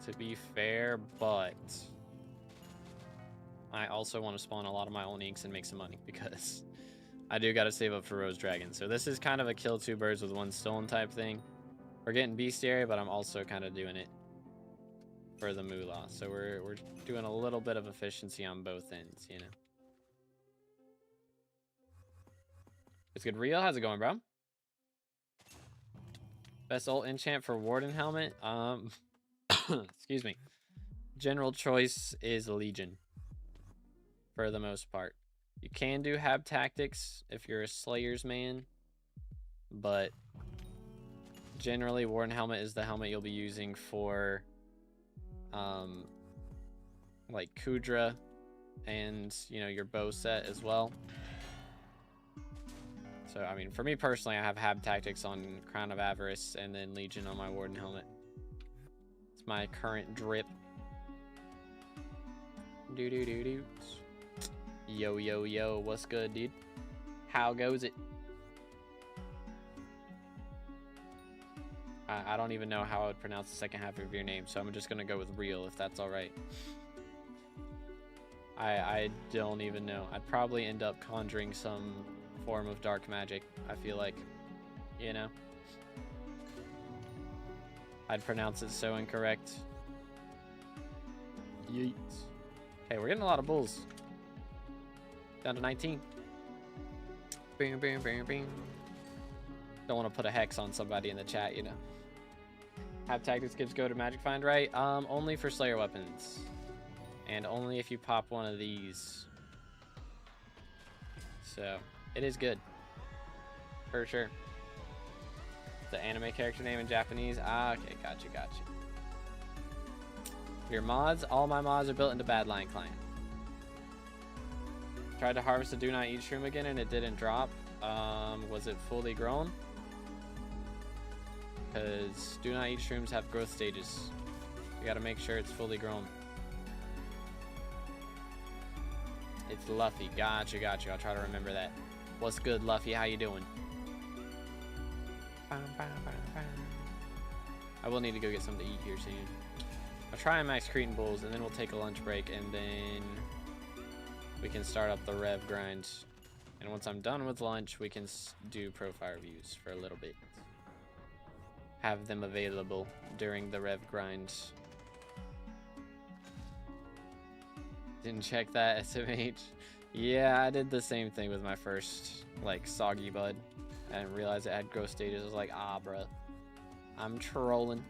to be fair, but I also want to spawn a lot of my own inks and make some money, because I do got to save up for Rose Dragon. So this is kind of a kill 2 birds with 1 stone type thing. We're getting bestiary, but I'm also kind of doing it for the moolah. So we're doing a little bit of efficiency on both ends, you know. It's good. Rio, how's it going, bro? Best ult enchant for Warden Helmet? Excuse me. general choice is Legion for the most part. You can do Hab Tactics if you're a Slayer's man, but generally Warden Helmet is the helmet you'll be using for like Kudra and, you know, your bow set as well. So, I mean, for me personally, I have Hab Tactics on Crown of Avarice and then Legion on my Warden Helmet. It's my current drip. Do. Yo, yo, yo, what's good, dude? How goes it? I don't even know how I would pronounce the second half of your name, so I'm just gonna go with real, if that's alright. I don't even know. I'd probably end up conjuring some form of dark magic, I feel like. You know? I'd pronounce it so incorrect. Yeet. Okay, we're getting a lot of bulls. Down to 19. Bing, bing, bing, bing. Don't want to put a hex on somebody in the chat, you know. Have tactics gives go to Magic Find, right? Only for Slayer weapons. And only if you pop one of these. So, it is good. For sure. The anime character name in Japanese. Ah, okay, gotcha. Your mods, all my mods are built into Badlion Client. Tried to harvest a Do Not Eat shroom again and it didn't drop. Was it fully grown? Because Do Not Eat shrooms have growth stages. You gotta make sure it's fully grown. It's Luffy. Gotcha. I'll try to remember that. What's good, Luffy? How you doing? I will need to go get something to eat here soon. I'll try and max Cretan bulls, and then we'll take a lunch break, and then we can start up the rev grind. And once I'm done with lunch, we can do profile reviews for a little bit. Have them available during the rev grind. Didn't check that, SMH. Yeah, I did the same thing with my first, like, soggy bud. I didn't realize it had growth stages. I was like, ah, bruh. I'm trolling.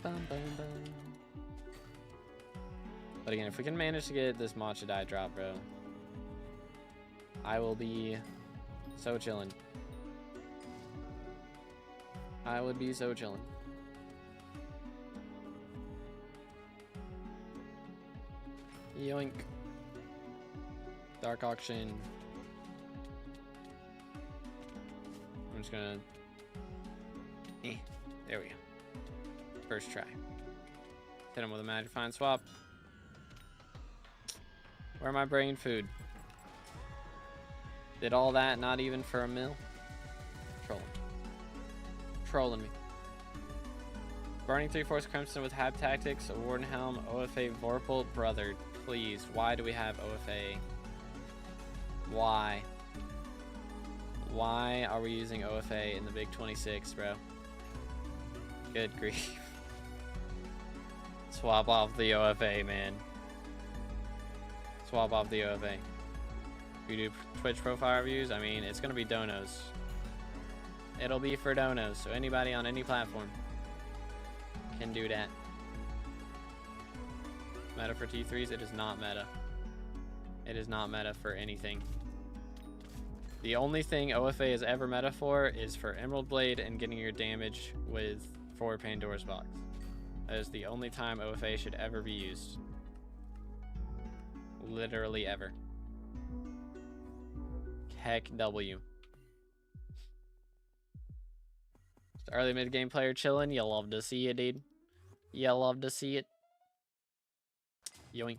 But again, if we can manage to get this Matcha die drop, bro, I will be so chilling. I would be so chilling. Yoink. Dark auction. I'm just gonna... there we go. First try. Hit him with a Magic Find swap. Where am I bringing food? Did all that not even for a mill? Trolling me. Burning 3/4 Crimson with Hab Tactics, a Warden Helm, OFA Vorpal, brother. Please, why do we have OFA? Why? Why are we using OFA in the Big 26, bro? Good grief. Swap off the OFA, man. Swap off the OFA. We do Twitch profile reviews. I mean, it's gonna be donos. It'll be for donos, so anybody on any platform can do that. Meta for T3s? It is not meta. It is not meta for anything. The only thing OFA is ever meta for is for Emerald Blade and getting your damage for Pandora's Box. That is the only time OFA should ever be used. Literally ever. Heck W. Just early mid-game player chilling. You love to see it, dude. You love to see it. Yoink.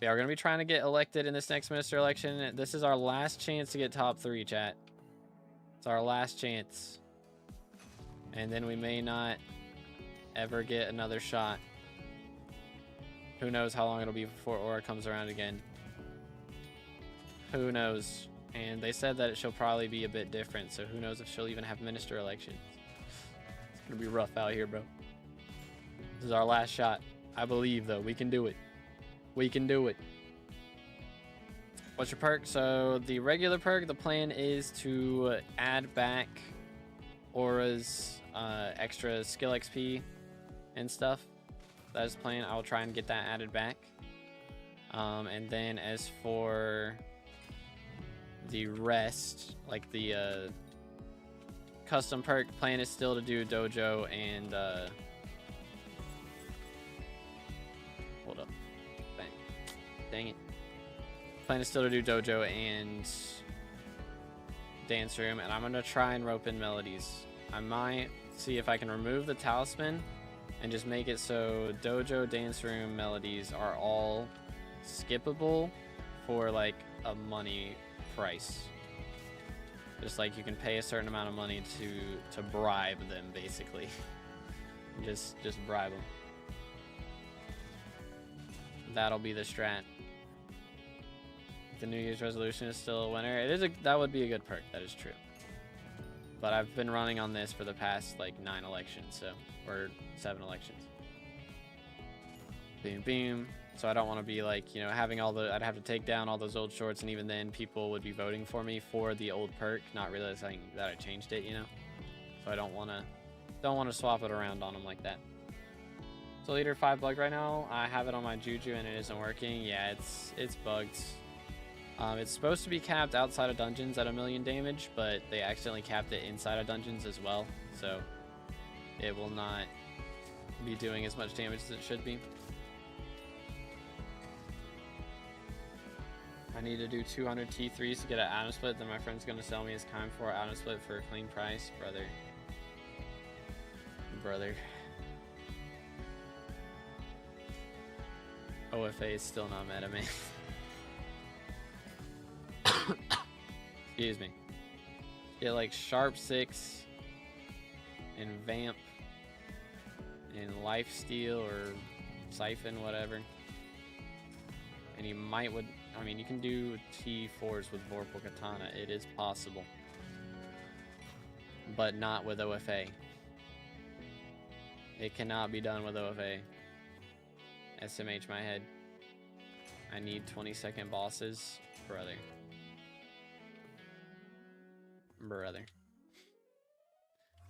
Yeah, we're going to be trying to get elected in this next minister election. This is our last chance to get top 3, chat. It's our last chance. And then we may not ever get another shot. Who knows how long it'll be before Aura comes around again. Who knows? And they said that she'll probably be a bit different, so who knows if she'll even have minister elections. It's going to be rough out here, bro. This is our last shot. I believe, though. We can do it. We can do it. What's your perk? So the regular perk, the plan is to add back Aura's extra skill XP and stuff. That is planned. I will try and get that added back. And then as for the rest, like the custom perk, plan is still to do dojo and hold up. Dang it. Plan is still to do dojo and dance room, and I'm gonna try and rope in melodies. I might see if I can remove the talisman and just make it so dojo, dance room, melodies are all skippable for like a money price. Just like you can pay a certain amount of money to bribe them, basically. just bribe them. That'll be the strat. The New Year's resolution is still a winner. That would be a good perk. That is true. But I've been running on this for the past like 9 elections, or 7 elections. Boom, boom. So I don't want to be like, you know, having I'd have to take down all those old shorts, and even then people would be voting for me for the old perk, not realizing that I changed it, you know. So I don't want to swap it around on them like that. So leader 5 bugged right now. I have it on my Juju and it isn't working. Yeah, it's bugged. It's supposed to be capped outside of dungeons at 1,000,000 damage, but they accidentally capped it inside of dungeons as well, so it will not be doing as much damage as it should be. I need to do 200 T3s to get an item split, then my friend's going to sell me his Time 4 item split for a clean price. Brother. OFA is still not mad at me. Excuse me. Get like Sharp 6 and Vamp and Lifesteal or Siphon, whatever. And you you can do T4s with Vorpal Katana. It is possible. But not with OFA. It cannot be done with OFA. SMH my head. I need 20-second bosses. Brother.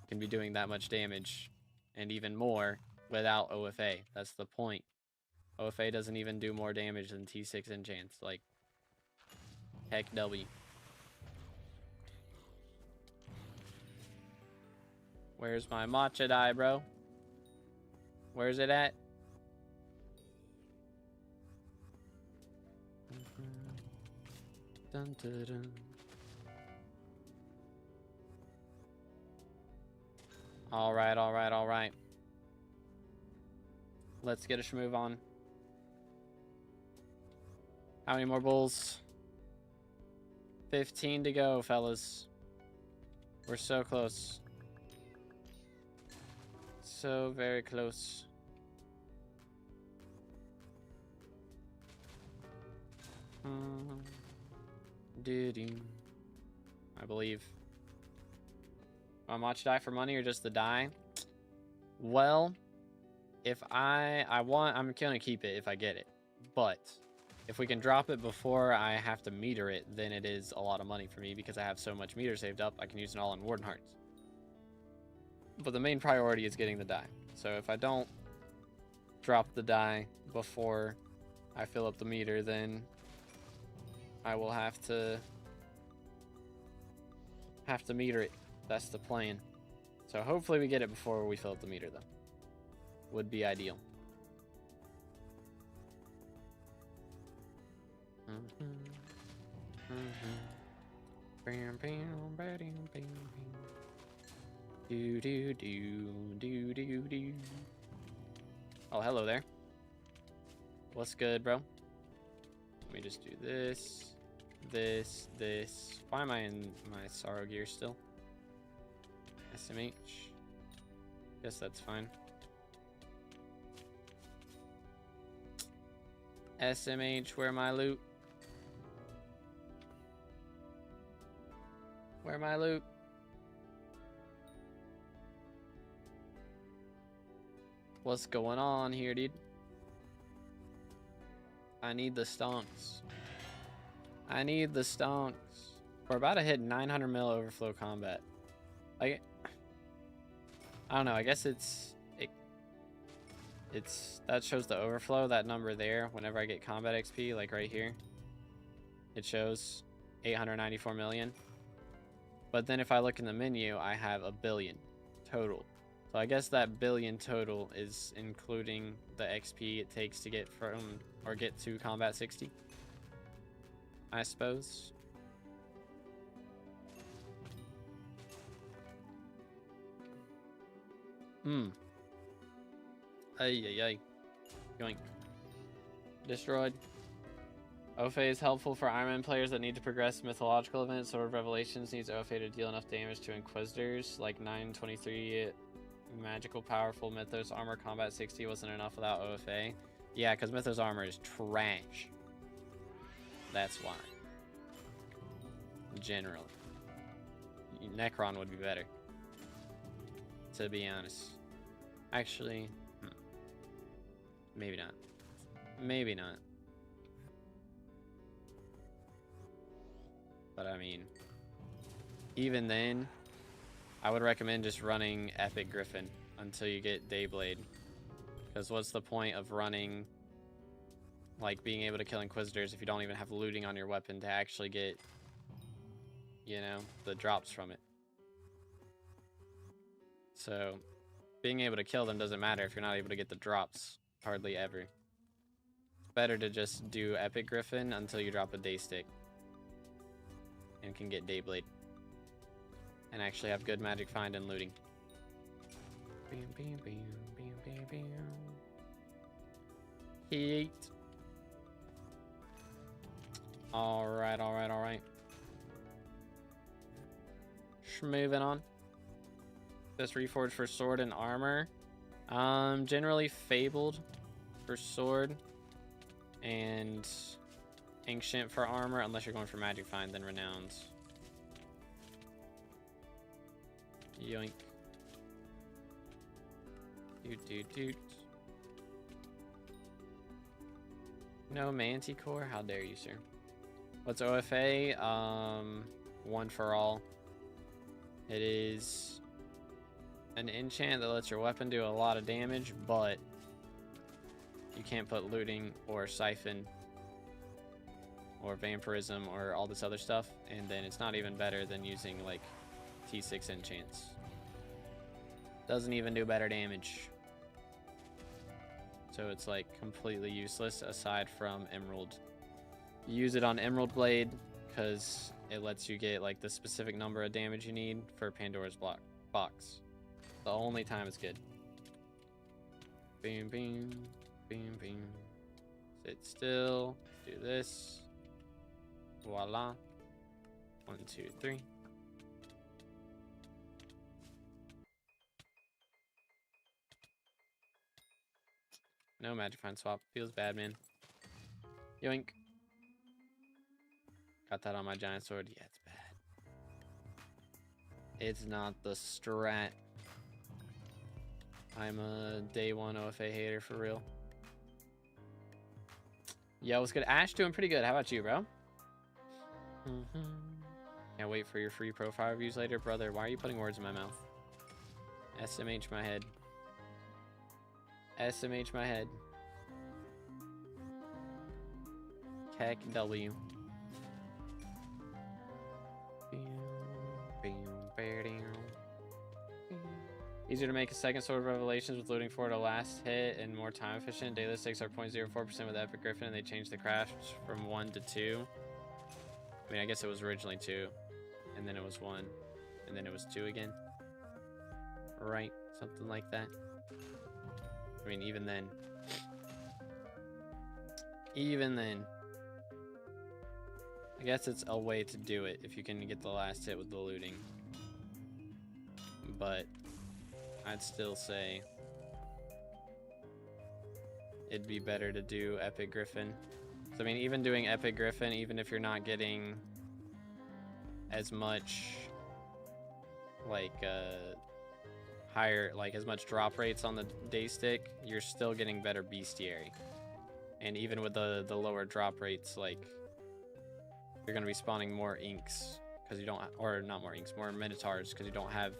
Can be doing that much damage and even more without OFA. That's the point. OFA doesn't even do more damage than T6 enchants. Like, heck W. Where's my matcha die, bro? Where's it at? Dun, dun, dun. All right. Let's get a schmove on. How many more bulls? 15 to go, fellas. We're so close. So very close. I believe. My matcha die for money or just the die? Well, if I'm gonna keep it if I get it. But if we can drop it before I have to meter it, then it is a lot of money for me because I have so much meter saved up. I can use it all on Warden Hearts. But the main priority is getting the die. So if I don't drop the die before I fill up the meter, then I will have to meter it. That's the plan. So hopefully we get it before we fill up the meter, though. Would be ideal. Oh, hello there. What's good, bro? Let me just do this. Why am I in my sorrow gear still? SMH. Guess that's fine. SMH, where my loot? Where my loot? What's going on here, dude? I need the stonks. I need the stonks. We're about to hit 900 mil overflow combat. I don't know. I guess it's that shows the overflow, that number there. Whenever I get combat XP, like right here, it shows 894 million. But then if I look in the menu, I have 1 billion total. So I guess that billion total is including the XP it takes to get from or get to combat 60, I suppose. Ay. Yoink. Destroyed. OFA is helpful for Iron Man players that need to progress mythological events. Sword of Revelations needs OFA to deal enough damage to Inquisitors, like 923 magical powerful Mythos armor. Combat 60 wasn't enough without OFA. Yeah, because Mythos armor is trash. That's why. Generally. Necron would be better, to be honest. Actually, maybe not. Maybe not. But I mean, even then, I would recommend just running Epic Griffin until you get Dayblade. Because what's the point of running, like, being able to kill Inquisitors if you don't even have looting on your weapon to actually get, you know, the drops from it? So, being able to kill them doesn't matter if you're not able to get the drops, hardly ever. It's better to just do Epic Griffin until you drop a Daystick and can get Dayblade and actually have good magic find and looting. Heat. Alright. Moving on. Best reforged for sword and armor. Generally fabled for sword and ancient for armor, unless you're going for magic find, then renowned. Yoink. Doot. No Manticore? How dare you, sir? What's OFA? One for all. It is an enchant that lets your weapon do a lot of damage, but you can't put looting or siphon or vampirism or all this other stuff, and then it's not even better than using like T6 enchants. Doesn't even do better damage. So it's like completely useless aside from Emerald. You use it on Emerald Blade because it lets you get like the specific number of damage you need for Pandora's box. The only time it's good. Boom. Sit still. Do this. Voila. 1, 2, 3. No magic find swap. Feels bad, man. Yoink. Got that on my giant sword. Yeah, it's bad. It's not the strat. I'm a day one OFA hater for real. Yo, what's good? Ash doing pretty good. How about you, bro? Can't wait for your free profile reviews later, brother. Why are you putting words in my mouth? SMH my head. SMH my head. Heck W. Easier to make a second Sword of Revelations with looting for the last hit and more time efficient. Daily stakes are 0.04% with Epic Griffin, and they changed the craft from 1 to 2. I mean, I guess it was originally 2, and then it was 1, and then it was 2 again. Right, something like that. I mean, even then. I guess it's a way to do it if you can get the last hit with the looting. But I'd still say it'd be better to do Epic Griffin. So, I mean, even doing Epic Griffin, even if you're not getting as much, like, higher, like, as much drop rates on the Daystick, you're still getting better Bestiary. And even with the lower drop rates, like, you're going to be spawning more inks because you don't, or not more inks, more minotaurs because you don't have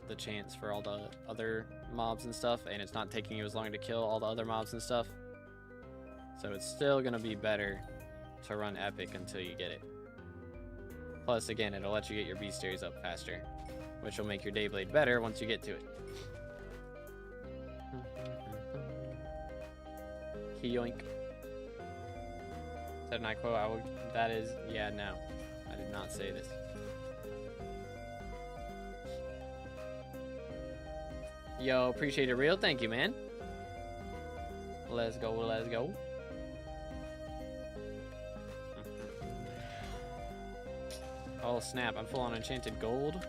the chance for all the other mobs and stuff, and it's not taking you as long to kill all the other mobs and stuff. So it's still gonna be better to run epic until you get it. Plus, again, it'll let you get your bestiaries up faster, which will make your Dayblade better once you get to it. Yoink. Said, and I quote, I will, that is, yeah, no. I did not say this. Yo, appreciate it, real. Thank you, man. Let's go, let's go. Oh, snap. I'm full on enchanted gold.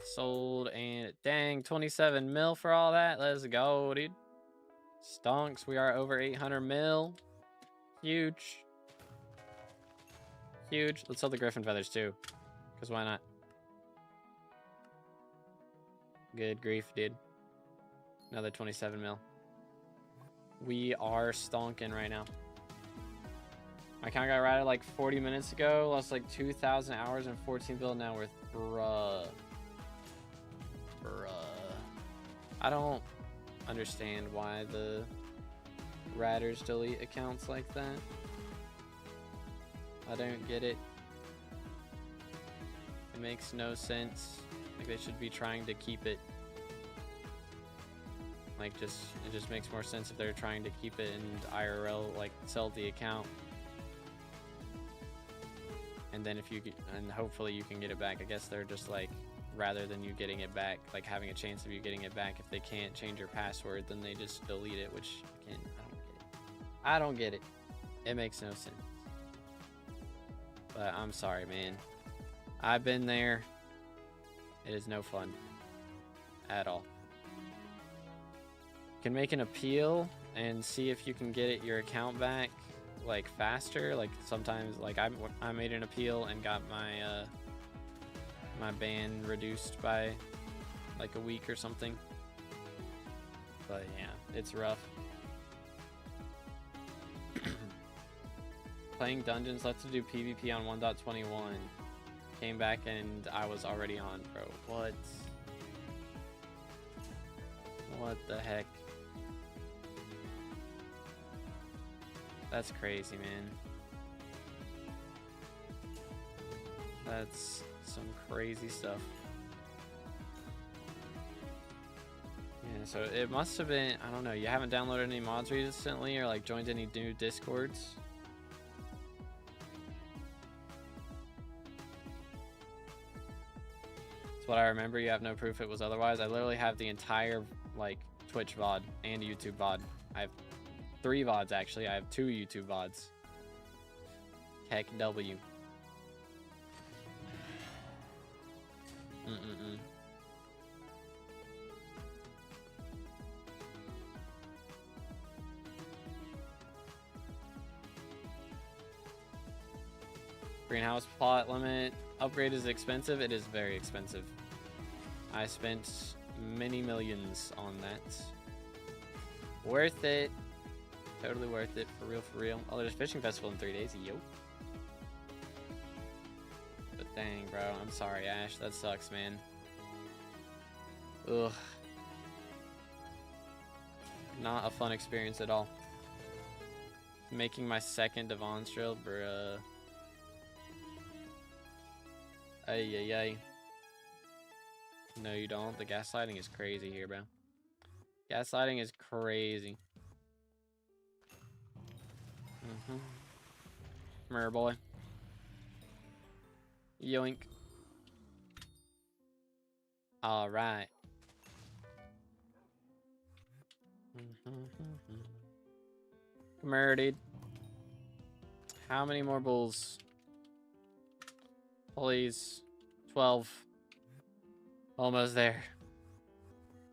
Sold, and dang, 27 mil for all that. Let's go, dude. Stonks, we are over 800 mil. Huge. Huge. Let's sell the griffin feathers too, because why not? Good grief, dude. Another 27 mil. We are stonking right now. My account got routed like 40 minutes ago. Lost like 2,000 hours and 14 bill now worth. Bruh. I don't understand why the ratters delete accounts like that. I don't get it. It makes no sense. Like they should be trying to keep it. Like it just makes more sense if they're trying to keep it in IRL, like sell the account. And then if you get, and hopefully you can get it back. I guess they're just like, rather than you getting it back, like having a chance of you getting it back, if they can't change your password, then they just delete it, which again, I don't get it. It makes no sense. But I'm sorry, man. I've been there. It is no fun at all. You can make an appeal and see if you can get your account back like faster. Like sometimes, like I made an appeal and got my my ban reduced by like a week or something. But yeah, it's rough. Playing dungeons, let's do PvP on 1.21. Came back and I was already on, bro. What the heck? That's crazy, man. That's some crazy stuff. Yeah, so it must have been, I don't know, you haven't downloaded any mods recently or like joined any new discords? That's what I remember. You have no proof it was otherwise. I literally have the entire like Twitch VOD and YouTube VOD. I have 3 VODs actually. I have 2 YouTube VODs. Heck W. Greenhouse plot limit upgrade is expensive. It is very expensive. I spent many millions on that. Worth it. Totally worth it. For real, for real. Oh, there's a fishing festival in 3 days. Yo. But dang, bro. I'm sorry, Ash. That sucks, man. Ugh. Not a fun experience at all. Making my second Devon's drill, bruh. Ay, ay, ay. No, you don't. The gaslighting is crazy here, bro. Gaslighting is crazy. Come here, boy. Yoink. All right. Come here, dude. How many more bulls? Please. 12. Almost there.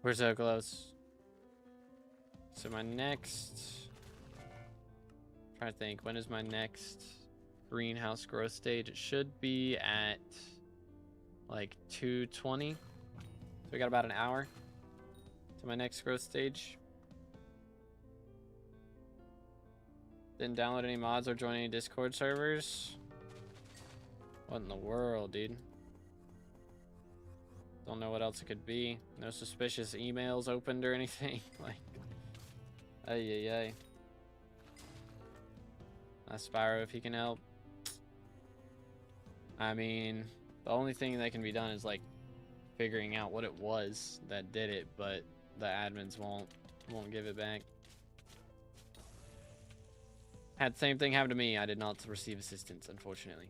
We're so close. So my next... I'm trying to think. When is my next greenhouse growth stage? It should be at like 2:20. So we got about an hour to my next growth stage. Didn't download any mods or join any Discord servers. What in the world, dude? Don't know what else it could be. No suspicious emails opened or anything. Like, ay. Spyro, if he can help. I mean, the only thing that can be done is like figuring out what it was that did it, but the admins won't give it back. Had the same thing happen to me. I did not receive assistance, unfortunately.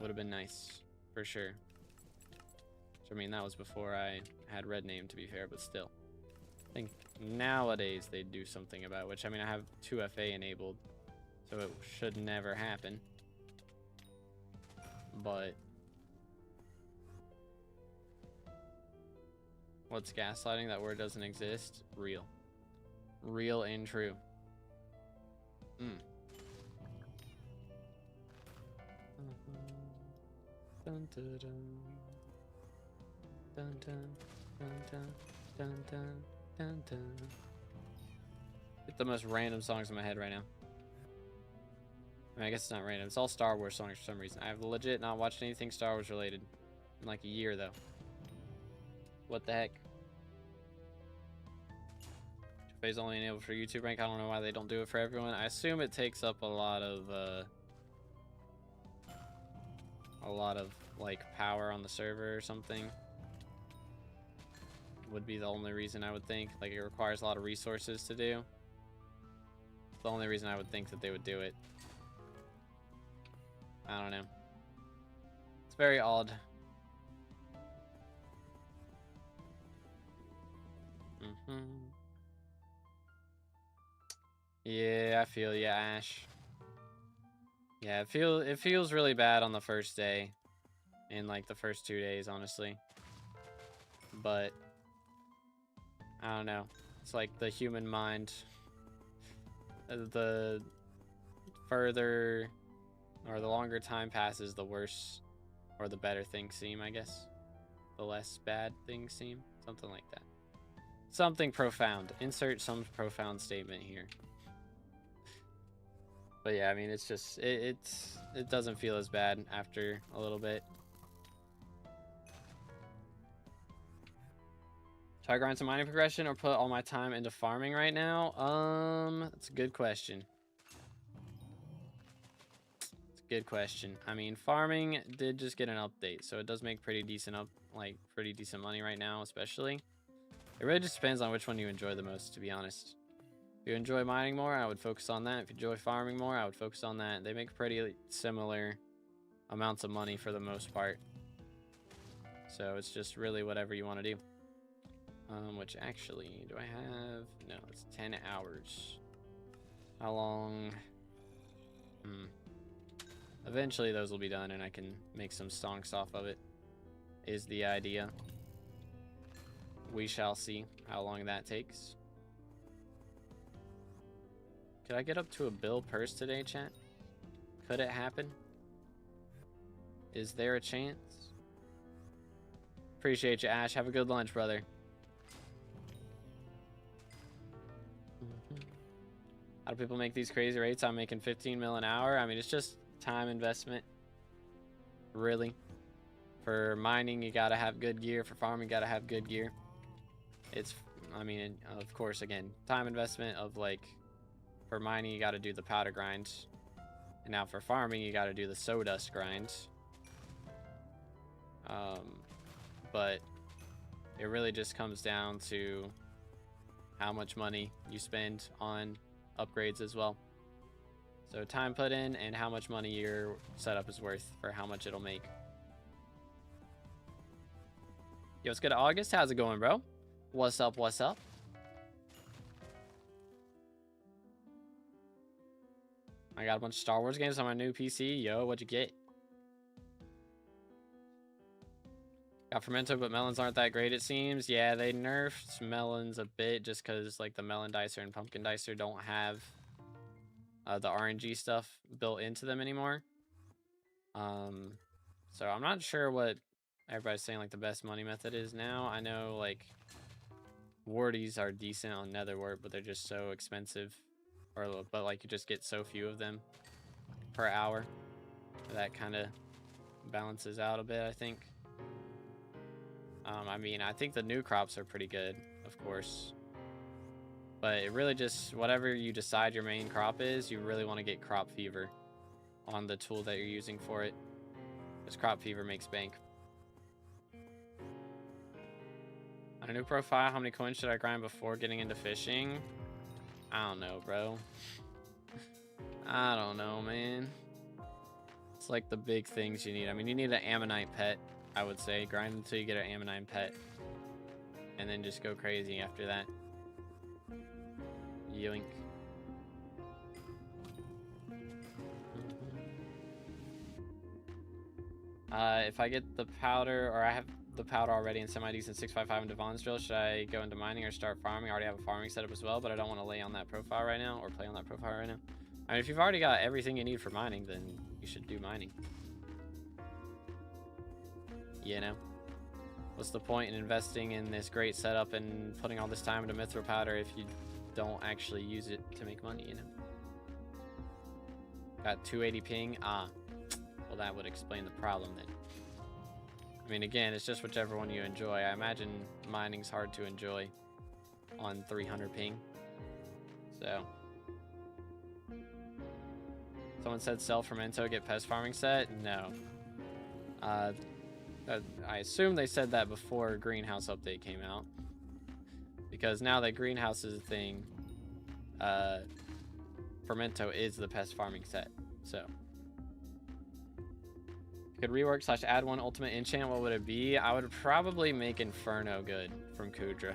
Would have been nice, for sure. So, I mean, that was before I had red name, to be fair, but still. I think nowadays they do something about it, which, I mean, I have 2FA enabled, so it should never happen. But what's gaslighting? That word doesn't exist. Real. Real and true. Dun, dun, dun. Dun, dun, dun, dun, dun, dun, dun, dun. Get the most random songs in my head right now. I mean, I guess it's not random. It's all Star Wars songs for some reason. I have legit not watched anything Star Wars related in like a year, though. What the heck? Phase only enabled for YouTube rank. I don't know why they don't do it for everyone. I assume it takes up a lot of like power on the server or something. Would be the only reason I would think. Like, it requires a lot of resources to do. The only reason I would think that they would do it. I don't know. It's very odd. Yeah, I feel ya, Ash. Yeah, it feels really bad on the first day. In like the first 2 days, honestly. But I don't know. It's like the human mind. The further or the longer time passes, the worse or the better things seem, I guess. The less bad things seem. Something like that. Something profound. Insert some profound statement here. But yeah, I mean, it's just, it doesn't feel as bad after a little bit. Should I grind some mining progression or put all my time into farming right now? That's a good question. It's a good question. I mean, farming did just get an update, so it does make pretty decent money right now, especially. It really just depends on which one you enjoy the most, to be honest. If you enjoy mining more, I would focus on that. If you enjoy farming more, I would focus on that. They make pretty similar amounts of money for the most part. So it's just really whatever you want to do. Which actually, do I have? No, it's 10 hours. How long? Eventually those will be done and I can make some stonks off of it, is the idea. We shall see how long that takes. Could I get up to a bill purse today, chat? Could it happen? Is there a chance? Appreciate you, Ash. Have a good lunch, brother. How do people make these crazy rates? I'm making 15 mil an hour. I mean, it's just time investment. Really. For mining, you gotta have good gear. For farming, you gotta have good gear. It's, I mean, of course, again, time investment of like, for mining, you gotta do the powder grind. And now for farming, you gotta do the sawdust grind. But it really just comes down to how much money you spend on upgrades as well. So time put in and how much money your setup is worth for how much it'll make. Yo, what's good, August? How's it going, bro? What's up? What's up? I got a bunch of Star Wars games on my new PC. Yo, what'd you get? Got Fermento, but melons aren't that great, it seems. Yeah, they nerfed melons a bit just because, like, the melon dicer and pumpkin dicer don't have the RNG stuff built into them anymore. So I'm not sure what everybody's saying, like, the best money method is now. I know, like, warties are decent on netherwort, but they're just so expensive. But, like, you just get so few of them per hour. That kind of balances out a bit, I think. I mean, I think the new crops are pretty good, of course. But it really just, whatever you decide your main crop is, you really want to get crop fever on the tool that you're using for it. Because crop fever makes bank. On a new profile, how many coins should I grind before getting into fishing? I don't know, bro. I don't know, man. It's like the big things you need. I mean, you need an ammonite pet, I would say. Grind until you get an ammonite pet. And then just go crazy after that. Yoink. If I get the powder, or I have the powder already in semi-decent 655 and Devon's drill, should I go into mining or start farming? I already have a farming setup as well, but I don't want to lay on that profile right now, or play on that profile right now. I mean, if you've already got everything you need for mining, then you should do mining. You know? What's the point in investing in this great setup and putting all this time into mithril powder if you don't actually use it to make money, you know? Got 280 ping? Ah. Well, that would explain the problem then. I mean, again, it's just whichever one you enjoy. I imagine mining's hard to enjoy on 300 ping. So. Someone said sell Fermento, get pest farming set? No. I assume they said that before Greenhouse update came out. Because now that Greenhouse is a thing, Fermento is the pest farming set. So. Could rework / add one ultimate enchant, what would it be? I would probably make Inferno good from Kudra.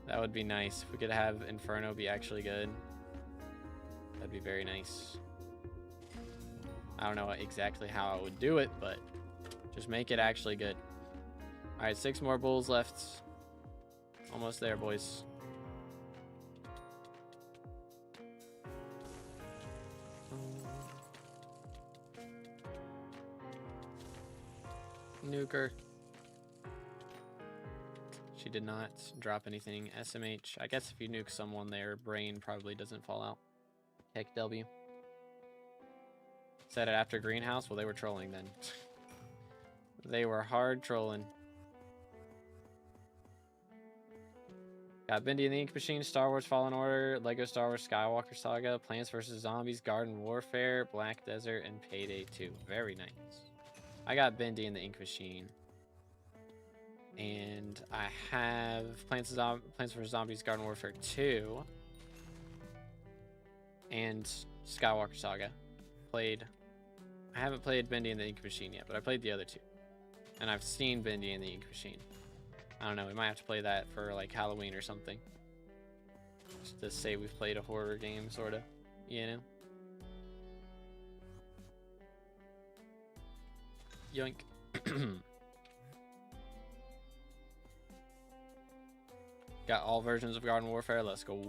That would be nice. If we could have Inferno be actually good, that'd be very nice. I don't know exactly how I would do it, but just make it actually good. Alright, 6 more bulls left. Almost there, boys. Nuker. She did not drop anything. SMH. I guess if you nuke someone, their brain probably doesn't fall out. Heck W. Said it after Greenhouse? Well, they were trolling then. They were hard trolling. Got Bendy and the Ink Machine, Star Wars Fallen Order, Lego Star Wars Skywalker Saga, Plants vs. Zombies, Garden Warfare, Black Desert, and Payday 2. Very nice. I got Bendy and the Ink Machine. And I have Plants vs. Zombies, Garden Warfare 2. And Skywalker Saga. I haven't played Bendy and the Ink Machine yet, but I played the other 2. And I've seen Bendy and the Ink Machine. I don't know, we might have to play that for like Halloween or something. Just to say we've played a horror game, sorta. You know? Yoink. Got all versions of Garden Warfare, let's go.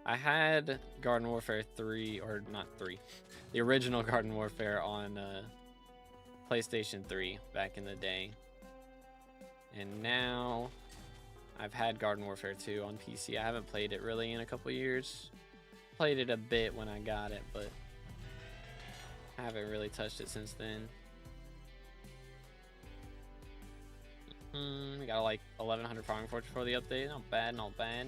I had Garden Warfare 3, or not 3. The original Garden Warfare on PlayStation 3 back in the day. And now I've had Garden Warfare 2 on PC. I haven't played it really in a couple years. Played it a bit when I got it, but I haven't really touched it since then. We got like 1100 farming fortune for the update. Not bad, not bad.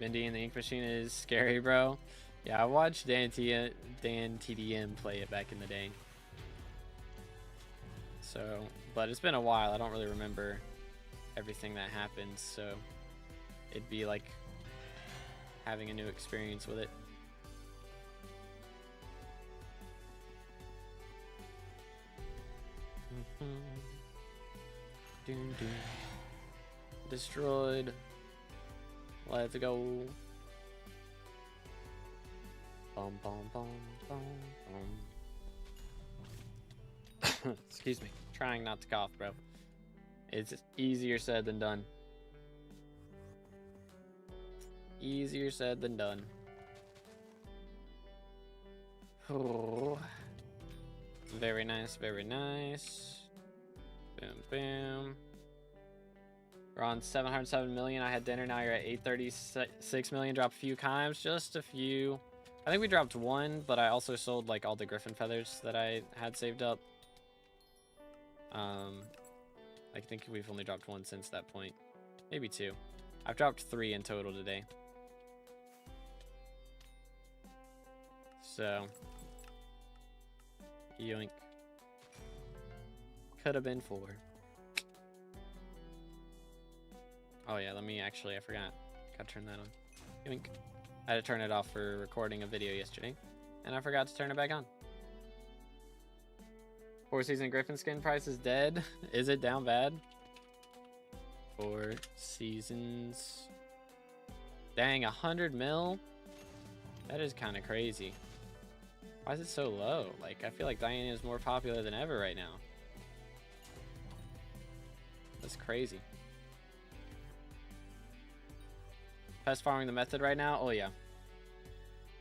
Bendy and the Ink Machine is scary, bro. Yeah, I watched Dan TDM play it back in the day. So, but it's been a while. I don't really remember everything that happened, so it'd be like having a new experience with it. Doom, doom. Destroyed. Let's go. Bum, bum, bum, bum, bum. Excuse me. Trying not to cough, bro. It's easier said than done. Easier said than done. Oh. Very nice, very nice. Boom, boom. We're on 707 million. I had dinner. Now you're at 836 million. Drop a few chimes. Just a few. I think we dropped one, but I also sold like all the griffin feathers that I had saved up. I think we've only dropped one since that point. Maybe two. I've dropped 3 in total today. So, yoink. Could have been 4. Oh yeah, let me actually, I forgot. Gotta turn that on. Yoink. I had to turn it off for recording a video yesterday, and I forgot to turn it back on. 4 season Griffin skin price is dead. Is it down bad? 4 seasons. Dang, 100 mil? That is kind of crazy. Why is it so low? Like, I feel like Diana is more popular than ever right now. That's crazy. Pest farming the method right now? Oh yeah.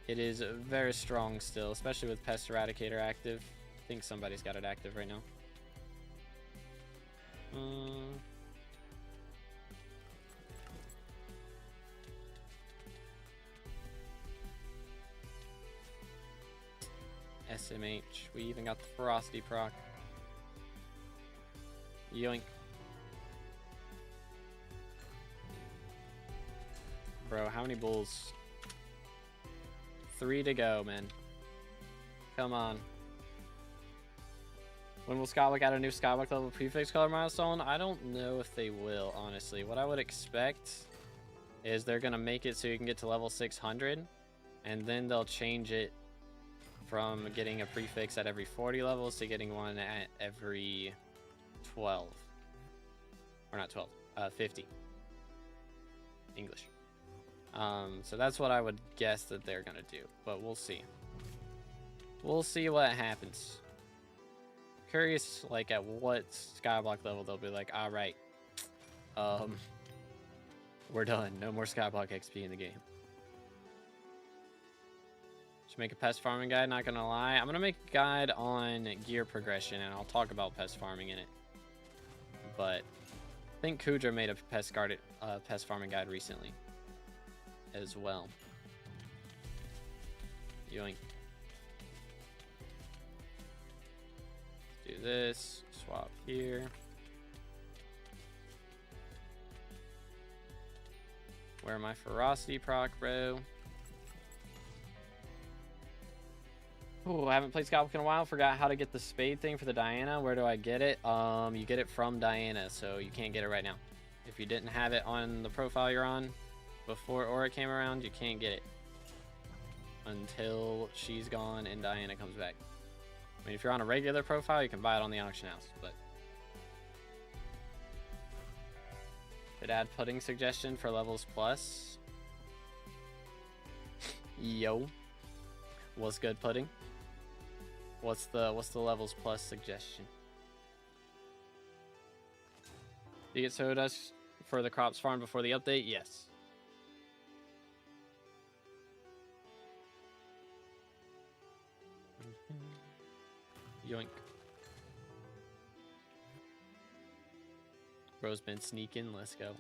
It is very strong still, especially with Pest Eradicator active. I think somebody's got it active right now. SMH. We even got the Ferocity proc. Yoink. Bro, how many bulls? 3 to go, man. Come on. When will SkyBlock add a new SkyBlock level prefix color milestone? I don't know if they will, honestly. What I would expect is they're going to make it so you can get to level 600, and then they'll change it from getting a prefix at every 40 levels to getting one at every 12. Or not 12, 50. English. So that's what I would guess that they're gonna do, but we'll see. We'll see what happens. Curious, like, at what SkyBlock level they'll be like, all right, we're done. No more SkyBlock XP in the game. Should make a pest farming guide, not gonna lie. I'm gonna make a guide on gear progression, and I'll talk about pest farming in it. But I think Kudra made a pest farming guide recently as well. Yoink. Do this, swap here. Where my Ferocity proc, bro? Oh, I haven't played SkyBlock in a while. Forgot how to get the spade thing for the Diana. Where do I get it? You get it from Diana, so you can't get it right now. If you didn't have it on the profile you're on before Aura came around, you can't get it until she's gone and Diana comes back. I mean, if you're on a regular profile, you can buy it on the auction house, but could add pudding suggestion for levels plus. Yo, what's good, pudding? What's the levels plus suggestion? Do you get sodas for the crops farm before the update? Yes. Yoink. Bro's been sneaking. Let's go.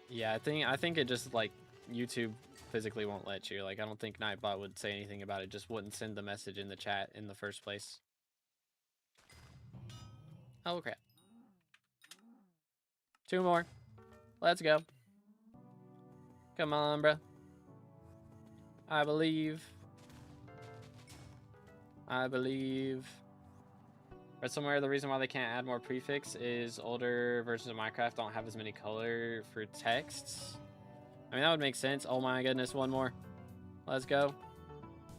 Yeah, I think it just, like, YouTube physically won't let you. Like, I don't think Nightbot would say anything about it. Just wouldn't send the message in the chat in the first place. Oh crap. 2 more. Let's go. Come on, bro. I believe. Read somewhere the reason why they can't add more prefix is older versions of Minecraft don't have as many color for texts. I mean, that would make sense. Oh my goodness, 1 more. Let's go.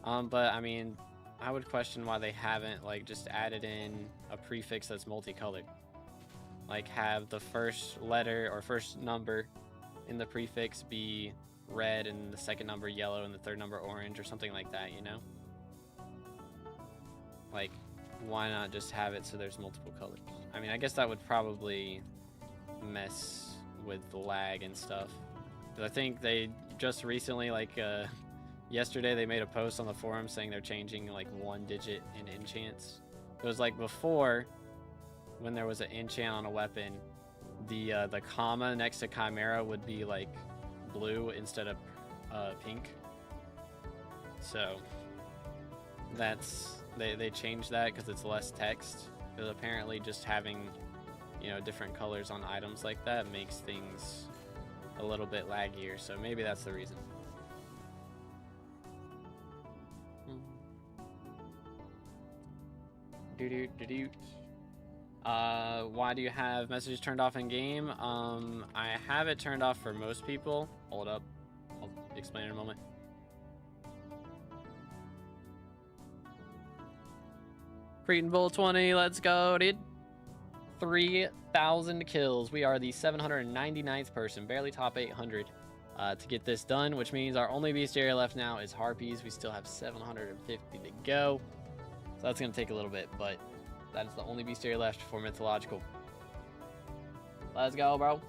But I mean, I would question why they haven't, like, just added in a prefix that's multicolored. Like, have the first letter or first number in the prefix be red and the second number yellow and the third number orange or something like that, you know? Like, why not just have it so there's multiple colors? I mean, I guess that would probably mess with the lag and stuff. But I think they just recently, like, yesterday, they made a post on the forum saying they're changing, like, 1 digit in enchants. It was like before, when there was an enchant on a weapon, the comma next to Chimera would be, like, blue instead of pink. So that's they changed that because it's less text. Because apparently just having, you know, different colors on items like that makes things a little bit laggier. So maybe that's the reason. Why do you have messages turned off in game? I have it turned off for most people. Hold up, I'll explain in a moment. Cretan Bull 20, let's go, dude. 3,000 kills. We are the 799th person, barely top 800 to get this done, which means our only bestiary left now is Harpies. We still have 750 to go. So that's going to take a little bit, but that is the only bestiary left for mythological. Let's go, bro.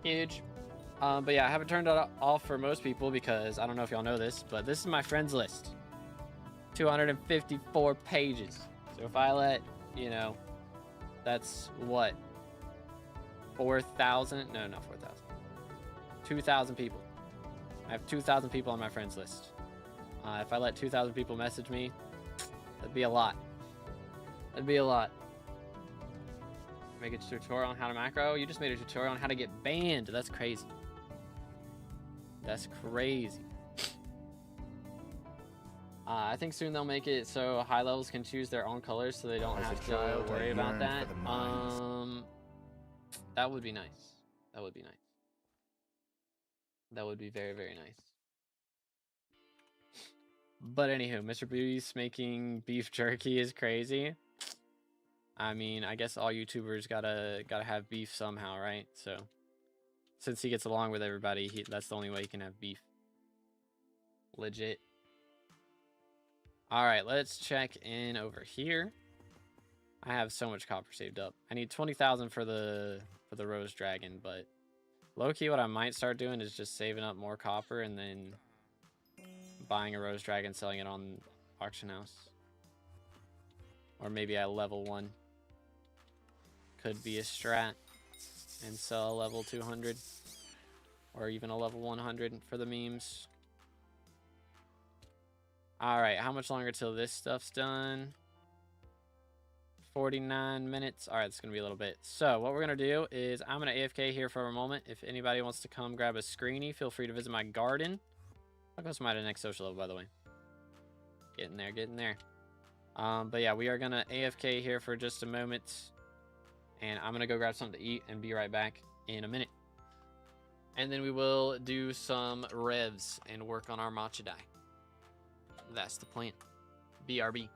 Huge. But yeah, I haven't turned it off for most people because I don't know if y'all know this, but this is my friends list. 254 pages. So if I let, you know, that's what? 4,000? No, not 4,000. 2,000 people. I have 2,000 people on my friends list. If I let 2,000 people message me, that'd be a lot. That'd be a lot. Make a tutorial on how to macro. You just made a tutorial on how to get banned. That's crazy. That's crazy. I think soon they'll make it so high levels can choose their own colors so they don't have to worry about that. That would be nice. That would be nice. That would be very, very nice. But anywho, Mr. Beast making beef jerky is crazy. I mean, I guess all YouTubers gotta have beef somehow, right? So since he gets along with everybody, that's the only way he can have beef. Legit. All right, let's check in over here. I have so much copper saved up. I need 20,000 for the rose dragon, but low-key what I might start doing is just saving up more copper and then buying a rose dragon, selling it on auction house. Or maybe at level 1. Could be a strat and sell a level 200 or even a level 100 for the memes. All right, how much longer till this stuff's done? 49 minutes. All right, it's going to be a little bit. So what we're going to do is I'm going to AFK here for a moment. If anybody wants to come grab a screeny, feel free to visit my garden. I'll go somebody to the next social level, by the way. Getting there, getting there. But yeah, we are going to AFK here for just a moment. And I'm going to go grab something to eat and be right back in a minute. And then we will do some revs and work on our matcha dye. That's the plan. BRB.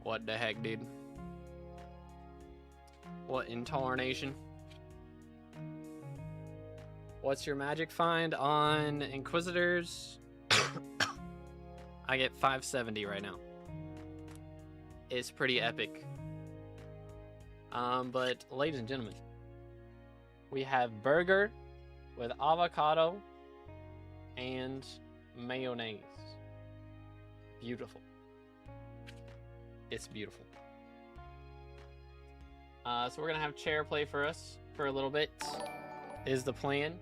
What the heck, dude? What in tarnation? What's your magic find on Inquisitors? I get 570 right now. It's pretty epic. But ladies and gentlemen, we have burger with avocado and mayonnaise. Beautiful. It's beautiful. So we're gonna have chair play for us for a little bit, is the plan.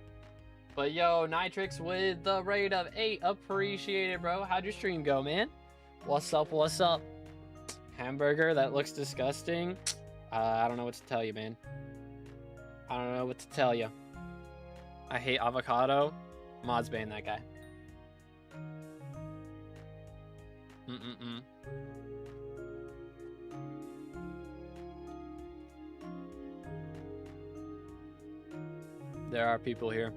But yo, Nitrix with the rate of 8, appreciate it, bro. How'd your stream go, man? What's up, what's up? Hamburger, that looks disgusting. I don't know what to tell you, man. I don't know what to tell you. I hate avocado. Mod's ban that guy. There are people here.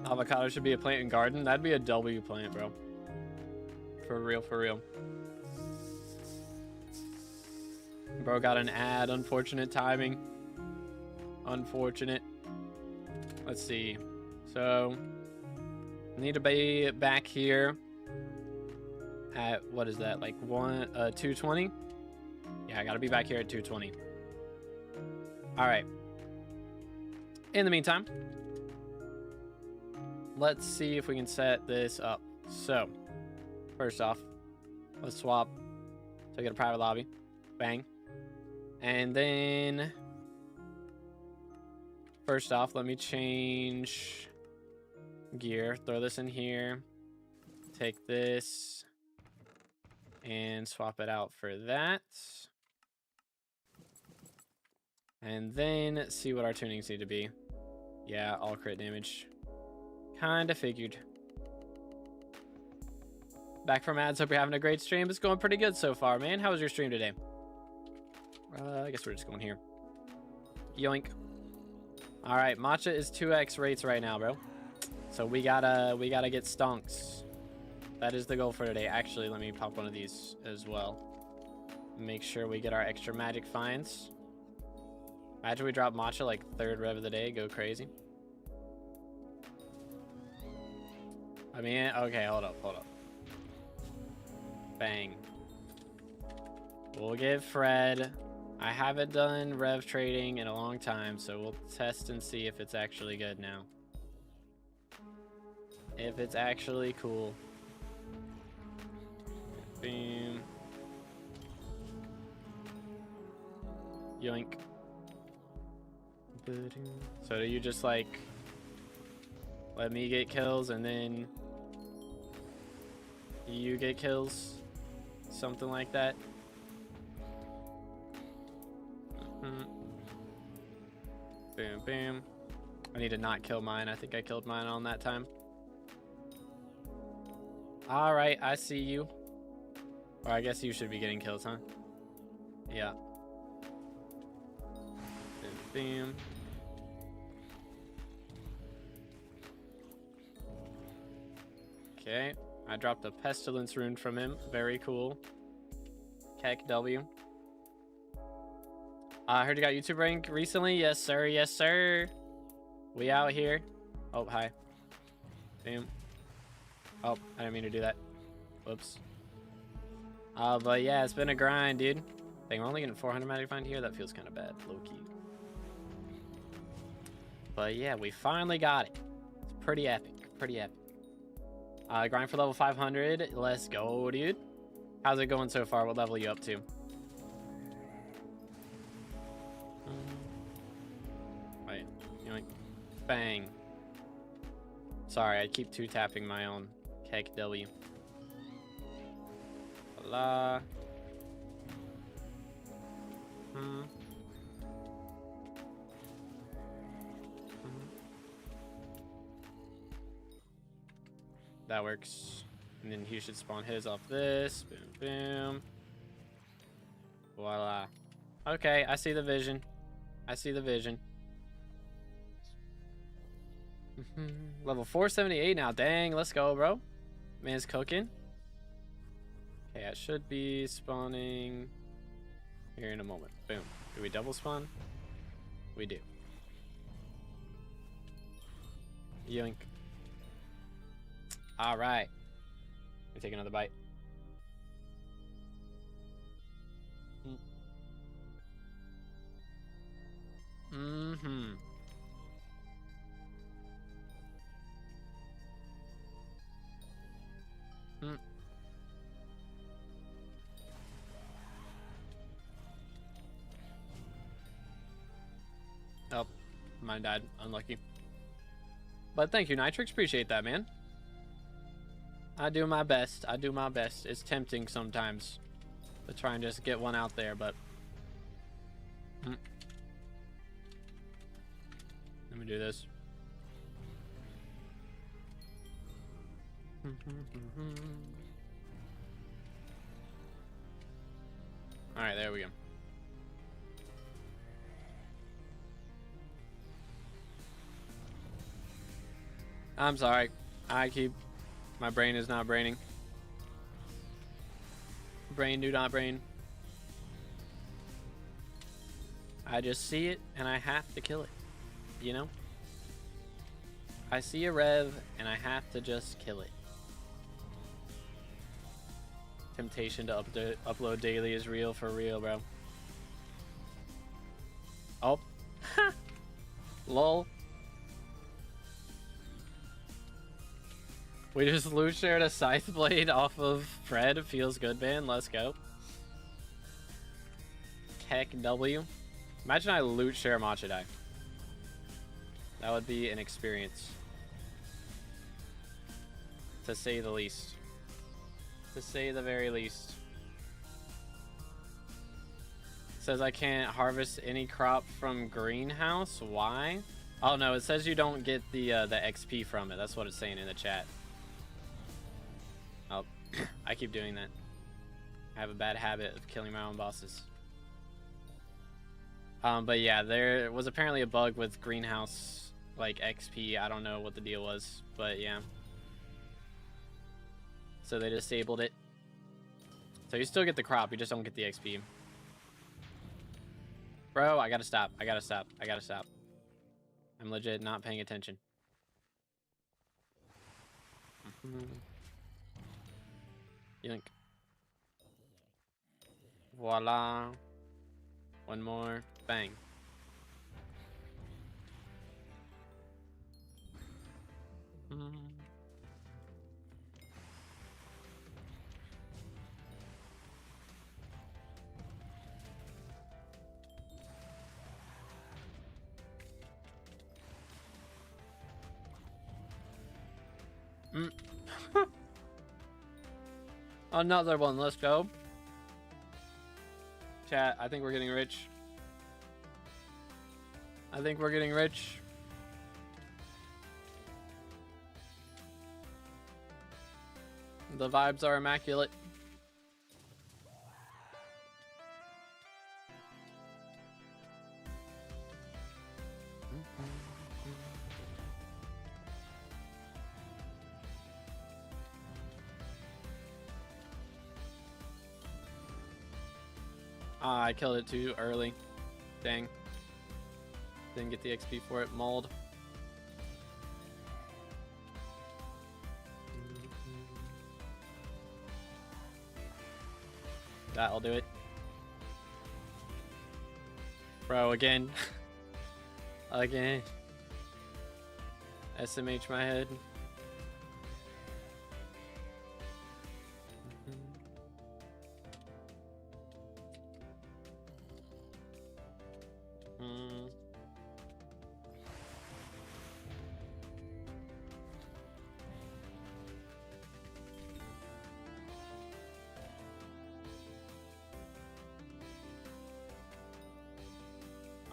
Avocado should be a plant and garden. That'd be a W plant, bro. For real, for real. Bro got an ad. Unfortunate timing. Unfortunate. Let's see. So, need to be back here at, what is that, like 220? Yeah, I gotta be back here at 220. Alright. In the meantime, let's see if we can set this up. So, first off, let's swap so I get a private lobby. Bang. And then, first off, let me change gear. Throw this in here. Take this and swap it out for that. And then see what our tunings need to be. Yeah, all crit damage. Kinda figured. Back from ads. Hope you're having a great stream. It's going pretty good so far, man. How was your stream today? I guess we're just going here. Yoink. All right, Matcha is 2x rates right now, bro. So we gotta get stonks. That is the goal for today. Actually, let me pop one of these as well. Make sure we get our extra magic finds. Imagine we drop Matcha like 3rd rev of the day. Go crazy. I mean, okay, hold up. Bang. We'll give Fred. I haven't done rev trading in a long time, so we'll test and see if it's actually good now. If it's actually cool. Boom. Yoink. So do you just like let me get kills and then you get kills? Something like that? Boom, boom. I need to not kill mine. I think I killed mine on that time. Alright, I see you. Or I guess you should be getting kills, huh? Yeah. Boom, boom. Okay. I dropped a pestilence rune from him. Very cool. Keck W. I heard you got YouTube rank recently. Yes, sir. Yes, sir. We out here. Oh, hi. Boom. Oh, I didn't mean to do that. Whoops. But yeah, it's been a grind, dude. Dang, we're only getting 400 magic find here. That feels kind of bad, low-key. But yeah, we finally got it. It's pretty epic. Pretty epic. Grind for level 500. Let's go, dude. How's it going so far? What level are you up to? Wait, you know, bang. Sorry, I keep two-tapping my own Keck W. Voila. That works. And then he should spawn his off this. Boom, boom. Voila. Okay, I see the vision. I see the vision. Level 478 now. Dang, let's go, bro. Man's cooking. Okay, I should be spawning here in a moment. Boom. Do we double spawn? We do. Yoink. Alright. We take another bite. Mm-hmm. Oh, mine died. Unlucky. But thank you, Nitrix. Appreciate that, man. I do my best. I do my best. It's tempting sometimes to try and just get one out there, but... Let me do this. Alright, there we go. I'm sorry. My brain is not braining. Brain do not brain. I just see it and I have to kill it. You know? I see a rev and I have to just kill it. Temptation to upload daily is real for real, bro. Oh. Lol. We just loot shared a scythe blade off of Fred. Feels good, man. Let's go. Heck W. Imagine I loot share Matcha die. That would be an experience. To say the least. To say the very least. It says I can't harvest any crop from greenhouse. Why? Oh no, it says you don't get the XP from it. That's what it's saying in the chat. Oh, I keep doing that. I have a bad habit of killing my own bosses. But yeah, there was apparently a bug with greenhouse, like, XP. I don't know what the deal was, but yeah. So they disabled it. So you still get the crop, you just don't get the XP. Bro, I gotta stop. I gotta stop. I gotta stop. I'm legit not paying attention. Yoink. Voila. One more. Bang. Another one. Let's go. Chat, I think we're getting rich. I think we're getting rich. The vibes are immaculate. Ah, I killed it too early. Dang. Didn't get the XP for it. Mold. That'll do it. Bro, again. Again. SMH my head.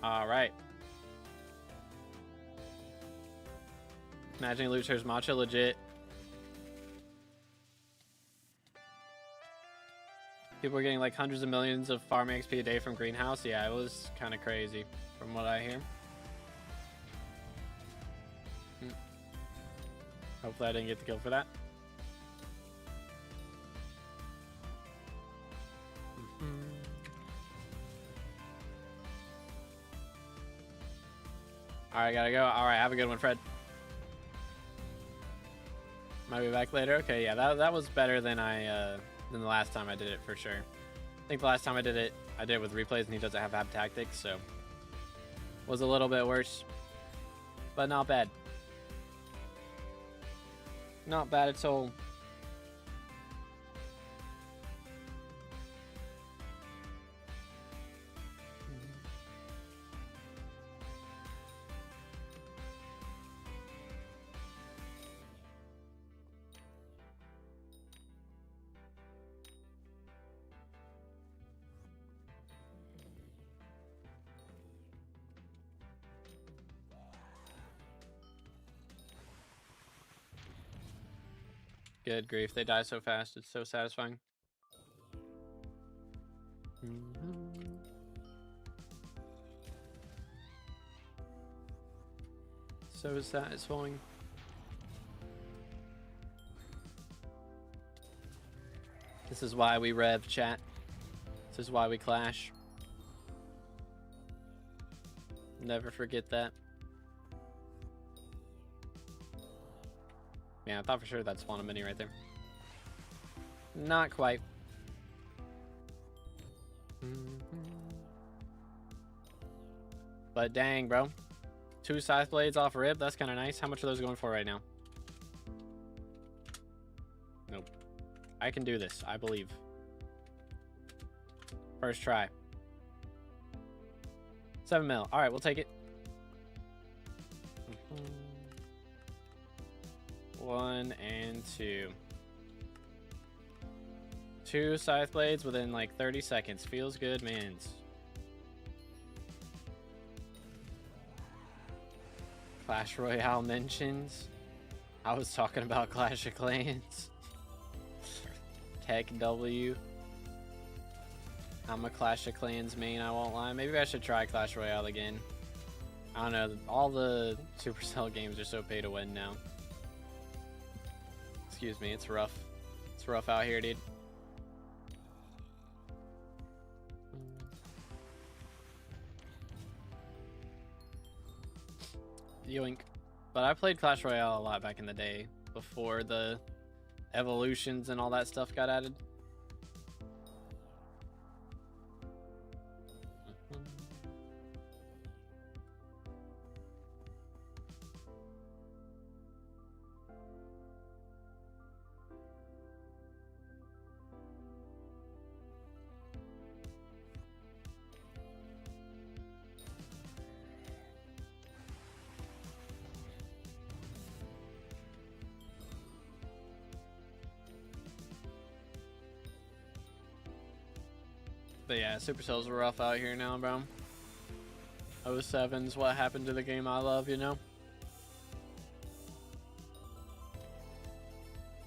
All right. Imagining loot shares Matcha legit. People are getting like hundreds of millions of farm XP a day from greenhouse. Yeah, it was kind of crazy from what I hear. Hopefully I didn't get the kill for that. Alright, gotta go. Alright, have a good one, Fred. Might be back later. Okay, yeah, that was better than than the last time I did it for sure. I think the last time I did it with replays and he doesn't have tactics, so was a little bit worse. But not bad. Not bad at all. Good grief, they die so fast. It's so satisfying. So satisfying. This is why we rev, chat. This is why we clash. Never forget that. Yeah, I thought for sure that'd spawn a mini right there. Not quite. But dang, bro. 2 scythe blades off rib. That's kind of nice. How much are those going for right now? Nope. I can do this. I believe. First try. 7 mil. All right, we'll take it. 1 and 2. 2 scythe blades within like 30 seconds. Feels good, mans. Clash Royale mentions. I was talking about Clash of Clans. Tech W. I'm a Clash of Clans main, I won't lie. Maybe I should try Clash Royale again. I don't know. All the Supercell games are so pay to win now. Excuse me, it's rough. It's rough out here, dude. Yoink. But I played Clash Royale a lot back in the day, before the evolutions and all that stuff got added. But yeah, Supercell's rough out here now, bro. 07's what happened to the game I love, you know?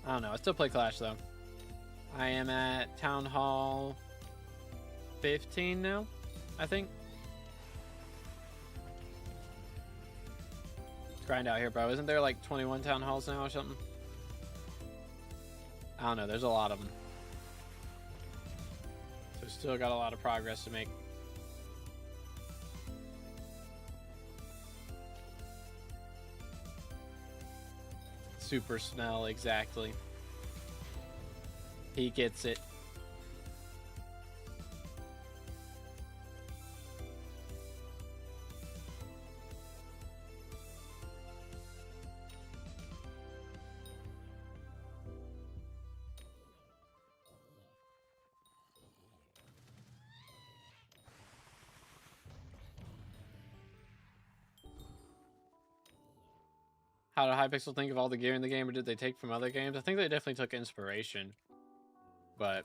I don't know. I still play Clash, though. I am at Town Hall 15 now, I think. Let's grind out here, bro. Isn't there like 21 Town Halls now or something? I don't know. There's a lot of them. So still got a lot of progress to make. Super smell, exactly. He gets it. How did Hypixel think of all the gear in the game, or did they take from other games? I think they definitely took inspiration. But,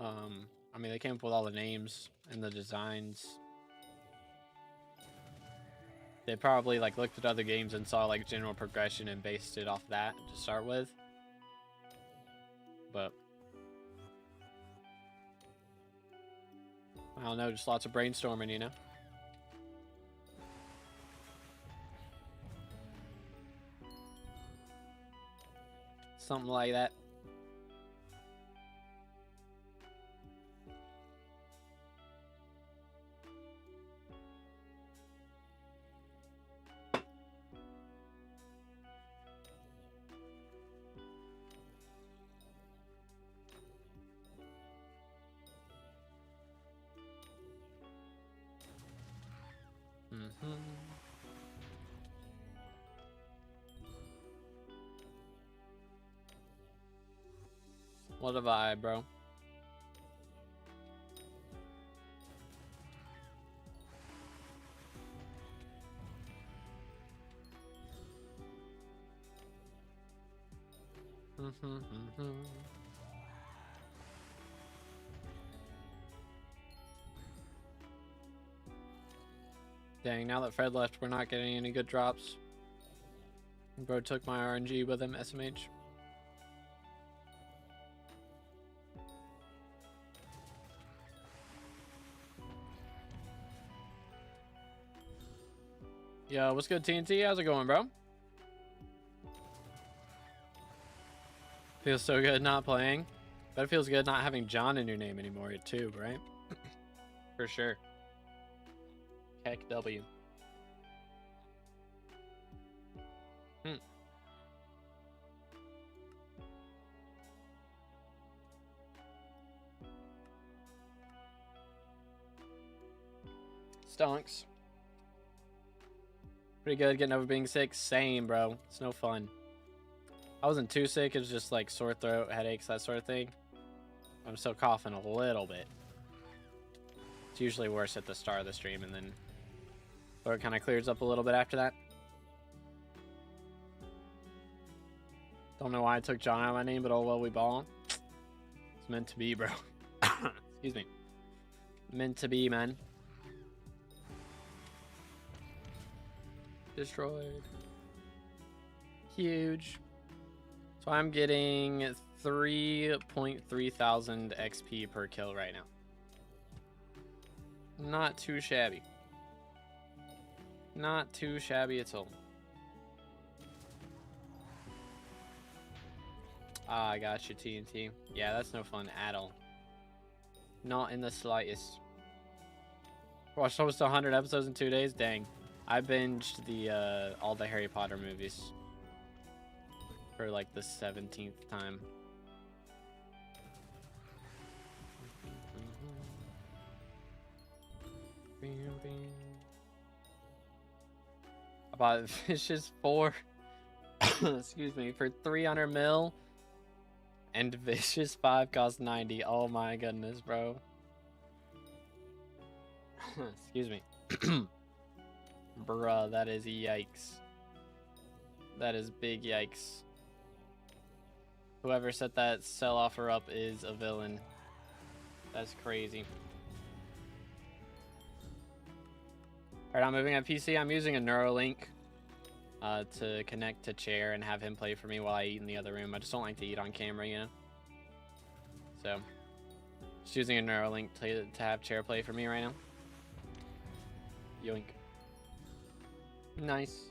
I mean, they came up with all the names and the designs. They probably, like, looked at other games and saw, like, general progression and based it off that to start with. But, I don't know, just lots of brainstorming, you know? Something like that. What a vibe, bro. Dang, now that Fred left, we're not getting any good drops. Bro took my RNG with him, SMH. Yo, what's good, TNT? How's it going, bro? Feels so good not playing. But it feels good not having John in your name anymore, too, right? For sure. Heck W. Stonks. Pretty good getting over being sick. Same, bro. It's no fun. I wasn't too sick. It was just like sore throat, headaches, that sort of thing. I'm still coughing a little bit. It's usually worse at the start of the stream, and then throat kind of clears up a little bit after that. Don't know why I took John out of my name, but oh well, we ball. It's meant to be, bro. Excuse me. Meant to be, man. Destroyed. Huge. So I'm getting 3.3 thousand XP per kill right now. Not too shabby. Not too shabby at all. Ah, I got you, TNT. Yeah, that's no fun at all. Not in the slightest. Watched almost 100 episodes in 2 days? Dang. I binged the all the Harry Potter movies for like the 17th time. I bought Vicious 4 excuse me, for 300 mil, and Vicious 5 cost 90. Oh my goodness, bro. Excuse me. Bruh, that is yikes. That is big yikes. Whoever set that sell offer up is a villain. That's crazy. Alright, I'm moving at PC. I'm using a Neuralink to connect to Chair and have him play for me while I eat in the other room. I just don't like to eat on camera, you know? So, just using a Neuralink to have Chair play for me right now. Yoink. Nice.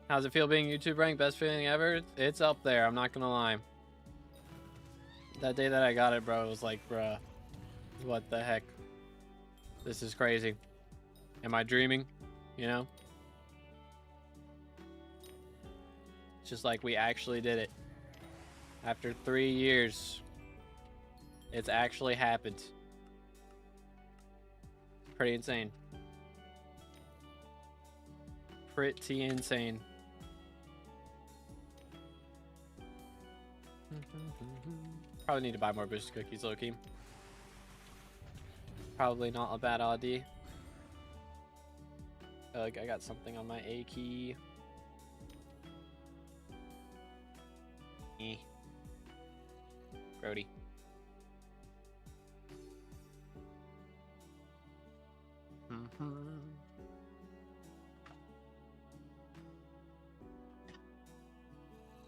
How's it feel being YouTube ranked? Best feeling ever? It's up there, I'm not gonna lie. That day that I got it, bro, it was like, bruh, what the heck? This is crazy. Am I dreaming? You know? It's just like we actually did it. After 3 years, it's actually happened. Pretty insane. Pretty insane. Probably need to buy more booster cookies, low-key. Probably not a bad idea. I got something on my A key. Brody.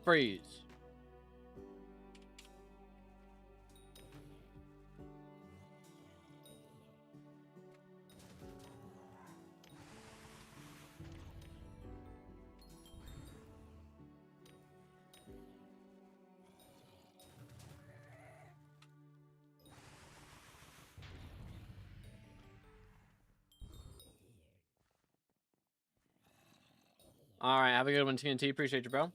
Freeze. All right, have a good one, TNT. Appreciate you, bro.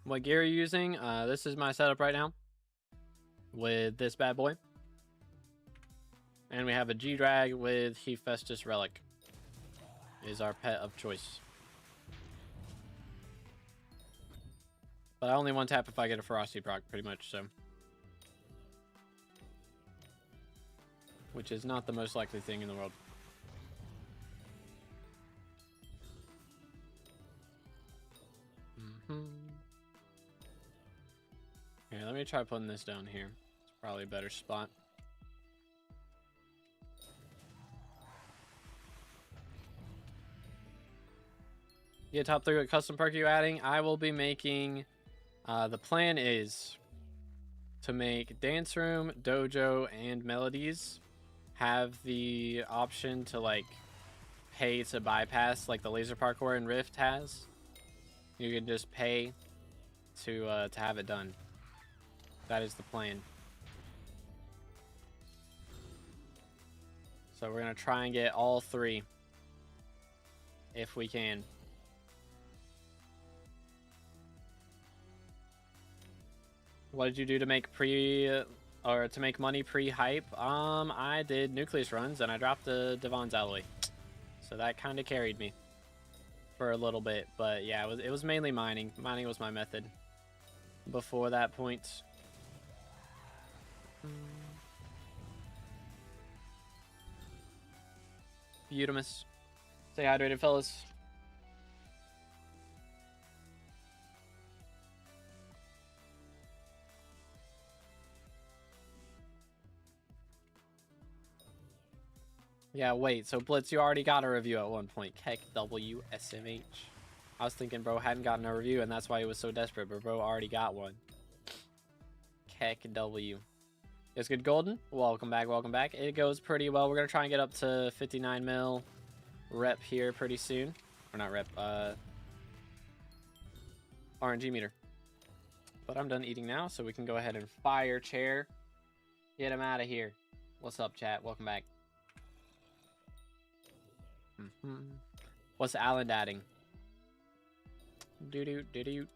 What gear are you using? This is my setup right now with this bad boy. And we have a G-Drag with Hephaestus Relic. Is our pet of choice. But I only one tap if I get a Ferocity proc, pretty much, so. Which is not the most likely thing in the world. Here, let me try putting this down here. It's probably a better spot. Yeah, top 3, what custom perk are you adding? I will be making, the plan is to make Dance Room, Dojo, and Melodies have the option to, like, pay to bypass, like the laser parkour and Rift has. You can just pay to have it done. That is the plan. So we're going to try and get all 3 if we can. What did you do to make money pre-hype? I did Nucleus runs and I dropped the Devon's Alloy. So that kind of carried me for a little bit, but yeah, it was mainly mining. Mining was my method before that point. Beautimus. Stay hydrated, fellas. Yeah, wait, so Blitz, you already got a review at one point. Keck WSMH. I was thinking bro hadn't gotten a review and that's why he was so desperate, but bro already got one. Keck W. It's good, Golden. Welcome back, welcome back. It goes pretty well. We're going to try and get up to 59 mil rep here pretty soon. Or not rep, RNG meter. But I'm done eating now, so we can go ahead and fire chair. Get him out of here. What's up, chat? Welcome back. What's Alan adding? Doo-doo-doo-doo.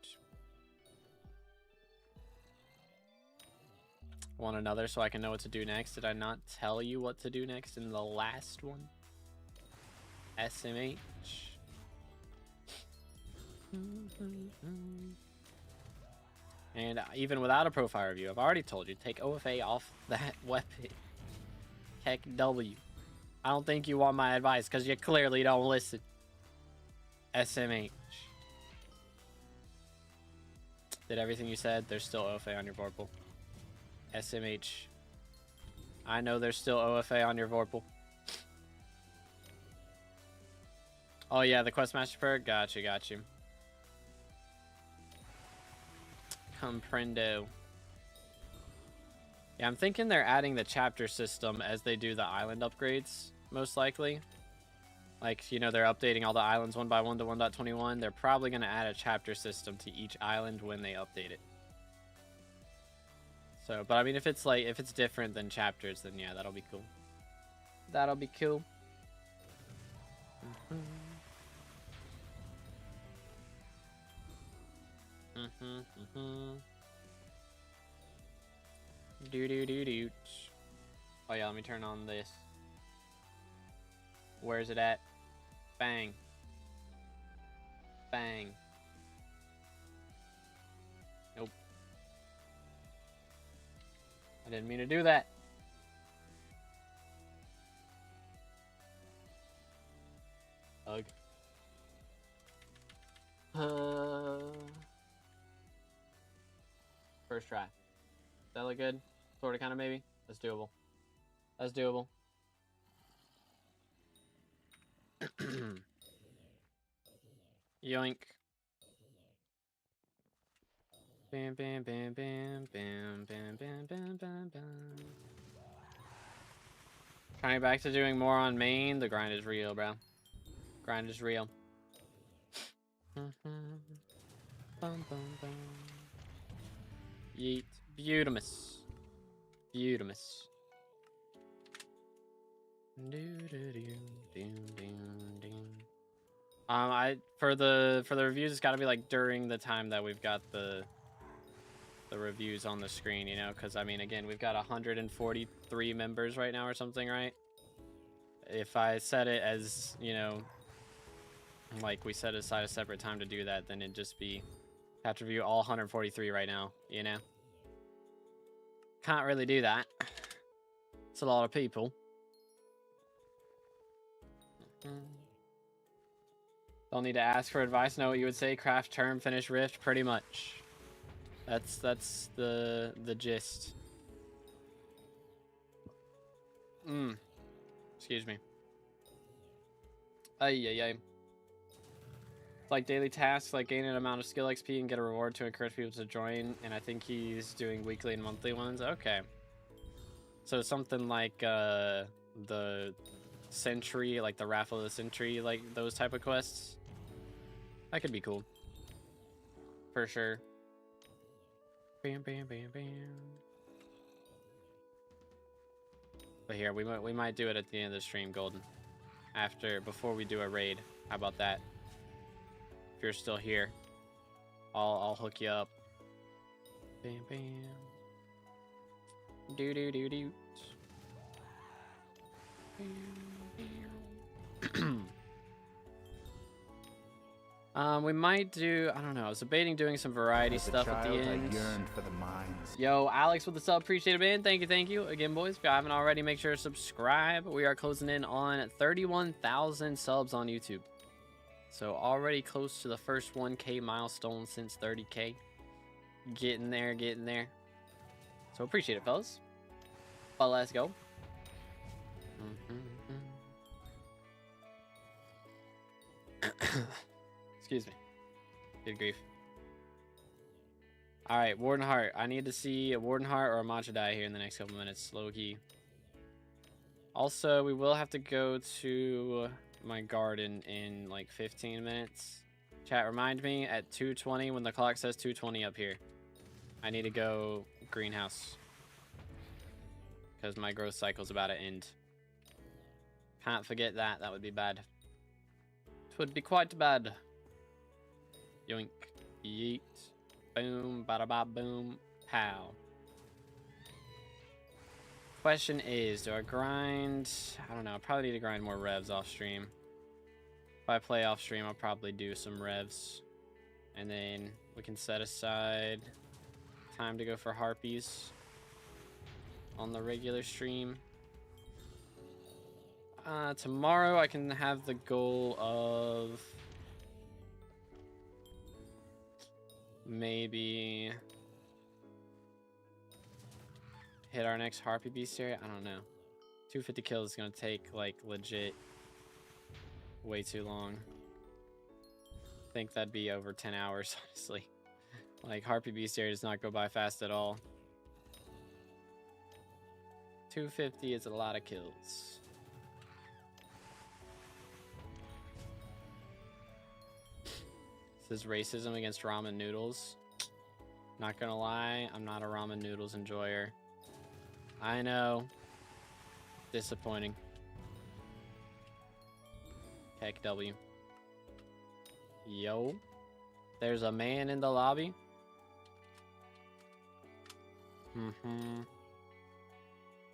Want another so I can know what to do next? Did I not tell you what to do next in the last one? SMH. And even without a profile review, I've already told you, take OFA off that weapon. Heck W. I don't think you want my advice because you clearly don't listen. SMH. Did everything you said. There's still OFA on your Vorpal. SMH. I know there's still OFA on your Vorpal. Oh yeah, the Questmaster perk. Got you, got you. Comprendo. Yeah, I'm thinking they're adding the chapter system as they do the island upgrades, most likely. Like, you know, they're updating all the islands 1 by 1 to 1.21. They're probably going to add a chapter system to each island when they update it. So, but I mean, if it's like, if it's different than chapters, then yeah, that'll be cool. That'll be cool. Do. Oh yeah, let me turn on this. Where's it at? Bang. Bang. Nope. I didn't mean to do that. Ugh. First try. Does that look good? Sort of, kind of, maybe? That's doable. That's doable. Yoink. Bam, bam, bam, bam, bam, bam, bam, bam, bam, bam. Trying back to doing more on main. The grind is real, bro. Grind is real. Bum, bum, bum. Yeet. Beautimus. Beautimus. For the reviews, it's got to be like during the time that we've got the reviews on the screen, you know, because I mean, again, we've got 143 members right now or something, right? If I set it as, you know, like we set aside a separate time to do that, then it'd just be have to review all 143 right now, you know. Can't really do that. It's a lot of people. Don't need to ask for advice. Know what you would say? Craft, term, finish, rift, pretty much. That's the gist. Excuse me. Ay. It's like daily tasks, like gain an amount of skill XP and get a reward to encourage people to join. And I think he's doing weekly and monthly ones. Okay. So something like the Sentry, like the Raffle of the Sentry, like those type of quests. That could be cool. For sure. Bam. But here, we might do it at the end of the stream, Golden. Before we do a raid. How about that? If you're still here, I'll hook you up. Bam. Do. We might do, I don't know, I was debating doing some variety stuff at the end. I yearned for the mines. Yo, Alex with the sub, appreciate it, man. Thank you. Again, boys, if you haven't already, make sure to subscribe. We are closing in on 31,000 subs on YouTube. So already close to the first 1K milestone since 30K. Getting there. So appreciate it, fellas. But let's go. Excuse me. Good grief. Alright, Warden Heart. I need to see a Warden Heart or a Matcha die here in the next couple minutes. Low key. Also, we will have to go to my garden in like 15 minutes. Chat, remind me at 2:20 when the clock says 2:20 up here. I need to go greenhouse. Because my growth cycle's about to end. Can't forget that. That would be bad. It would be quite bad. Yoink. Yeet. Boom. Bada ba boom. Pow. Question is, do I grind? I don't know. I probably need to grind more revs off stream. If I play off stream, I'll probably do some revs. And then we can set aside time to go for harpies on the regular stream. Tomorrow I can have the goal of maybe hit our next harpy beast area. I don't know. 250 kills is gonna take like legit way too long. I think that'd be over 10 hours, honestly. Like harpy beast area does not go by fast at all. 250 is a lot of kills. This is racism against ramen noodles. Not gonna lie, I'm not a ramen noodles enjoyer. I know. Disappointing. Heck W. Yo. There's a man in the lobby. Do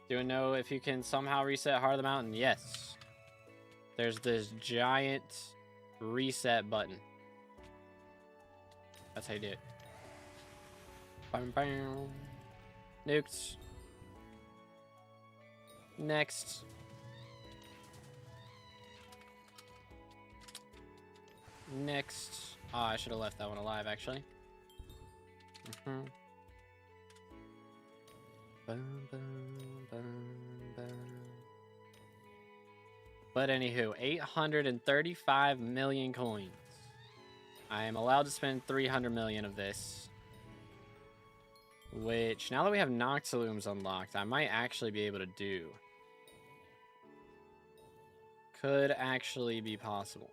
you know if you can somehow reset Heart of the Mountain? Yes. There's this giant reset button. That's how you do it. Bam, bam. Nuked. Next. Oh, I should have left that one alive, actually. Boom, boom, boom, boom. But anywho, 835 million coins. I am allowed to spend 300 million of this. Which, now that we have Noctilooms unlocked, I might actually be able to do. Could actually be possible.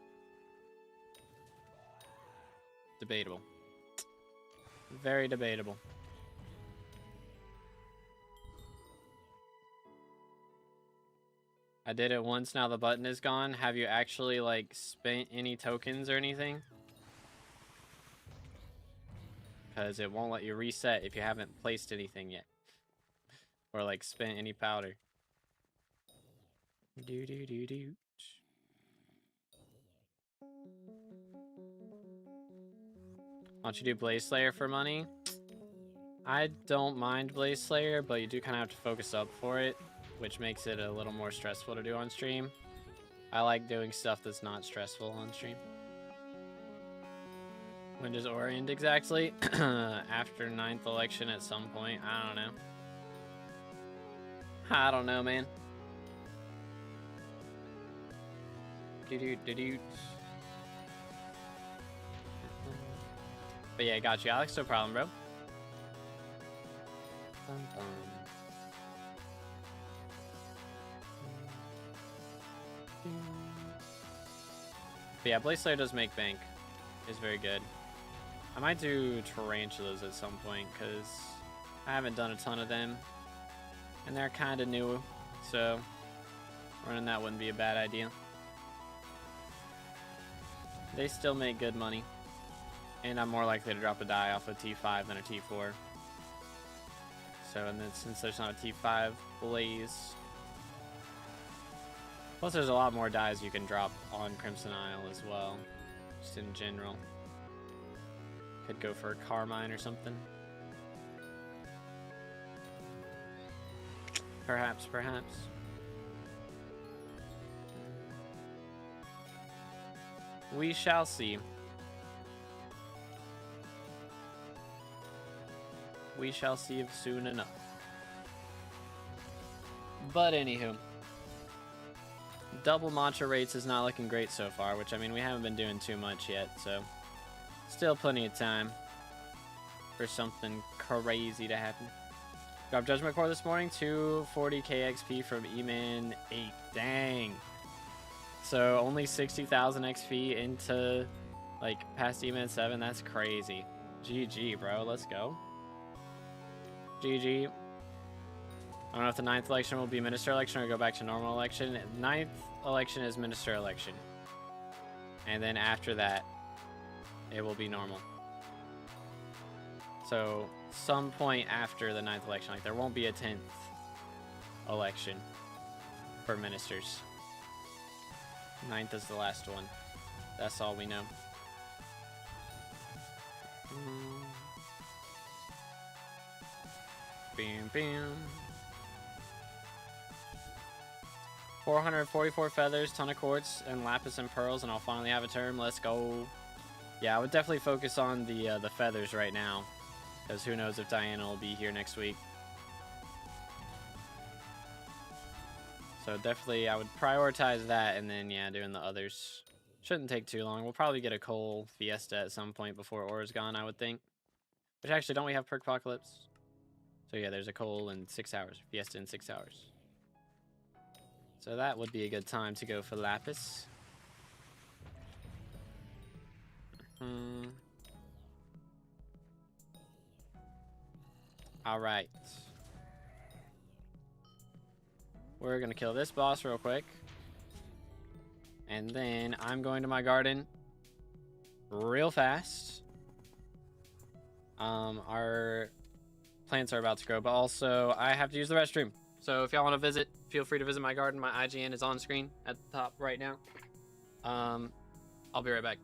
Debatable. Very debatable. I did it once, now the button is gone. Have you actually, like, spent any tokens or anything? Because it won't let you reset if you haven't placed anything yet. Or, like, spent any powder. Do-do-do-do. Why don't you do Blaze Slayer for money? I don't mind Blaze Slayer, but you do kind of have to focus up for it, which makes it a little more stressful to do on stream. I like doing stuff that's not stressful on stream. When does Aura end exactly? After 9th election at some point. I don't know. I don't know, man. Do-do-do-do. But yeah, got you, Alex. No problem, bro. But yeah, Blaze Slayer does make bank. Is very good. I might do tarantulas at some point because I haven't done a ton of them, and they're kind of new, so running that wouldn't be a bad idea. They still make good money, and I'm more likely to drop a die off a T5 than a T4. So, and then since there's not a T5 Blaze, plus there's a lot more dies you can drop on Crimson Isle as well, just in general. Could go for a Carmine or something. Perhaps, perhaps. We shall see. We shall see soon enough. But anywho, double matcha rates is not looking great so far, which I mean we haven't been doing too much yet, so still plenty of time for something crazy to happen. Dropped Judgment Core this morning, 240k XP from E-Man 8. Dang. So only 60,000 XP into like past E-Man 7. That's crazy. GG, bro. Let's go. GG. I don't know if the 9th election will be minister election or go back to normal election. 9th election is minister election. And then after that, it will be normal. So some point after the 9th election, like there won't be a 10th election for ministers. 9th is the last one. That's all we know. Bam, bam. 444 feathers, ton of quartz, and lapis and pearls, and I'll finally have a term. Let's go. Yeah, I would definitely focus on the feathers right now, because who knows if Diana will be here next week. So definitely, I would prioritize that, and then yeah, doing the others. Shouldn't take too long. We'll probably get a coal fiesta at some point before Aura's gone, I would think. Which actually, don't we have Perk Apocalypse? So yeah, there's a coal in 6 hours. Fiesta in 6 hours. So that would be a good time to go for Lapis. Alright. We're going to kill this boss real quick. And then I'm going to my garden real fast. Our plants are about to grow, but also I have to use the restroom. So if y'all want to visit, feel free to visit my garden. My IGN is on screen at the top right now. I'll be right back.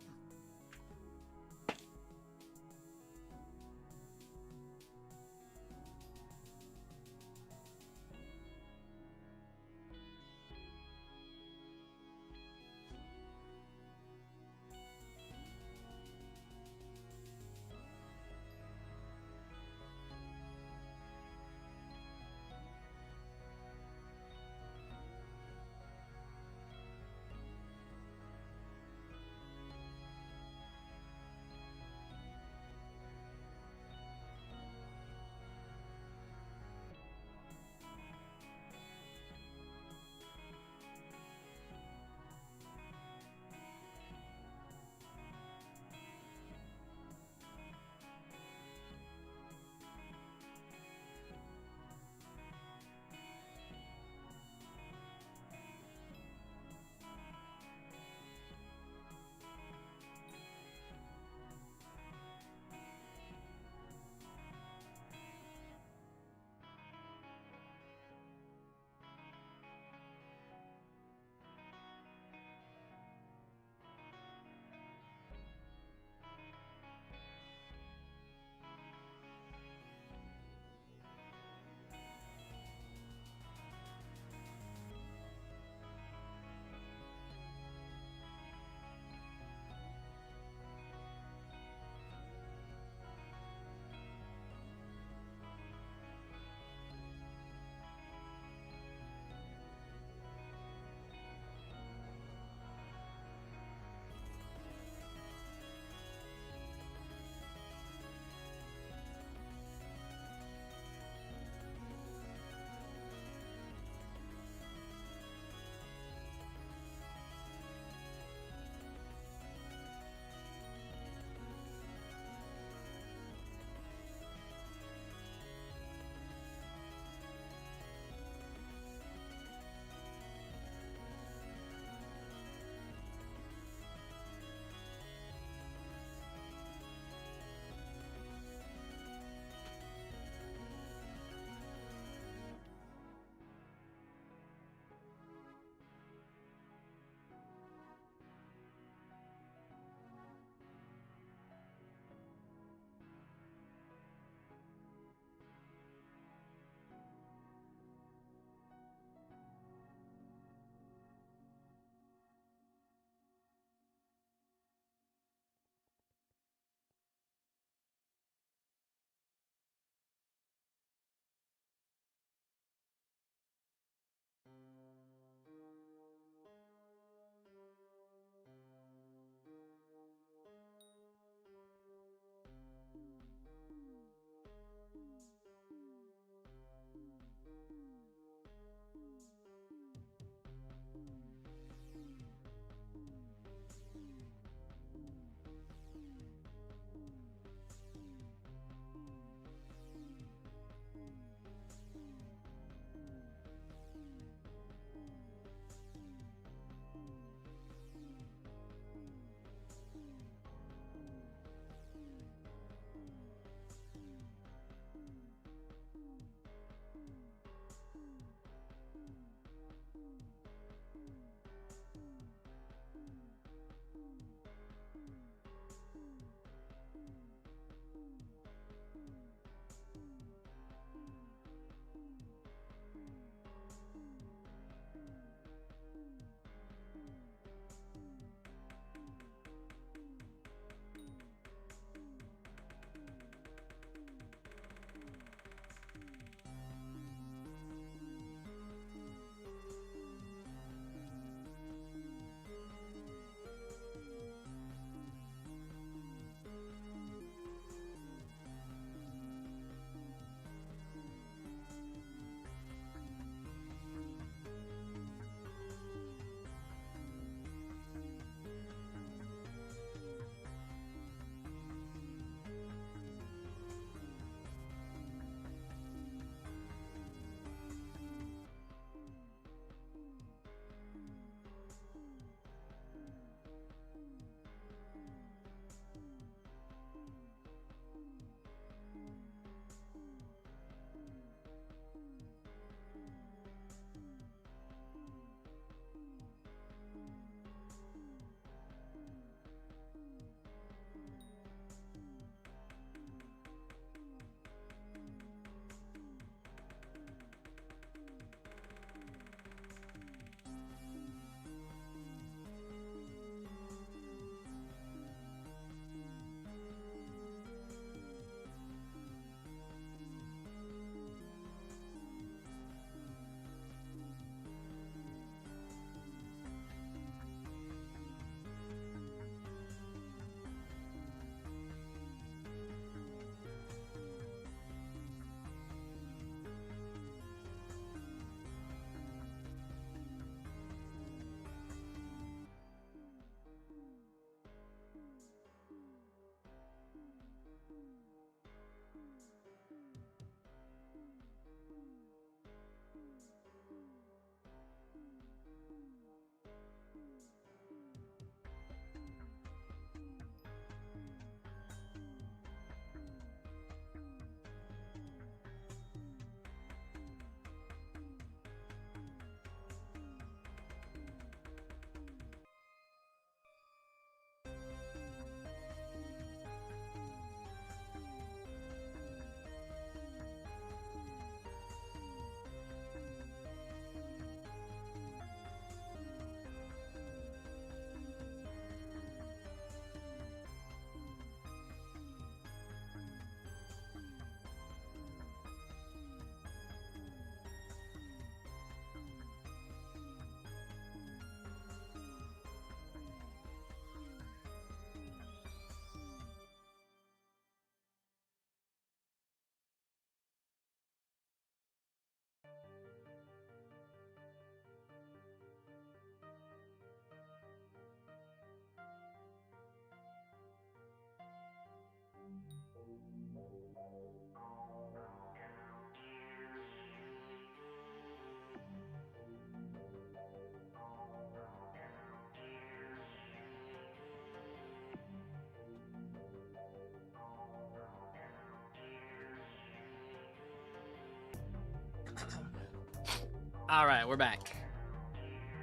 Alright, we're back.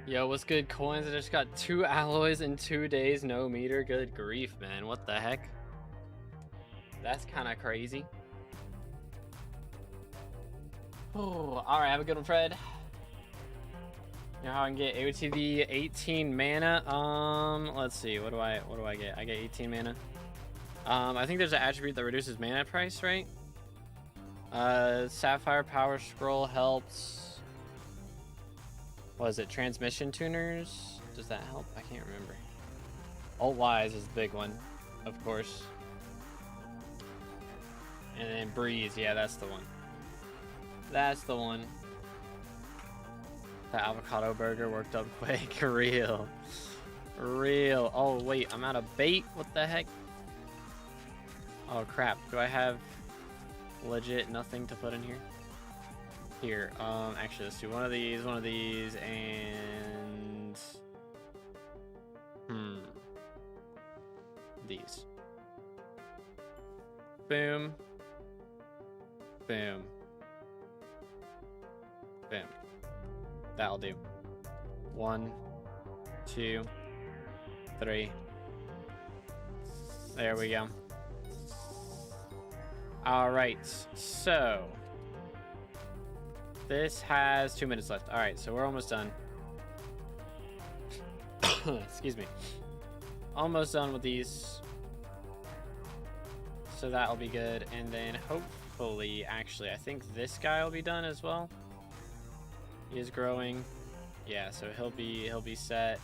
Yo, what's good, coins? I just got 2 alloys in 2 days, no meter. Good grief, man. What the heck? That's kind of crazy. Oh, alright, have a good one, Fred. You know how I can get AOTV 18 mana? Let's see, what do I get? I get 18 mana. I think there's an attribute that reduces mana price, right? Sapphire Power Scroll helps. What is it? Transmission tuners? Does that help? I can't remember. Alt-wise is the big one, of course. And then Breeze, yeah, that's the one. That's the one. The avocado burger worked up quick. Real. Oh, wait, I'm out of bait? What the heck? Oh, crap. Do I have legit nothing to put in here? Here, actually, let's do one of these, and... These. Boom. Boom. Boom. That'll do. 1, 2, 3. There we go. Alright, so... This has 2 minutes left. Alright, so we're almost done. Excuse me. Almost done with these. So that'll be good. And then hopefully, actually, I think this guy will be done as well. He is growing. Yeah, so he'll be set.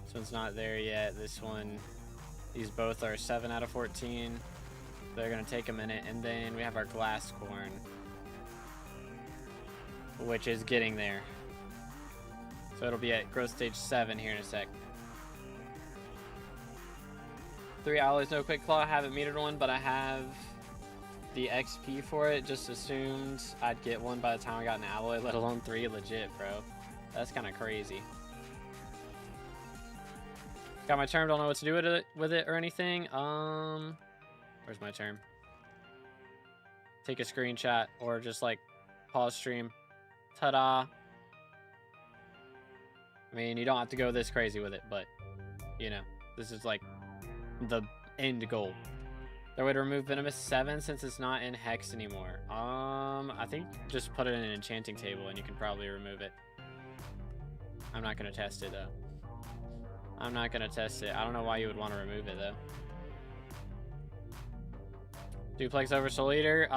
This one's not there yet. This one, these both are 7 out of 14. They're gonna take a minute. And then we have our glass corn, which is getting there. So it'll be at growth stage 7 here in a sec. 3 alloys, no quick claw. I haven't metered one, but I have the XP for it. Just assumed I'd get one by the time I got an alloy, let alone 3. Legit, bro. That's kind of crazy. Got my term, don't know what to do with it or anything. Where's my term? Take a screenshot or just like pause stream. Ta-da. I mean, you don't have to go this crazy with it, but you know, this is like the end goal. Their way to remove Venomous 7 since it's not in Hex anymore. I think just put it in an enchanting table and you can probably remove it. I'm not gonna test it though. I'm not gonna test it. I don't know why you would want to remove it though. Duplex over Soul Eater?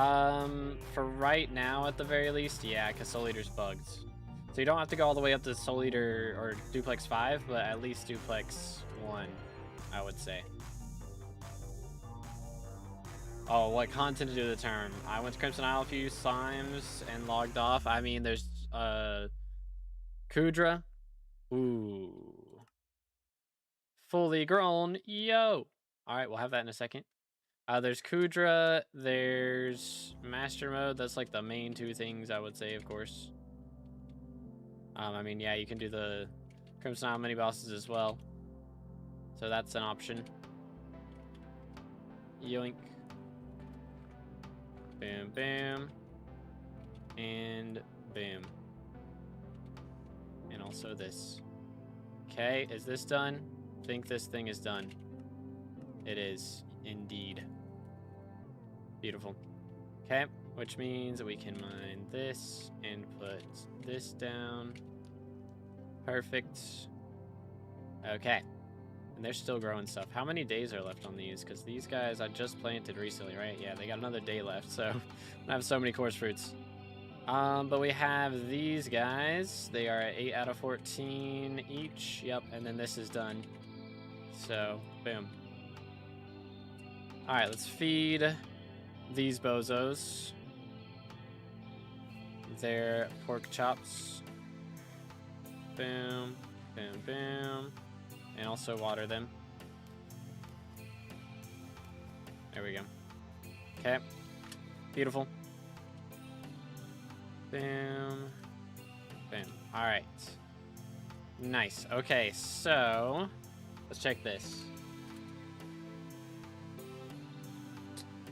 For right now at the very least, yeah, because Soul Eater's bugged. So you don't have to go all the way up to Soul Eater or Duplex 5, but at least Duplex 1, I would say. Oh, what content to do the term? I went to Crimson Isle a few times and logged off. I mean, there's Kudra. Ooh. Fully grown. Yo! Alright, we'll have that in a second. There's Kudra, there's Master Mode. That's like the main 2 things I would say, of course. I mean, yeah, you can do the Crimson Isle mini bosses as well. So that's an option. Yoink. Boom, boom. And boom. And also this. Okay, is this done? I think this thing is done. It is, indeed. Beautiful. Okay, which means that we can mine this and put this down. Perfect. Okay. And they're still growing stuff. How many days are left on these? Because these guys I just planted recently, right? Yeah, they got another day left, so I have so many course fruits. But we have these guys. They are at 8 out of 14 each. Yep, and then this is done. So, boom. Alright, let's feed these bozos their pork chops. Boom, boom, boom. And also water them. There we go. Okay. Beautiful. Boom. Boom. Alright. Nice. Okay, so let's check this.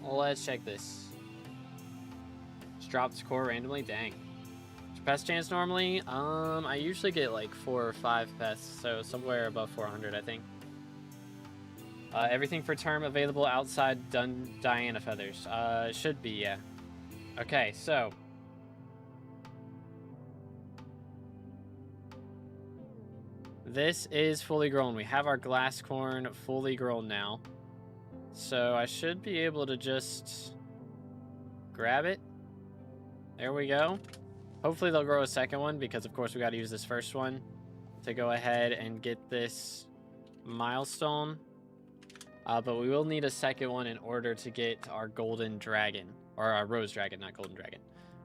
Let's check this. Just dropped score randomly. Dang. pest chance normally? I usually get like 4 or 5 pests, so somewhere above 400, I think. Everything for term available outside Diana feathers. Should be, yeah. Okay, so. This is fully grown. We have our glass corn fully grown now. So I should be able to just grab it. There we go. Hopefully they'll grow a second one because of course we got to use this first one to go ahead and get this milestone. But we will need a second one in order to get our golden dragon, or our rose dragon, not golden dragon.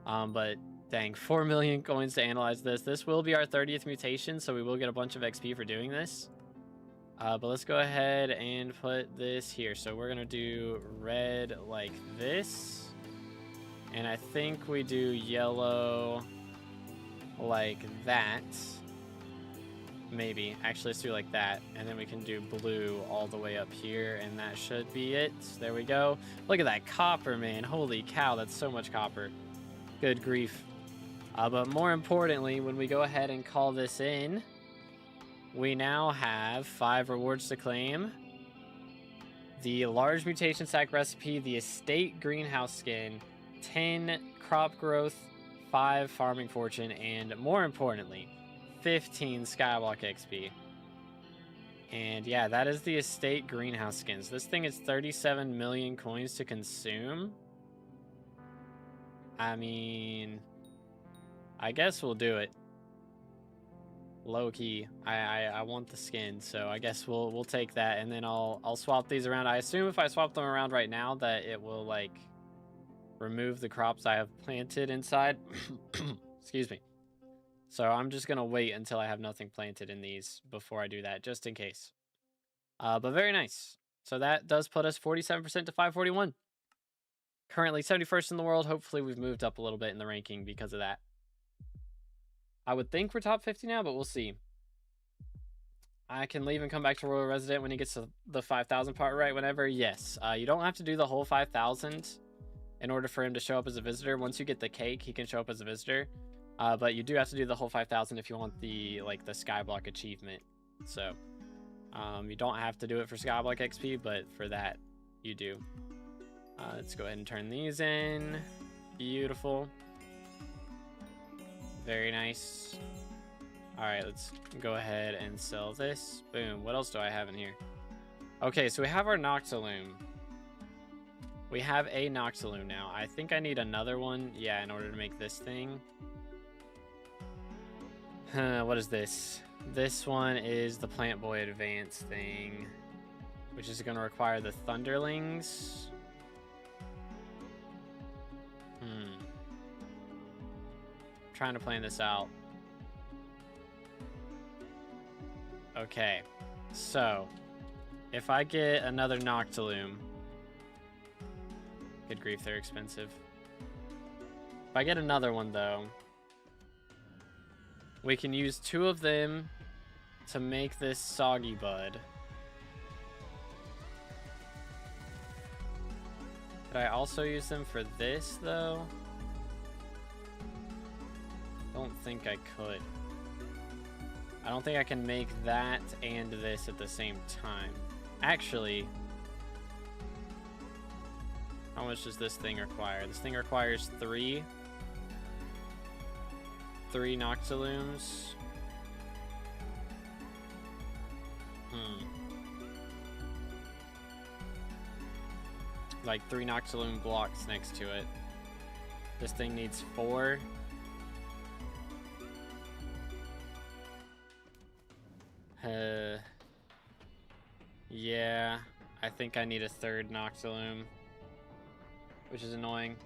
But dang, 4 million coins to analyze this. This will be our 30th mutation, so we will get a bunch of XP for doing this. But let's go ahead and put this here. So we're gonna do red like this. And I think we do yellow like that. Maybe. Actually, let's do like that. And then we can do blue all the way up here. And that should be it. There we go. Look at that copper, man. Holy cow, that's so much copper. Good grief. But more importantly, when we go ahead and call this in, we now have 5 rewards to claim. The large mutation sack recipe, the estate greenhouse skin, 10 crop growth, 5 farming fortune, and more importantly, 15 skyblock XP. And yeah, that is the estate greenhouse skins. This thing is 37 million coins to consume. I mean, I guess we'll do it. Low key, I want the skin, so I guess we'll take that, and then I'll swap these around. I assume if I swap them around right now that it will like remove the crops I have planted inside. Excuse me. So I'm just gonna wait until I have nothing planted in these before I do that, just in case. But very nice. So that does put us 47% to 541. Currently 71st in the world. Hopefully we've moved up a little bit in the ranking because of that. I would think we're top 50 now, but we'll see. I can leave and come back to Royal Resident when he gets to the 5,000 part right whenever. Yes. You don't have to do the whole 5,000 in order for him to show up as a visitor. Once you get the cake, he can show up as a visitor. But you do have to do the whole 5,000 if you want the skyblock achievement. So you don't have to do it for skyblock XP, but for that you do. Let's go ahead and turn these in. Beautiful. Very nice. All right, let's go ahead and sell this. Boom. What else do I have in here? Okay, so we have our Noctilume. We have a Noctilume now. I think I need another one. Yeah, in order to make this thing. What is this? This one is the Plant Boy Advance thing, which is going to require the Thunderlings. Trying to plan this out. Okay, so if I get another Noctilume, good grief, they're expensive. If I get another one though, we can use 2 of them to make this Soggy Bud. Could I also use them for this though? Don't think I could. I don't think I can make that and this at the same time. Actually, how much does this thing require? This thing requires 3 Noctilumes. Like 3 Noctilume blocks next to it. This thing needs 4. Yeah, I think I need a 3rd Noctilume, which is annoying.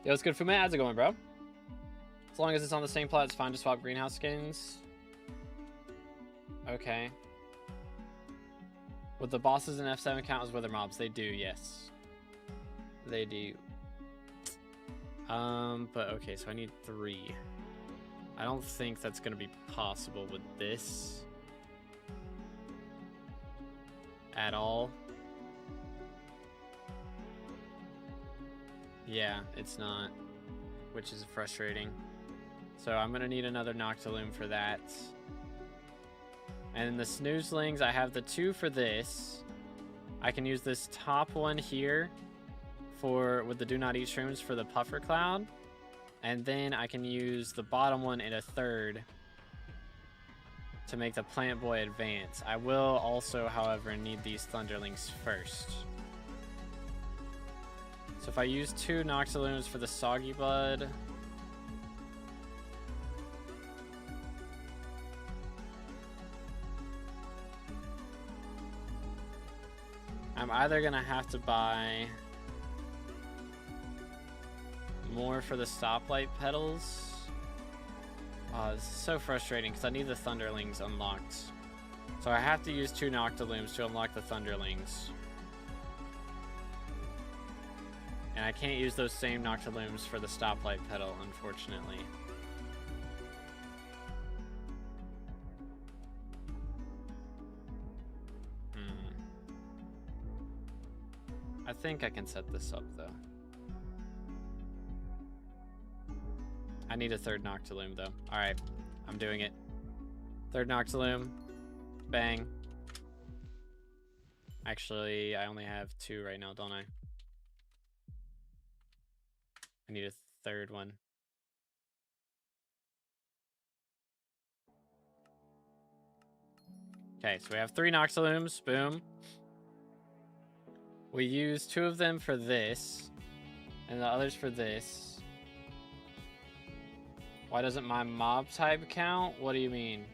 Yo, what's good, Fuma? How's it going, bro? As long as it's on the same plot, it's fine to swap greenhouse skins. Okay. Would the bosses in F7 count as wither mobs? They do, yes. They do. But okay, so I need 3. I don't think that's gonna be possible with this at all. Yeah, it's not. which is frustrating. So I'm gonna need another Noctilume for that. And the Snoozelings, I have the 2 for this. I can use this top one here with the Do Not Eat Shrooms for the Puffer Cloud. And then I can use the bottom one in a third to make the Plant Boy advance. I will also, however, need these Thunderlings first. So if I use 2 Noctilumes for the Soggy Bud, I'm either gonna have to buy more for the Stoplight Petals. Oh, this is so frustrating because I need the Thunderlings unlocked. So I have to use 2 Noctilumes to unlock the Thunderlings. And I can't use those same Noctilumes for the Stoplight Petal, unfortunately. I think I can set this up, though. I need a third Noctilume, though. Alright, I'm doing it. Third Noctilume. Bang. Actually, I only have 2 right now, don't I? I need a third one. Okay, so we have 3 Noctilumes. Boom. We use 2 of them for this, and the others for this. Why doesn't my mob type count? What do you mean?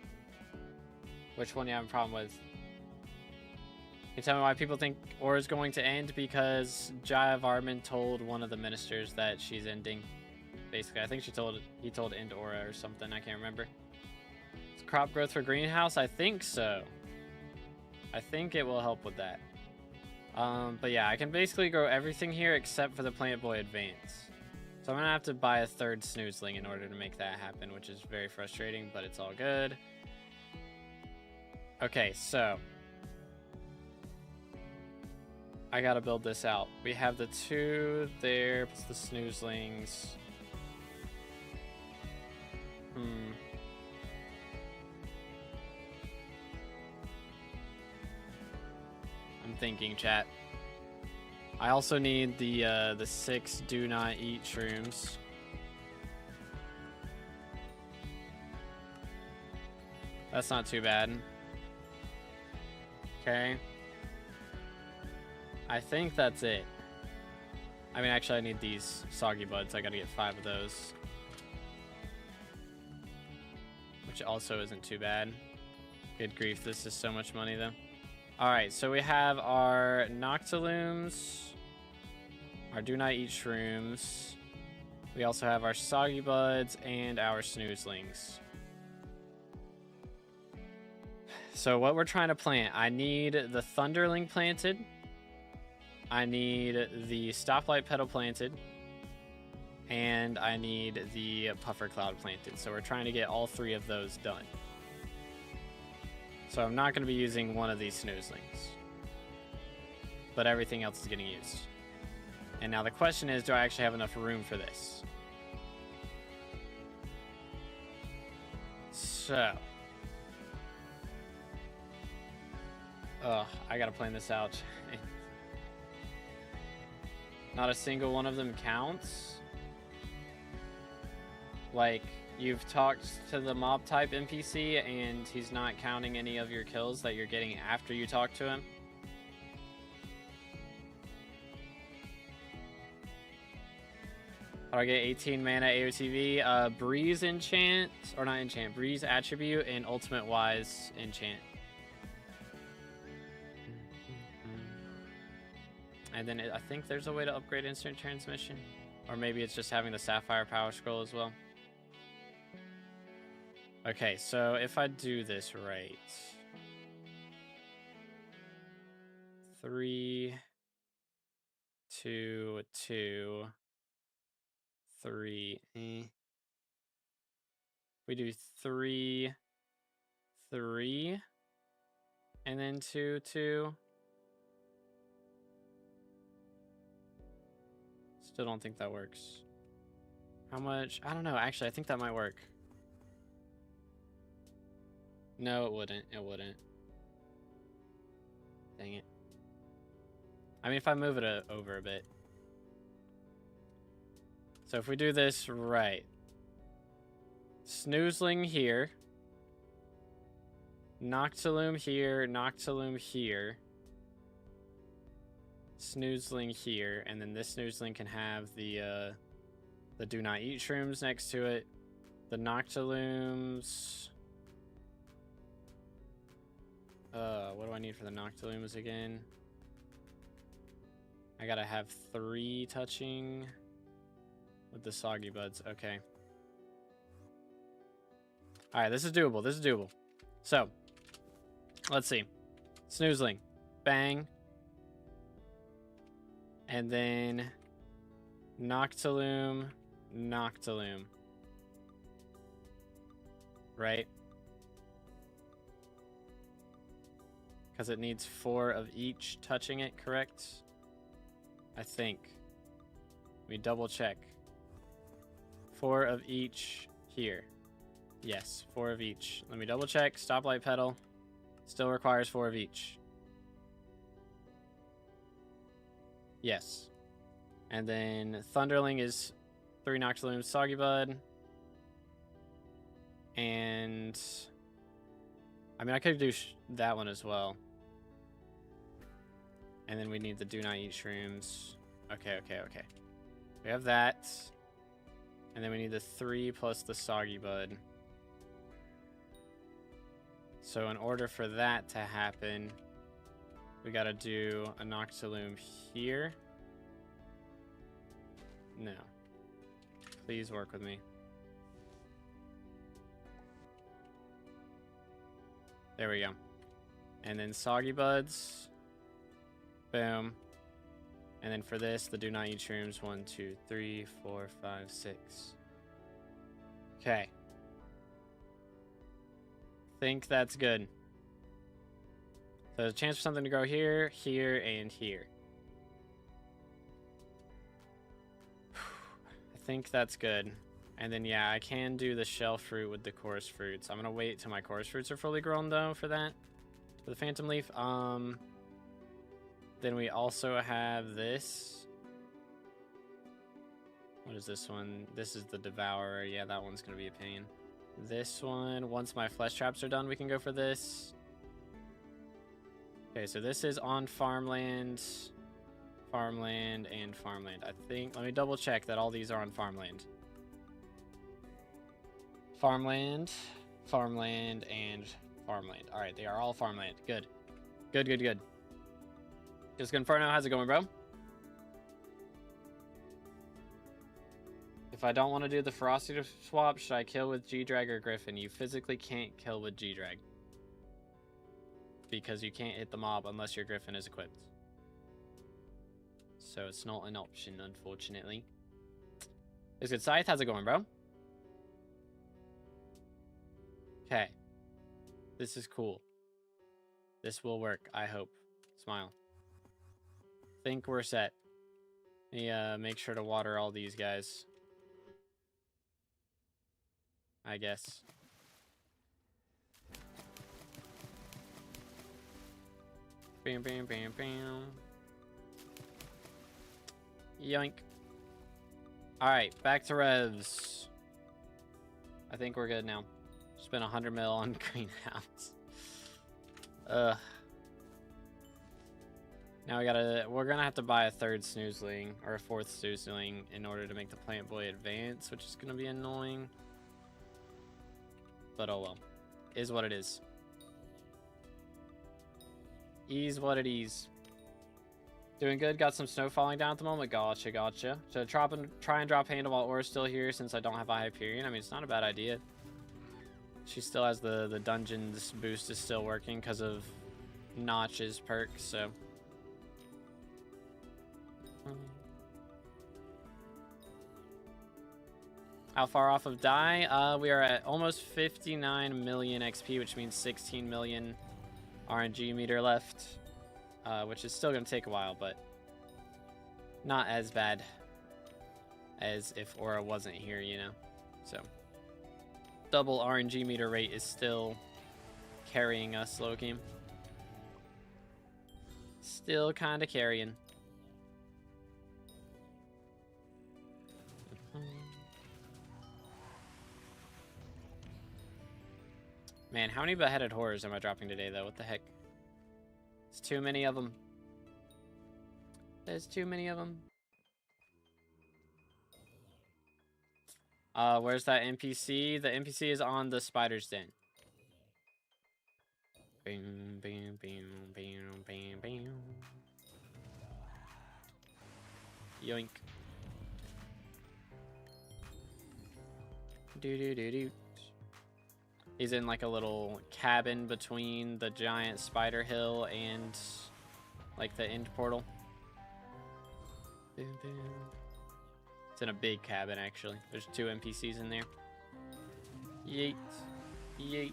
Which one do you have a problem with? Can you tell me why people think Aura's going to end? Because Jaya Varman told one of the ministers that she's ending. Basically, I think he told end Aura or something. I can't remember. It's crop growth for greenhouse? I think so. I think it will help with that. But yeah, I can basically grow everything here except for the Plant Boy Advance. So I'm gonna have to buy a third Snoozeling in order to make that happen, which is very frustrating, but it's all good. Okay, so I gotta build this out. We have the 2 there, plus the Snoozelings. I'm thinking, chat. I also need the 6 Do Not Eat Shrooms. That's not too bad. Okay. I think that's it. I mean, actually, I need these Soggy Buds. I gotta get 5 of those. Which also isn't too bad. Good grief, this is so much money, though. Alright, so we have our Noctilumes, our Do Not Eat Shrooms. We also have our Soggy Buds and our Snoozelings. So what we're trying to plant, I need the Thunderling planted. I need the Stoplight Petal planted. And I need the Puffer Cloud planted. So we're trying to get all 3 of those done. So I'm not going to be using one of these Snoozelings. But everything else is getting used. And now the question is, do I actually have enough room for this? So. I got to plan this out. Not a single one of them counts. Like, you've talked to the mob type NPC and he's not counting any of your kills that you're getting after you talk to him. How do I get 18 mana AOTV? Breeze enchant, or not enchant, Breeze attribute and ultimate wise enchant. And then I think there's a way to upgrade instant transmission. Or maybe it's just having the Sapphire Power Scroll as well. Okay, so if I do this right. 3, 2, 2, 3. We do 3, 3, and then 2, 2. Still don't think that works. How much? I don't know. Actually, I think that might work. No, it wouldn't. It wouldn't. Dang it. I mean, if I move it over a bit. So if we do this right. Snoozling here. Noctilume here. Noctilume here. Snoozling here. And then this Snoozling can have the do not eat shrooms next to it. The Noctilooms. What do I need for the Noctilooms again? I gotta have 3 touching with the Soggy Buds. Okay. Alright, this is doable. This is doable. So, let's see. Snoozling. Bang. And then Noctilume. Noctilume. Right? Because it needs 4 of each touching it, correct? I think. Let me double check. 4 of each here. Yes, 4 of each. Let me double check. Stoplight pedal. Still requires 4 of each. Yes. And then Thunderling is 3 Noctilumes, Soggy Bud. And I mean, I could do that one as well. And then we need the do not eat shrooms. Okay. We have that. And then we need the 3 plus the Soggy Bud. So in order for that to happen, we gotta do a Noctilume here. No. Please work with me. There we go. And then Soggy Buds. Boom. And then for this, the do not eat shrooms. 1, 2, 3, 4, 5, 6. Okay. Think that's good. So there's a chance for something to grow here, here, and here. I think that's good. And then, yeah, I can do the shell fruit with the chorus fruits. I'm going to wait till my chorus fruits are fully grown, though, for that. For the Phantom Leaf. Then we also have this. What is this one? This is the Devourer. Yeah, that one's going to be a pain. This one, once my flesh traps are done, we can go for this. Okay, so this is on farmland, farmland, and farmland. I think, let me double check that all these are on farmland. Farmland, farmland, and farmland. All right, they are all farmland. Good. Good. Just Inferno, how's it going, bro? If I don't want to do the ferocity swap, should I kill with G-Drag or Griffin? You physically can't kill with G-Drag. Because you can't hit the mob unless your Griffin is equipped. So it's not an option, unfortunately. It's good. Scythe, how's it going, bro? Okay. This is cool. This will work, I hope. Smile. Think we're set. Yeah, make sure to water all these guys. I guess. Bam. Yoink. Alright, back to revs. I think we're good now. Spent 100 mil on greenhouse. Now we're gonna have to buy a 3rd Snoozling, or a 4th Snoozling, in order to make the Plant Boy advance, which is gonna be annoying. But oh well. Is what it is. Is what it is. Doing good, got some snow falling down at the moment. Gotcha. So try and drop Handle while Aura's still here, since I don't have a Hyperion. I mean, it's not a bad idea. She still has the dungeons boost is still working because of Notch's perk, so. How far off of die? We are at almost 59 million XP, which means 16 million RNG meter left, which is still going to take a while, but not as bad. as if Aura wasn't here, you know. So double RNG meter rate is still carrying us, low game. Still kind of carrying. Man, how many beheaded horrors am I dropping today, though? What the heck? It's too many of them. There's too many of them. Where's that NPC? The NPC is on the spider's den. Bing, bing, bing, bing, bing, bing. Yoink. Do. He's in like a little cabin between the giant spider hill and like the end portal. It's in a big cabin, actually. There's 2 NPCs in there. Yeet. Yeet.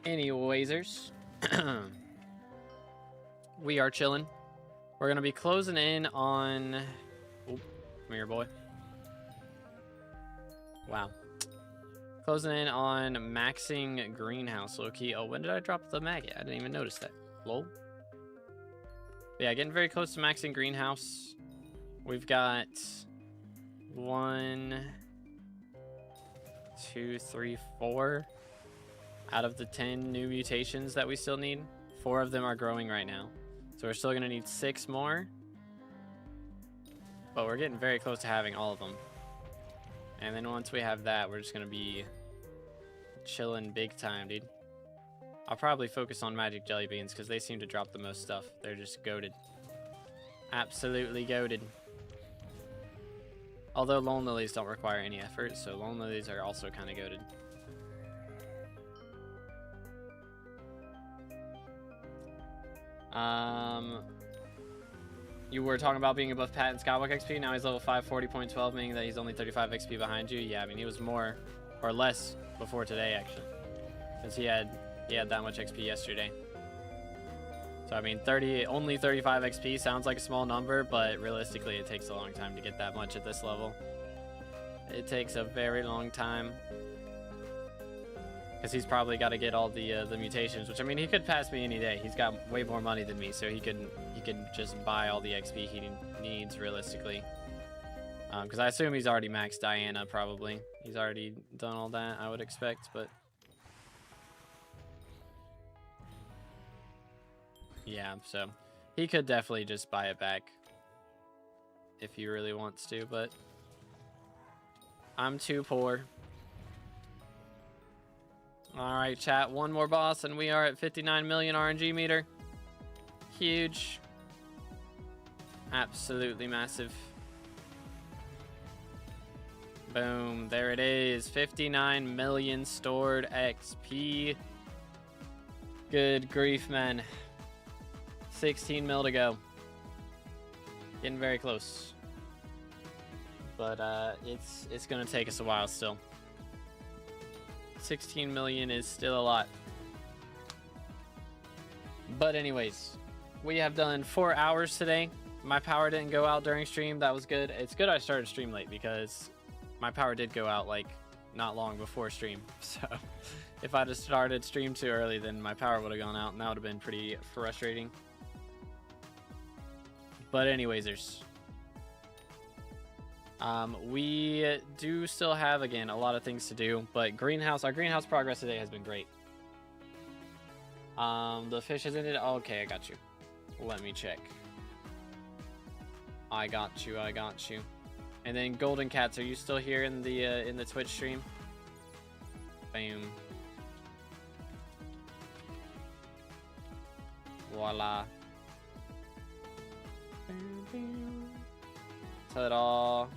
Anywaysers. We are chilling. We're going to be closing in on... Oh, come here, boy. Wow. Closing in on maxing greenhouse, low-key. Oh, when did I drop the maggot? I didn't even notice that. Lol. But yeah, getting very close to maxing greenhouse. We've got 1, 2, 3, 4 out of the 10 new mutations that we still need. 4 of them are growing right now. So we're still going to need 6 more. But we're getting very close to having all of them. And then once we have that, we're just going to be chilling big time, dude. I'll probably focus on magic jelly beans because they seem to drop the most stuff. They're just goated. Absolutely goated. Although lone lilies don't require any effort, so lone lilies are also kind of goated. You were talking about being above Pat in SkyBlock XP. Now he's level 5, 40.12, meaning that he's only 35 XP behind you. Yeah, I mean, he was more or less before today, actually, since he had that much XP yesterday. So I mean, only 35 XP sounds like a small number, but realistically, it takes a long time to get that much at this level. It takes a very long time. Because he's probably got to get all the mutations, which, I mean, he could pass me any day. He's got way more money than me, so he could just buy all the XP he needs realistically. Because I assume he's already maxed Diana, probably. He's already done all that, I would expect, but... yeah, so he could definitely just buy it back if he really wants to, but I'm too poor. Alright, chat, 1 more boss, and we are at 59 million RNG meter. Huge. Absolutely massive. Boom, there it is. 59 million stored XP. Good grief, man. 16 mil to go. Getting very close. But it's gonna take us a while still. 16 million is still a lot. But anyways, we have done 4 hours today. My power didn't go out during stream. That was good. It's good I started stream late because my power did go out like not long before stream. So if I just started stream too early, then my power would have gone out and that would have been pretty frustrating. But anywaysers, we do still have, again, a lot of things to do, but our greenhouse progress today has been great. The fish is in it. Oh, okay, I got you. Let me check. I got you. And then Golden Cats, are you still here in the Twitch stream? Bam. Voila. Ta-da.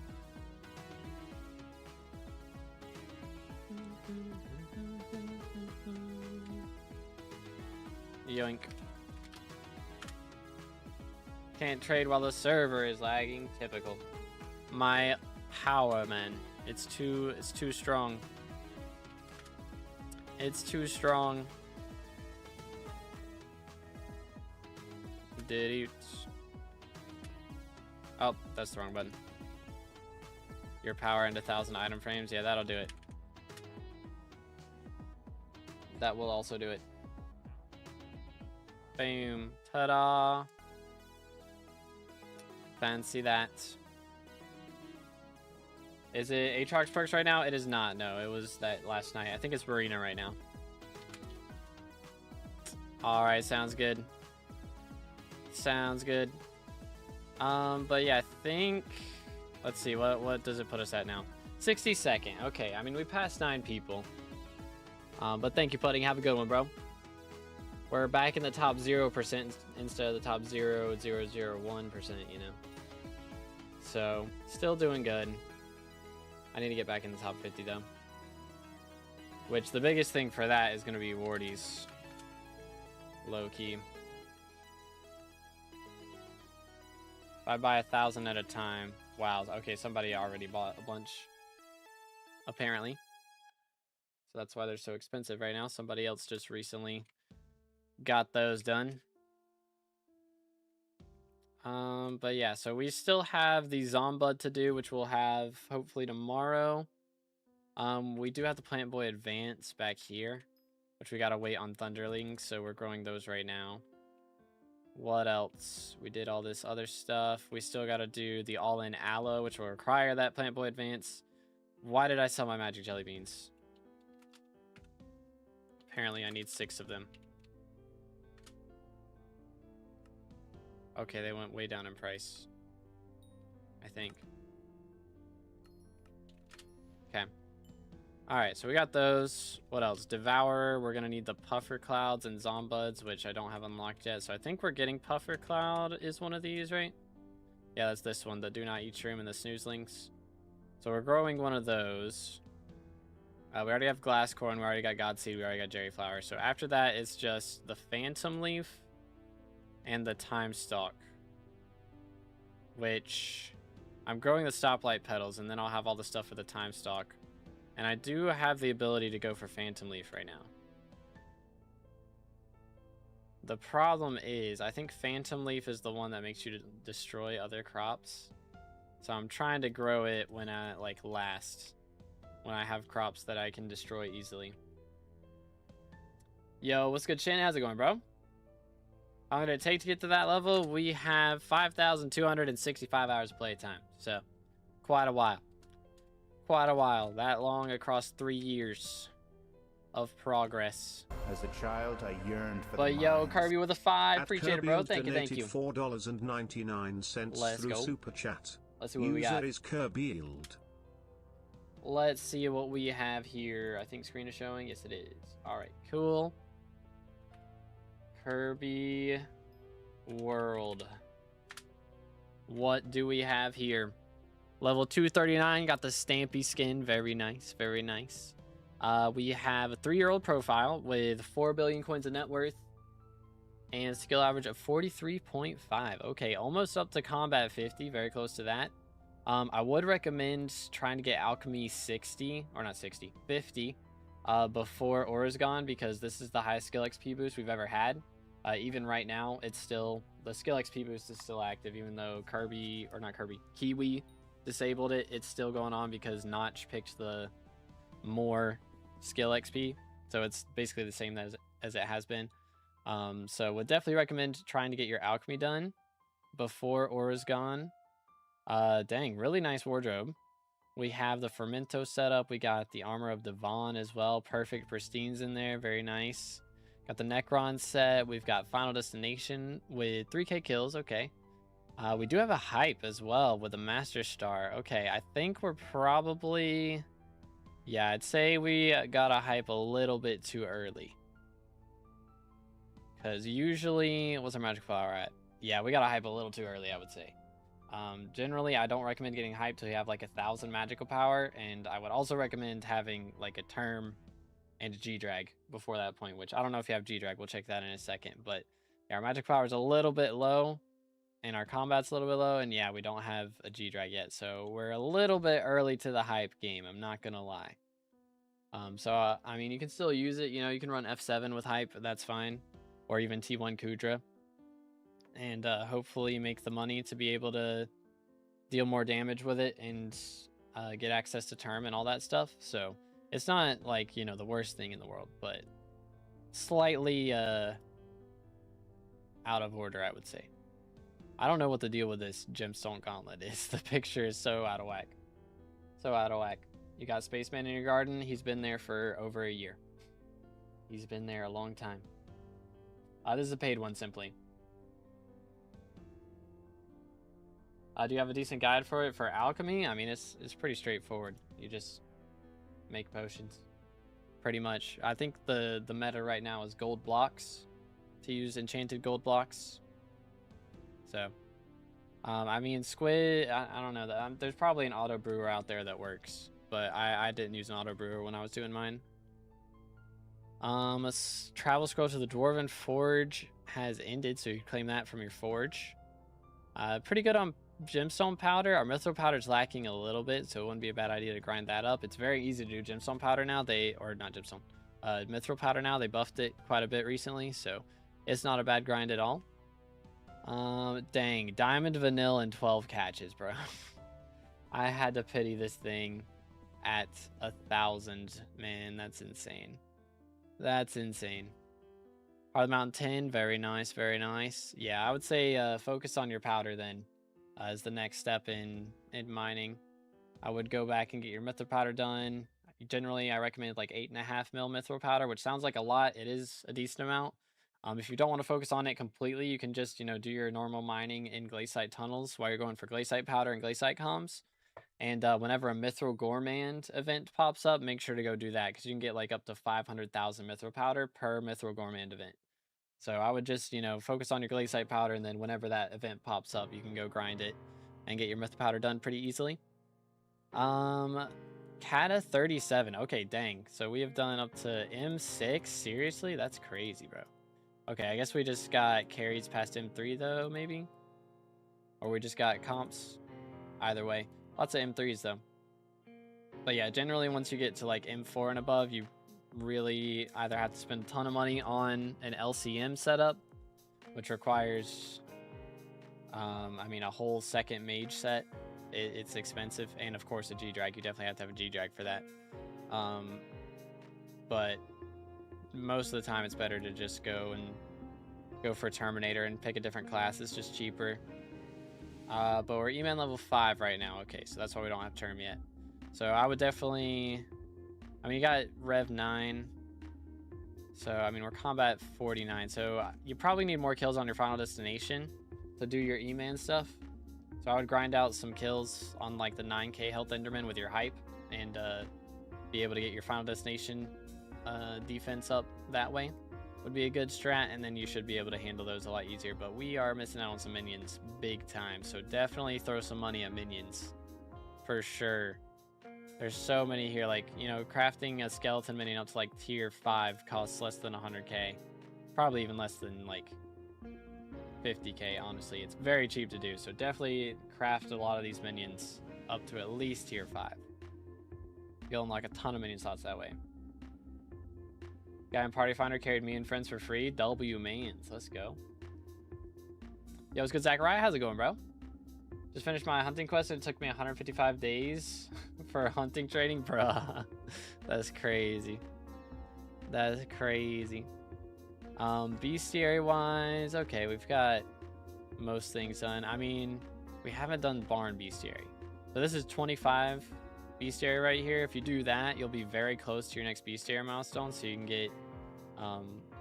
Yoink. Can't trade while the server is lagging. Typical. My power, man. It's too strong. It's too strong. Did Oh, that's the wrong button. Your power and 1,000 item frames. Yeah, that'll do it. That will also do it. Boom. Ta-da. Fancy that. Is it Aatrox perks right now? It is not. No, it was that last night. I think it's Marina right now. Alright, sounds good. Sounds good. But yeah, I think... Let's see, what does it put us at now? 62nd. Okay, I mean, we passed 9 people. But thank you, Pudding. Have a good one, bro. We're back in the top 0% instead of the top 0.001%, you know. So, still doing good. I need to get back in the top 50, though. Which, the biggest thing for that is going to be Wardy's. Low-key. If I buy 1,000 at a time... Wow, okay, somebody already bought a bunch. Apparently. So that's why they're so expensive right now. Somebody else just recently got those done. But yeah, so we still have the Zombud to do, which we'll have hopefully tomorrow. We do have the Plant Boy Advance back here, which we gotta wait on Thunderlings, so we're growing those right now. What else? We did all this other stuff. We still gotta do the All-In Aloe, which will require that Plant Boy Advance. Why did I sell my Magic Jelly Beans? Apparently I need 6 of them. Okay, they went way down in price. I think. Okay. Alright, so we got those. What else? Devourer. We're going to need the Puffer Clouds and Zombuds, which I don't have unlocked yet. So I think we're getting Puffer Cloud is one of these, right? Yeah, that's this one. The Do Not Eat Shroom and the Snoozlings. So we're growing one of those. We already have Glass Corn. We already got Godseed. We already got Jerry Flower. So after that, it's just the Phantom Leaf and the Time Stalk. Which I'm growing the Stoplight Petals, and then I'll have all the stuff for the Time Stalk. And I do have the ability to go for Phantom Leaf right now. The problem is, I think Phantom Leaf is the one that makes you destroy other crops. So I'm trying to grow it when I, like, last. When I have crops that I can destroy easily. Yo, what's good, Shannon? How's it going, bro? How long did it take to get to that level? We have 5,265 hours of playtime. So, quite a while. Quite a while. That long across 3 years of progress. As a child, I yearned for But the yo, mines. Kirby with a 5. At Appreciate Kirby it, bro. Thank you, thank you. $4.99 Let's through go. Super Chat. Let's see what we got. User is Kirby-eld. Let's see what we have here. I think screen is showing. Yes, it is. Alright, cool. Kirby World. What do we have here? Level 239, got the Stampy skin. Very nice, very nice. We have a 3-year-old profile with 4 billion coins of net worth and skill average of 43.5. Okay, almost up to combat 50, very close to that. I would recommend trying to get alchemy 60, or not 60, 50 before Aura's gone, because this is the highest skill XP boost we've ever had. Even right now, it's still, the skill XP boost is still active, even though Kiwi disabled it. It's still going on because Notch picked the more skill XP, so it's basically the same as it has been. So would definitely recommend trying to get your alchemy done before Aura's gone. Dang, really nice wardrobe. We have the Fermento setup. We got the Armor of Devon as well. Perfect pristines in there. Very nice. Got the Necron set. We've got Final Destination with 3k kills. Okay. We do have a hype as well with a Master Star. Okay, I think we're probably... Yeah, I'd say we got a hype a little bit too early. Because usually... What's our magic power at? Yeah, we got a hype a little too early, I would say. Generally, I don't recommend getting hyped till you have like 1,000 magical power, and I would also recommend having like a term and a G-Drag before that point, which I don't know if you have G-Drag. We'll check that in a second, but yeah, our magic power is a little bit low, and our combat's a little bit low, and yeah, we don't have a G-Drag yet, so we're a little bit early to the hype game, I'm not gonna lie. I mean, you can still use it. You know, you can run F7 with hype. That's fine. Or even T1 Kudra. And hopefully make the money to be able to deal more damage with it and get access to term and all that stuff. So it's not like, you know, the worst thing in the world, but slightly out of order, I would say. I don't know what the deal with this gemstone gauntlet is. The picture is so out of whack. So out of whack. You got Spaceman in your garden. He's been there for over a year. He's been there a long time. This is a paid one, simply. Do you have a decent guide for it for alchemy? I mean, it's pretty straightforward. You just make potions, pretty much. I think the meta right now is gold blocks, to use enchanted gold blocks. So, I mean, squid. I don't know. There's probably an auto brewer out there that works, but I didn't use an auto brewer when I was doing mine. A travel scroll to the Dwarven Forge has ended, so you can claim that from your forge. Pretty good on gemstone powder. Our mithril powder is lacking a little bit, so it wouldn't be a bad idea to grind that up. It's very easy to do gemstone powder now. Mithril powder now. They buffed it quite a bit recently, so it's not a bad grind at all. Dang, diamond vanilla and 12 catches, bro. I had to pity this thing at 1,000. Man, that's insane. That's insane. Are the Mountain 10? Very nice, very nice. Yeah, I would say focus on your powder then as the next step in mining. I would go back and get your mithril powder done. Generally, I recommend like 8.5 mil mithril powder, which sounds like a lot. It is a decent amount. If you don't want to focus on it completely, you can just, you know, do your normal mining in glaciite tunnels while you're going for glaciite powder and glaciite comms. And whenever a mithril gourmand event pops up, make sure to go do that, because you can get like up to 500,000 mithril powder per mithril gourmand event. So I would just, you know, focus on your glaciite powder, and then whenever that event pops up, you can go grind it and get your mithril powder done pretty easily. Kata 37. Okay, dang. So we have done up to M6. Seriously? That's crazy, bro. Okay, I guess we just got carries past M3 though, maybe? Or we just got comps. Either way. Lots of M3s though. But yeah, generally once you get to like M4 and above, you really either have to spend a ton of money on an LCM setup, which requires I mean a whole second mage set. It's expensive, and of course a G-Drag. You definitely have to have a G-Drag for that. But most of the time it's better to just go for Terminator and pick a different class. It's just cheaper. But we're E-Man level 5 right now. Okay, so that's why we don't have Term yet. So I would definitely, I mean, you got Rev 9. So, I mean, we're combat 49. So you probably need more kills on your final destination to do your E-Man stuff. So I would grind out some kills on like the 9k health Enderman with your hype, and be able to get your final destination defense up that way would be a good strat, and then you should be able to handle those a lot easier. But we are missing out on some minions big time, so definitely throw some money at minions for sure. There's so many here, like, you know, crafting a skeleton minion up to like tier 5 costs less than 100k, probably even less than like 50k. Honestly, it's very cheap to do, so definitely craft a lot of these minions up to at least tier 5. You'll unlock a ton of minion slots that way. Guy in Party Finder carried me and friends for free. W mains. Let's go. Yo, what's good, Zachariah? How's it going, bro? Just finished my hunting quest, and it took me 155 days for hunting training. Bruh. That's crazy. That's crazy. Bestiary wise, okay, we've got most things done. I mean, we haven't done barn bestiary. So this is 25 bestiary right here. If you do that, you'll be very close to your next bestiary milestone, so you can get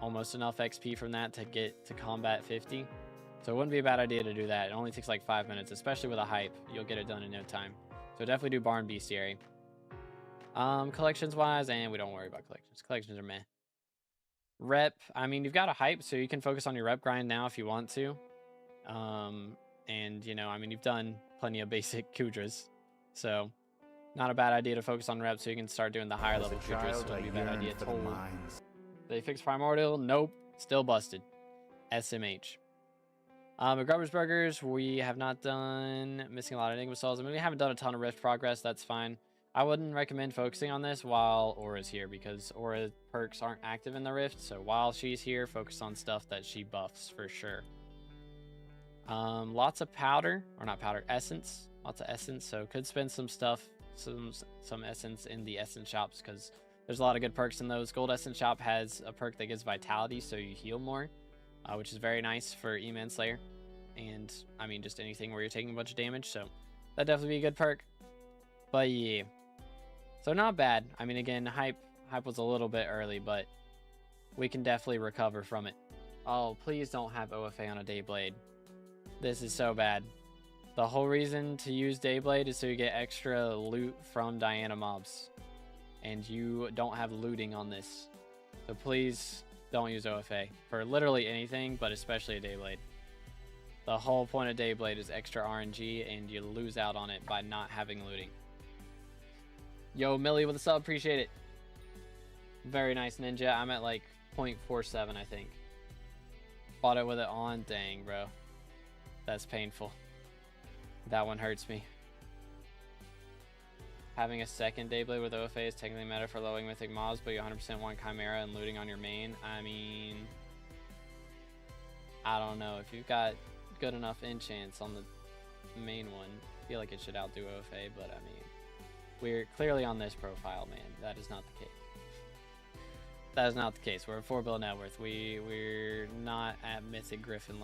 almost enough XP from that to get to combat 50. So it wouldn't be a bad idea to do that. It only takes like 5 minutes, especially with a hype. You'll get it done in no time. So definitely do barn bestiary. Collections wise, and we don't worry about collections. Collections are meh. Rep, I mean, you've got a hype, so you can focus on your rep grind now if you want to. And you know, I mean, you've done plenty of basic Kudras, so not a bad idea to focus on reps so you can start doing the higher level Kudras. So it wouldn't be a bad idea at all. They fixed Primordial? Nope, still busted. SMH. Grubber's Burgers, we have not done. Missing a lot of Enigma Souls. I mean, we haven't done a ton of Rift progress. That's fine. I wouldn't recommend focusing on this while Aura's here, because Aura perks aren't active in the Rift. So while she's here, focus on stuff that she buffs for sure. Lots of powder, or not powder, essence. Lots of essence. So could spend some stuff, some essence in the essence shops, because there's a lot of good perks in those. Gold Essence Shop has a perk that gives vitality, so you heal more, which is very nice for E-Man Slayer. And, I mean, just anything where you're taking a bunch of damage, so that'd definitely be a good perk. But, yeah. So, not bad. I mean, again, hype was a little bit early, but we can definitely recover from it. Oh, please don't have OFA on a Dayblade. This is so bad. The whole reason to use Dayblade is so you get extra loot from Diana mobs. And you don't have looting on this. So please don't use OFA for literally anything, but especially a Dayblade. The whole point of Dayblade is extra RNG, and you lose out on it by not having looting. Yo, Millie with a sub, appreciate it. Very nice, Ninja. I'm at like 0.47, I think. Bought it with it on. Dang, bro. That's painful. That one hurts me. Having a second Dayblade with OFA is technically meta for lowing mythic mobs, but you 100% want Chimera and looting on your main. I mean, I don't know. If you've got good enough enchants on the main one, I feel like it should outdo OFA, but I mean, we're clearly on this profile, man. That is not the case. That is not the case. We're at 4 bill net worth. We're not at Mythic Griffin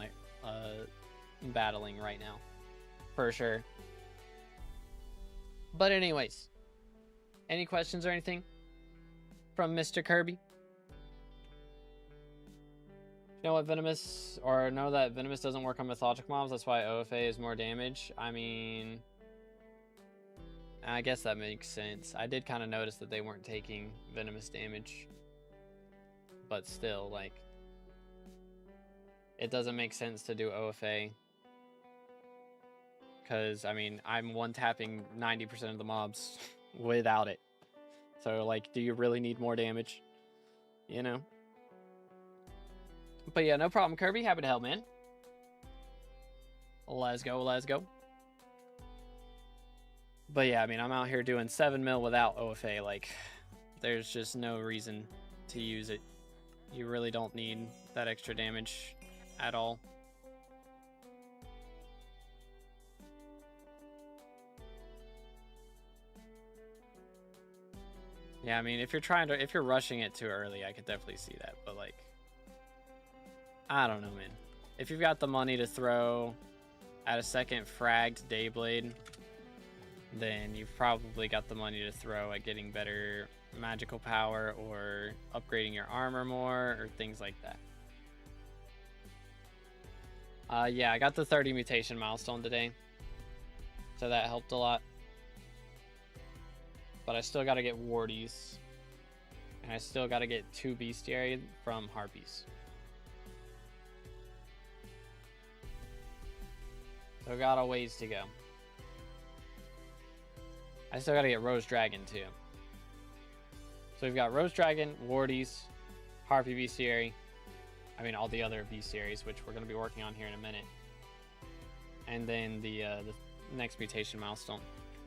battling right now, for sure. But anyways, any questions or anything from Mr. Kirby? You know what, Venomous, or know that Venomous doesn't work on mythologic mobs, that's why OFA is more damage. I mean, I guess that makes sense. I did kind of notice that they weren't taking Venomous damage, but still, like, it doesn't make sense to do OFA. Because, I mean, I'm one-tapping 90% of the mobs without it. So, like, do you really need more damage? You know? But yeah, no problem, Kirby. Happy to help, man. Let's go, let's go. But yeah, I mean, I'm out here doing 7 mil without OFA. Like, there's just no reason to use it. You really don't need that extra damage at all. Yeah, I mean, if you're rushing it too early, I could definitely see that. But, like, I don't know, man. If you've got the money to throw at a second fragged Dayblade, then you've probably got the money to throw at getting better magical power or upgrading your armor more or things like that. Yeah, I got the 30 mutation milestone today, so that helped a lot. But I still got to get Wardies. And I still got to get 2 Bestiary from Harpies. So got a ways to go. I still got to get Rose Dragon too. So we've got Rose Dragon, Wardies, Harpy Bestiary. I mean all the other Bestiaries, which we're going to be working on here in a minute. And then the next mutation milestone.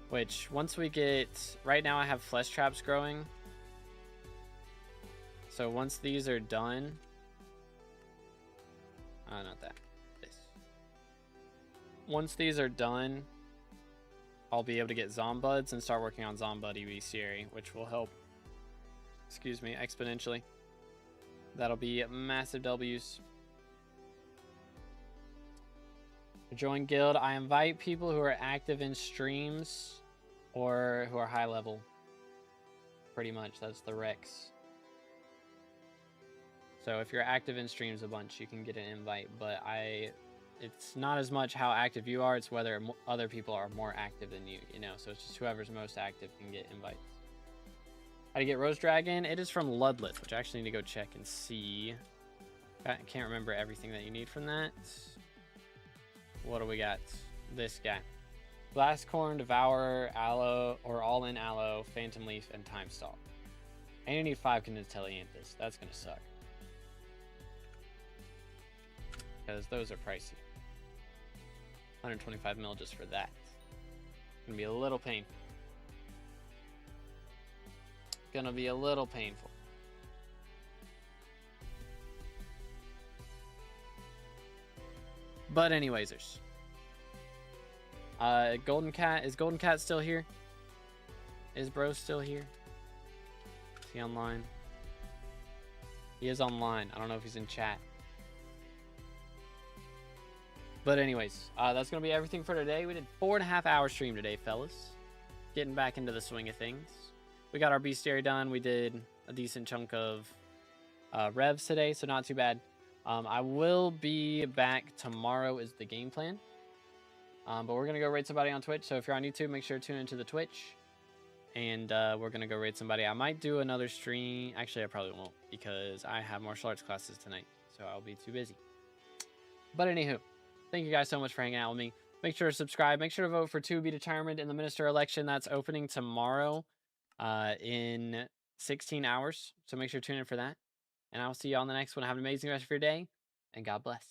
Which, once we get... Right now I have flesh traps growing. So once these are done... not that. This. Once these are done, I'll be able to get Zombuds and start working on Zombuddy Bestiary, which will help, excuse me, exponentially. That'll be massive W's. Join guild. I invite people who are active in streams or who are high level. Pretty much, that's the Rex. So if you're active in streams a bunch, you can get an invite, but it's not as much how active you are, it's whether other people are more active than you, you know? So it's just whoever's most active can get invites. How to get Rose Dragon? It is from Ludlith, which I actually need to go check and see. I can't remember everything that you need from that. What do we got? This guy. Blastcorn, Devourer, Aloe, or All-In Aloe, Phantom Leaf, and Time Stall. And you need 5 Candelanthes. That's gonna suck. Because those are pricey. 125 mil just for that. Gonna be a little painful. gonna be a little painful. But anywaysers. Golden Cat, is Golden Cat still here? Is bro still here? Is he online? He is online. I don't know if he's in chat. But anyways, that's going to be everything for today. We did 4.5 hour stream today, fellas. Getting back into the swing of things. We got our bestiary done. We did a decent chunk of revs today, so not too bad. I will be back tomorrow is the game plan. But we're going to go raid somebody on Twitch. So if you're on YouTube, make sure to tune into the Twitch. And we're going to go raid somebody. I might do another stream. Actually, I probably won't because I have martial arts classes tonight. So I'll be too busy. But anywho, thank you guys so much for hanging out with me. Make sure to subscribe. Make sure to vote for to be determined in the minister election. That's opening tomorrow in 16 hours. So make sure to tune in for that. And I will see you on the next one. Have an amazing rest of your day. And God bless.